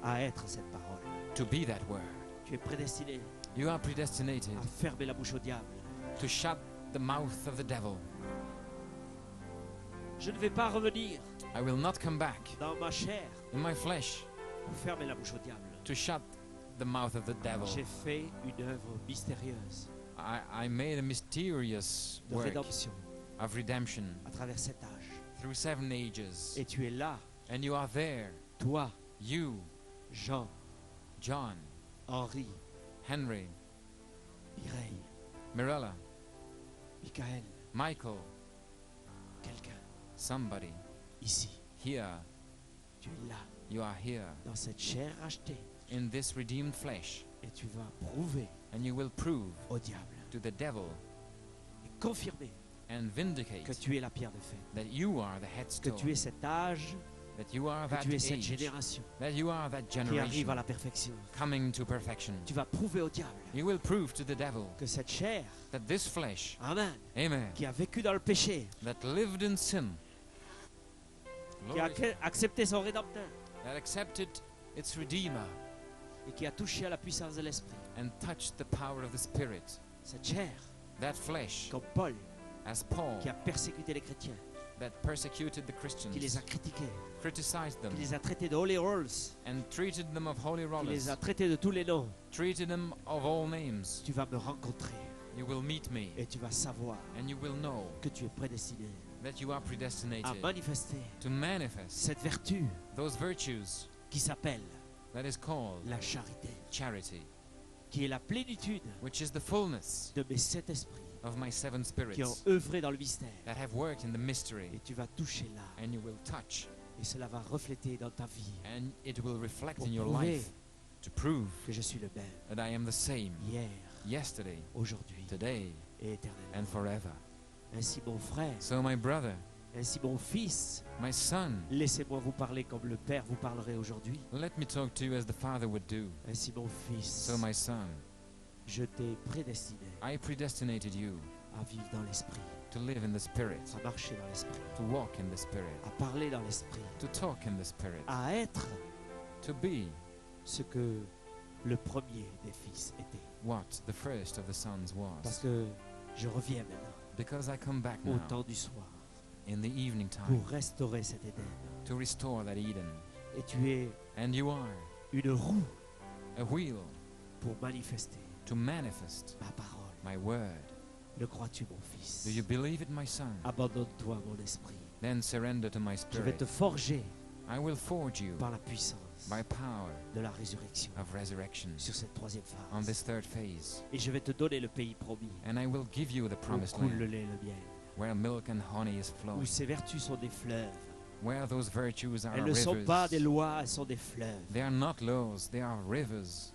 à être cette parole. To be that Word. Tu es prédestiné You are predestinated à fermer la bouche au diable. to shut the mouth of the devil. Je ne vais pas revenir I will not come back dans ma chair in my flesh pour fermer la bouche au diable. to shut the mouth of the devil. J'ai fait une œuvre mystérieuse I made a mysterious de work rédemption of redemption à travers cet âge. through 7 ages. Et tu es là, And you are there, toi, you, Jean, John, Henri, Henry, Mireille, Mirella, Michael, Michael, quelqu'un somebody ici. here. Tu es là, You are here dans cette chair rachetée. in this redeemed flesh, Et tu vas prouver and you will prove au diable to the devil et confirmer and vindicate que tu es la pierre de fer. that you are the Que headstone, tu es cet âge, that you are que that tu es cette age, génération that you are that qui arrive à generation la perfection. coming to perfection. Tu vas prouver au diable You will prove to the devil que cette chair, that this flesh, amen, amen, qui a vécu dans le péché, that lived in sin, qui a Glory, accepté son rédempteur that accepted its Redeemer et qui a touché à la puissance de l'esprit. and touched the power of the Spirit, Cette chair, that flesh, comme Paul, as Paul, qui a persécuté les chrétiens, that persecuted the qui les a Christians, critiqués, criticized them, qui les a traités de holy rolls, and treated them of holy qui les rollers, a traités de tous les noms. treated them of all names. Tu vas me rencontrer You will meet me, et tu vas savoir and you will know que tu es prédestiné that you are à predestinated manifester to manifest cette vertu those virtues qui s'appelle that is called la charité, charity, qui est la plénitude which is the fullness de mes sept esprits of my seven qui ont spirits œuvré dans le mystère. that have worked in the Et mystery, tu vas toucher là, and you will touch, et cela va refléter dans ta vie and it will reflect pour in your prouver life to prove que je suis le même that I am the same hier, yesterday, aujourd'hui today, et éternellement. and forever. Ainsi mon frère, So my brother, ainsi mon fils, my son, laissez-moi vous parler comme le Père vous parlerait aujourd'hui. let me talk to you as the Father would do. Ainsi mon fils, So my son, je t'ai prédestiné I predestinated you à vivre dans l'esprit, to live in the Spirit, à marcher dans l'esprit, to walk in the Spirit, à parler dans l'esprit, to talk in the Spirit, à être to be ce que le premier des fils était. what the first of the sons Parce was. que je reviens maintenant Because I come back au now temps du soir in the evening time pour restaurer cet Éden. to restore that Eden. Et tu es And you are une roue a wheel pour manifester to manifest ma parole. my word. Le crois-tu, mon fils? Do you believe it, my son? Abandonne-toi, mon esprit. Then surrender to my Je vais spirit. te forger I will forge you par la puissance by power de la résurrection of resurrection sur cette troisième on phase. this third phase. Et je vais te donner le pays promis And I will give you the où promised coule le land lait et le miel, where milk and honey is où flowing, ses vertus sont des fleuves. where those virtues are Elles ne sont pas des rivers. lois, elles sont des fleuves. They are not laws, they are rivers.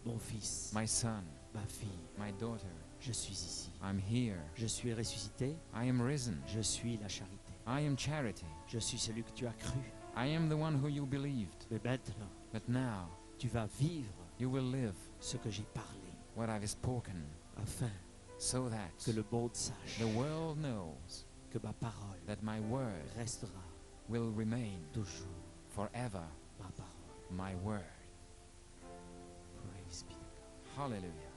Mon fils, My son, ma fille, my daughter, je suis ici. I'm here. Je suis ressuscité, I am risen. je suis la charité. I am charity. Je suis celui que tu as cru. I am the one who you believed. Mais maintenant, But now tu vas vivre you will live ce que j'ai parlé, what I've spoken, afin so that que le monde sache the world knows que ma parole that my word restera will remain toujours forever ma parole. my word. Praise be to God. Hallelujah.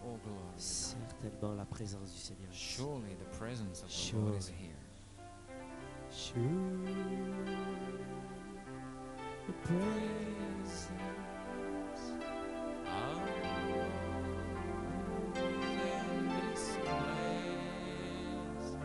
Oh, glory. Certainement la présence du Seigneur. est ici. Surely the presence of the Lord is here. Sure, the presence In this place.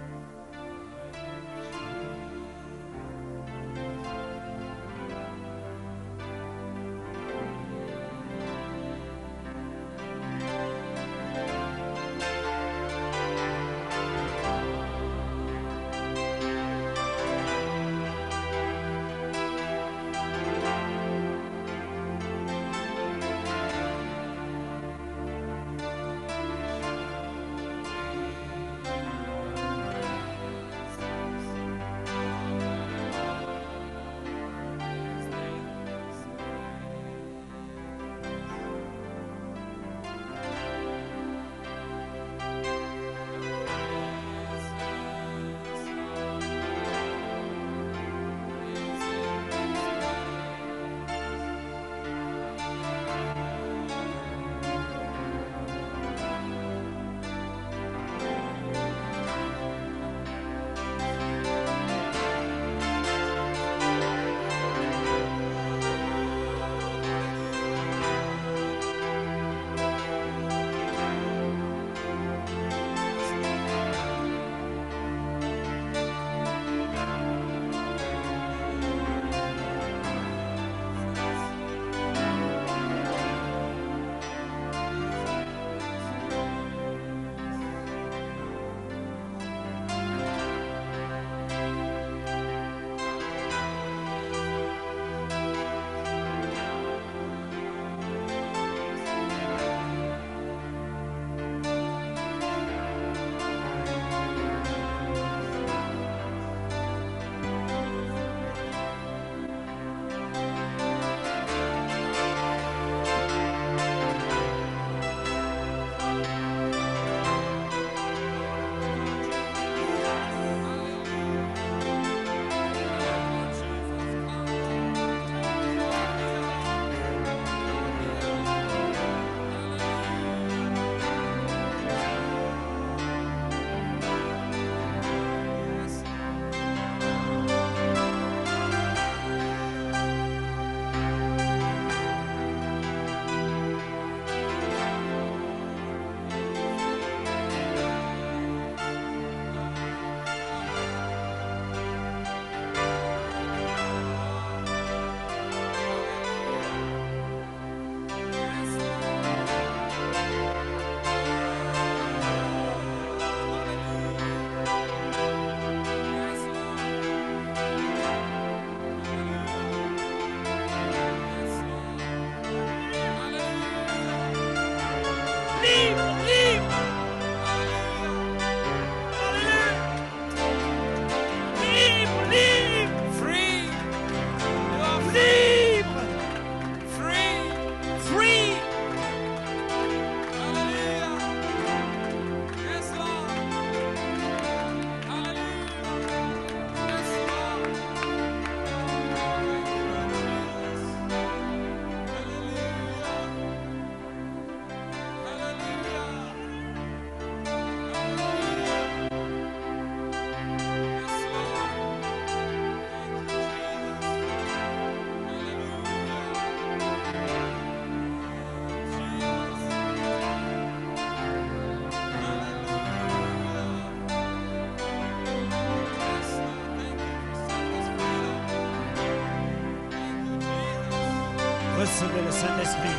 Recevez le Saint-Esprit.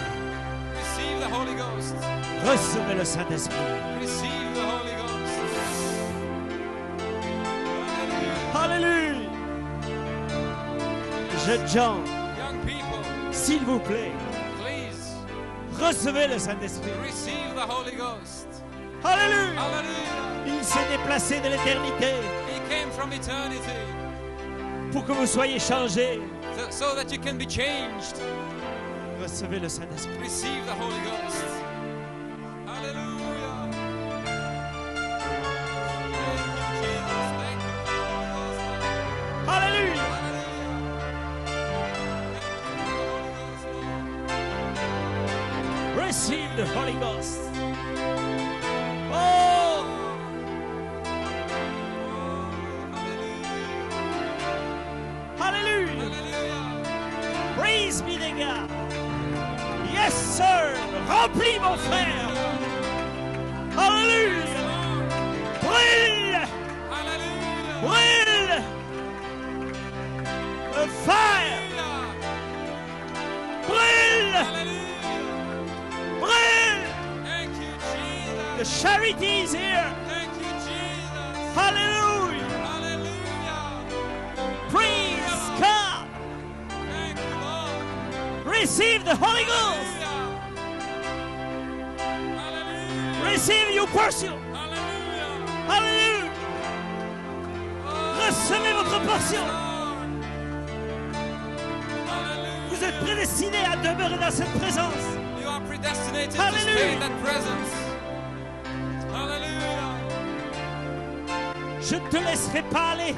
Receive the Holy Ghost. Recevez le Saint-Esprit. Receive the Holy Ghost. Alléluia. Jeunes gens, Young people, s'il vous plaît, please recevez le Saint-Esprit. receive the Holy Ghost. Alléluia. Hallelujah. Il s'est déplacé de l'éternité He came from eternity pour que vous soyez changés. so that you can be changed. Recevez le Saint-Esprit. Receive the Holy Ghost. Hallelujah. Thank you, Jesus. Thank you, Holy Ghost. Alléluia. Receive the Holy Ghost. Oh, Alléluia. Praise be the God. Yes, sir. Remplis mon frère. Alléluia. Brille. Brille. The fire. Brille. Brille. Thank you, Jesus. The charity is here. Thank you, Jesus. Hallelujah. Hallelujah. Praise God. Thank you, Lord. Receive the Holy Ghost. Hallelujah. Receive your portion. Hallelujah. Hallelujah. Recevez votre portion. Hallelujah. Vous êtes prédestinés à demeurer dans cette présence. You are predestinated to Hallelujah. stay in that presence. Hallelujah. Je ne te laisserai pas aller.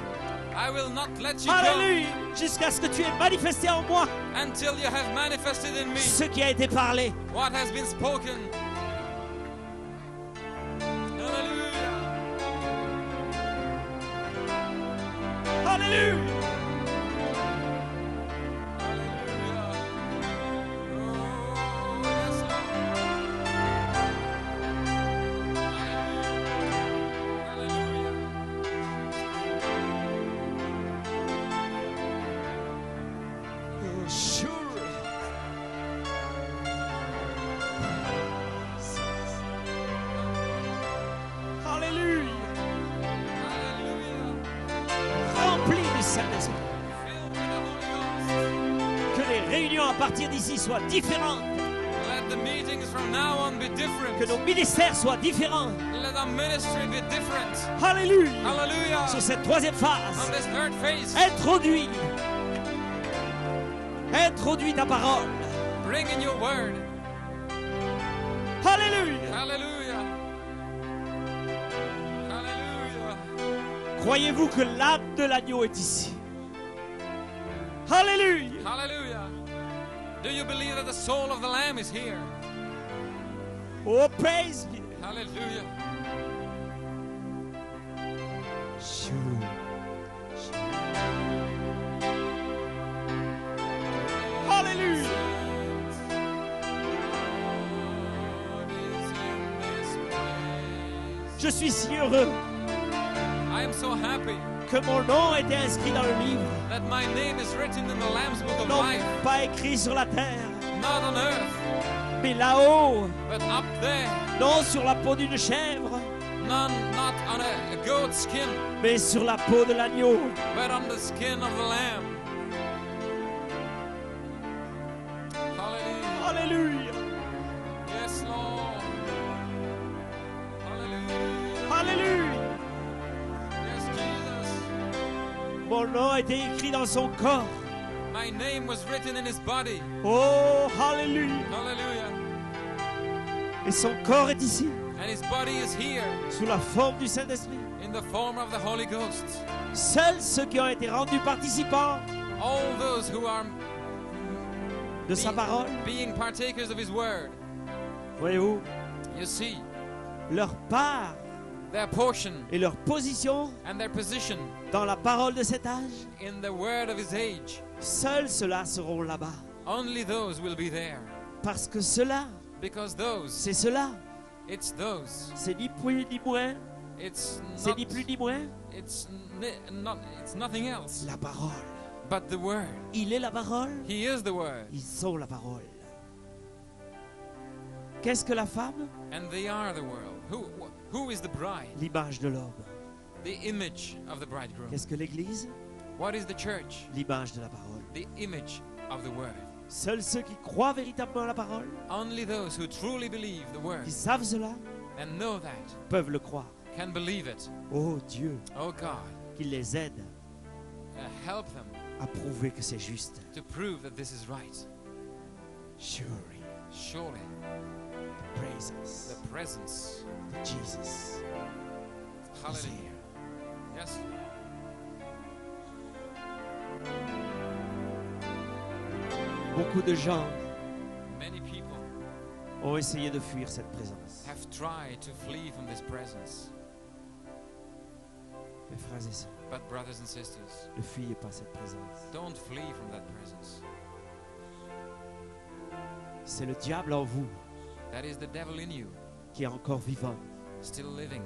I will not let you go Alléluia. Jusqu'à ce que tu aies manifesté en moi until you have manifested in me ce qui a été parlé. what has been spoken. Hallelujah. Alléluia. Hallelujah. Oh, yes, Lord. Hallelujah. Oh, sure. Alléluia. Hallelujah. Rempli du Saint-Esprit. Filled with the Holy Ghost. Que les réunions à partir d'ici soient différentes. Let the meetings from now on be different. Que nos ministères soient différents. Let our ministry be different. Alléluia. Hallelujah. Sur cette troisième On phase, this third phase, introduis. Introduis ta parole. bring in your word. Alléluia. Hallelujah. Hallelujah. Croyez-vous que l'âme de l'agneau est ici? Alléluia. Hallelujah. Do you believe that the soul of the Lamb is here? Oh, praise be. Hallelujah. Alléluia. Lord is in this place. Je suis si heureux I am so happy que mon nom a été inscrit dans le livre, that my name is written in the Lamb's Book of non Life, pas écrit sur la terre, not on earth, mais là-haut, but up there. non sur la peau d'une chèvre, None, not on a goat skin, mais sur la peau de l'agneau. but on the skin of the Lamb. Hallelujah. Alléluia. Yes, Lord. Hallelujah. Alléluia. Yes, Jesus. Mon nom a été écrit dans son corps. My name was written in his body. Oh, Alléluia. Hallelujah. Et son corps est ici, And his body is here sous la forme du Saint-Esprit. in the form of the Holy Ghost. Seuls ceux qui ont été rendus participants All those who are de sa parole, being partakers of his word, voyez-vous, you see, leur part their portion et leur position and their position dans la parole de cet âge, in the word of his age. seuls ceux-là seront là-bas. Only those will be there. Parce que cela, Because those, c'est cela. it's those. C'est ni plus ni moins, It's c'est not, ni plus ni moins it's nothing else. la parole. but the Word. Il est la parole. He is the Word. Ils sont la parole. Qu'est-ce que la femme? And they are the world. Who is the bride? L'image de l'homme. The image of the bridegroom. Qu'est-ce que l'Église? What is the church? L'image de la parole. The image of the Word. Seuls ceux qui croient véritablement à la parole, Only those who truly believe the Word qui savent cela, and know that peuvent le croire. can believe it. Oh Dieu, Oh God, qu'il les aide help them à prouver que c'est juste. to prove that this is right. Surely, Surely, the presence the presence. de Jesus is Hallelujah. here. Yes. Beaucoup de gens Many people ont essayé de fuir cette présence. have tried to flee from this presence. Mes frères et sœurs, But brothers and sisters, ne fuyez pas cette présence. don't flee from that presence. C'est le diable en vous That is the devil in you, qui est encore vivant. still living.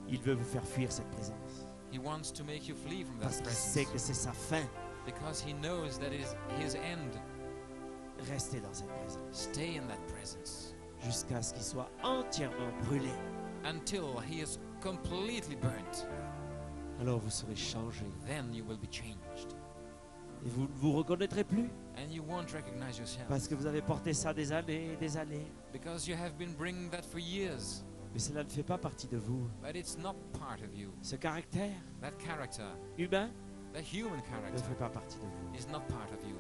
Il veut vous faire fuir cette présence He wants to make you flee from that parce qu'il sait presence que c'est sa fin. because he knows that it is his end. Restez dans cette présence Stay in that presence jusqu'à ce qu'il soit entièrement brûlé. until he is completely burnt. Alors vous serez changés Then you will be changed et vous ne vous reconnaîtrez plus and you won't recognize yourself parce que vous avez porté ça des années et des années. because you have been bringing that for years, Mais cela ne fait pas partie de vous. but it's not part of you. Ce caractère That character, humain the human ne character, fait pas partie de vous. is not part of you.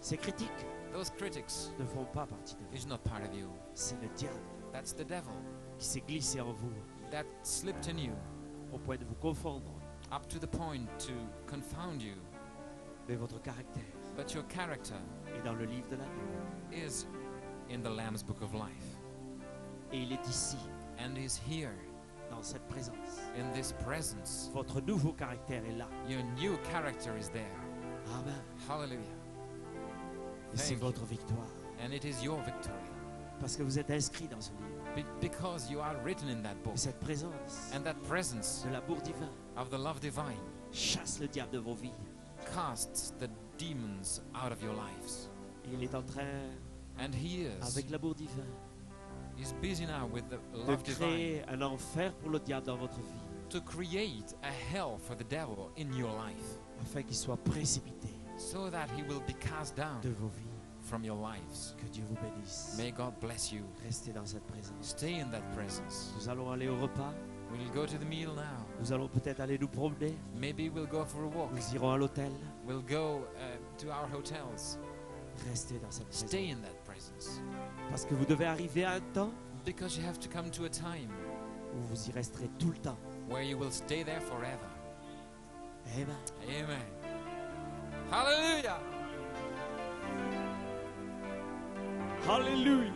Ces critiques Those critics ne font pas partie de vous. is not part of you. C'est le diable That's the devil qui s'est glissé en vous that slipped in you au point de vous confondre. up to the point to confound you. Mais votre caractère But your character est dans le livre de l'agneau. is in the Lamb's Book of Life Et il est ici, and is here dans cette présence. in this presence. Votre nouveau caractère est là. Your new character is there. Amen. Hallelujah. Et c'est Thank you. votre victoire. And it is your victory Parce que vous êtes inscrit dans ce livre. because you are written in that book. Et cette présence And that presence de l'amour divin of the love divine chasse le diable de vos vies. casts the demons out of your lives. Et il est en train, And he is avec l'amour divin, he's busy now with the de love divine créer un enfer pour le diable dans votre vie, to create a hell for the devil in your life afin qu'il soit précipité so that he will be cast down de vos vies. from your lives. Que Dieu vous bénisse. May God bless you. Restez dans cette présence. Stay in that presence. Nous allons aller au repas. We'll go to the meal now. Nous allons peut-être aller nous promener. Maybe we'll go for a walk. Nous irons à l'hôtel. We'll go to our hotels. Restez dans cette présence. Stay in that presence Parce que vous devez arriver à un temps because you have to come to a time où vous y resterez tout le temps. where you will stay there forever. Amen. Amen. Hallelujah. Hallelujah.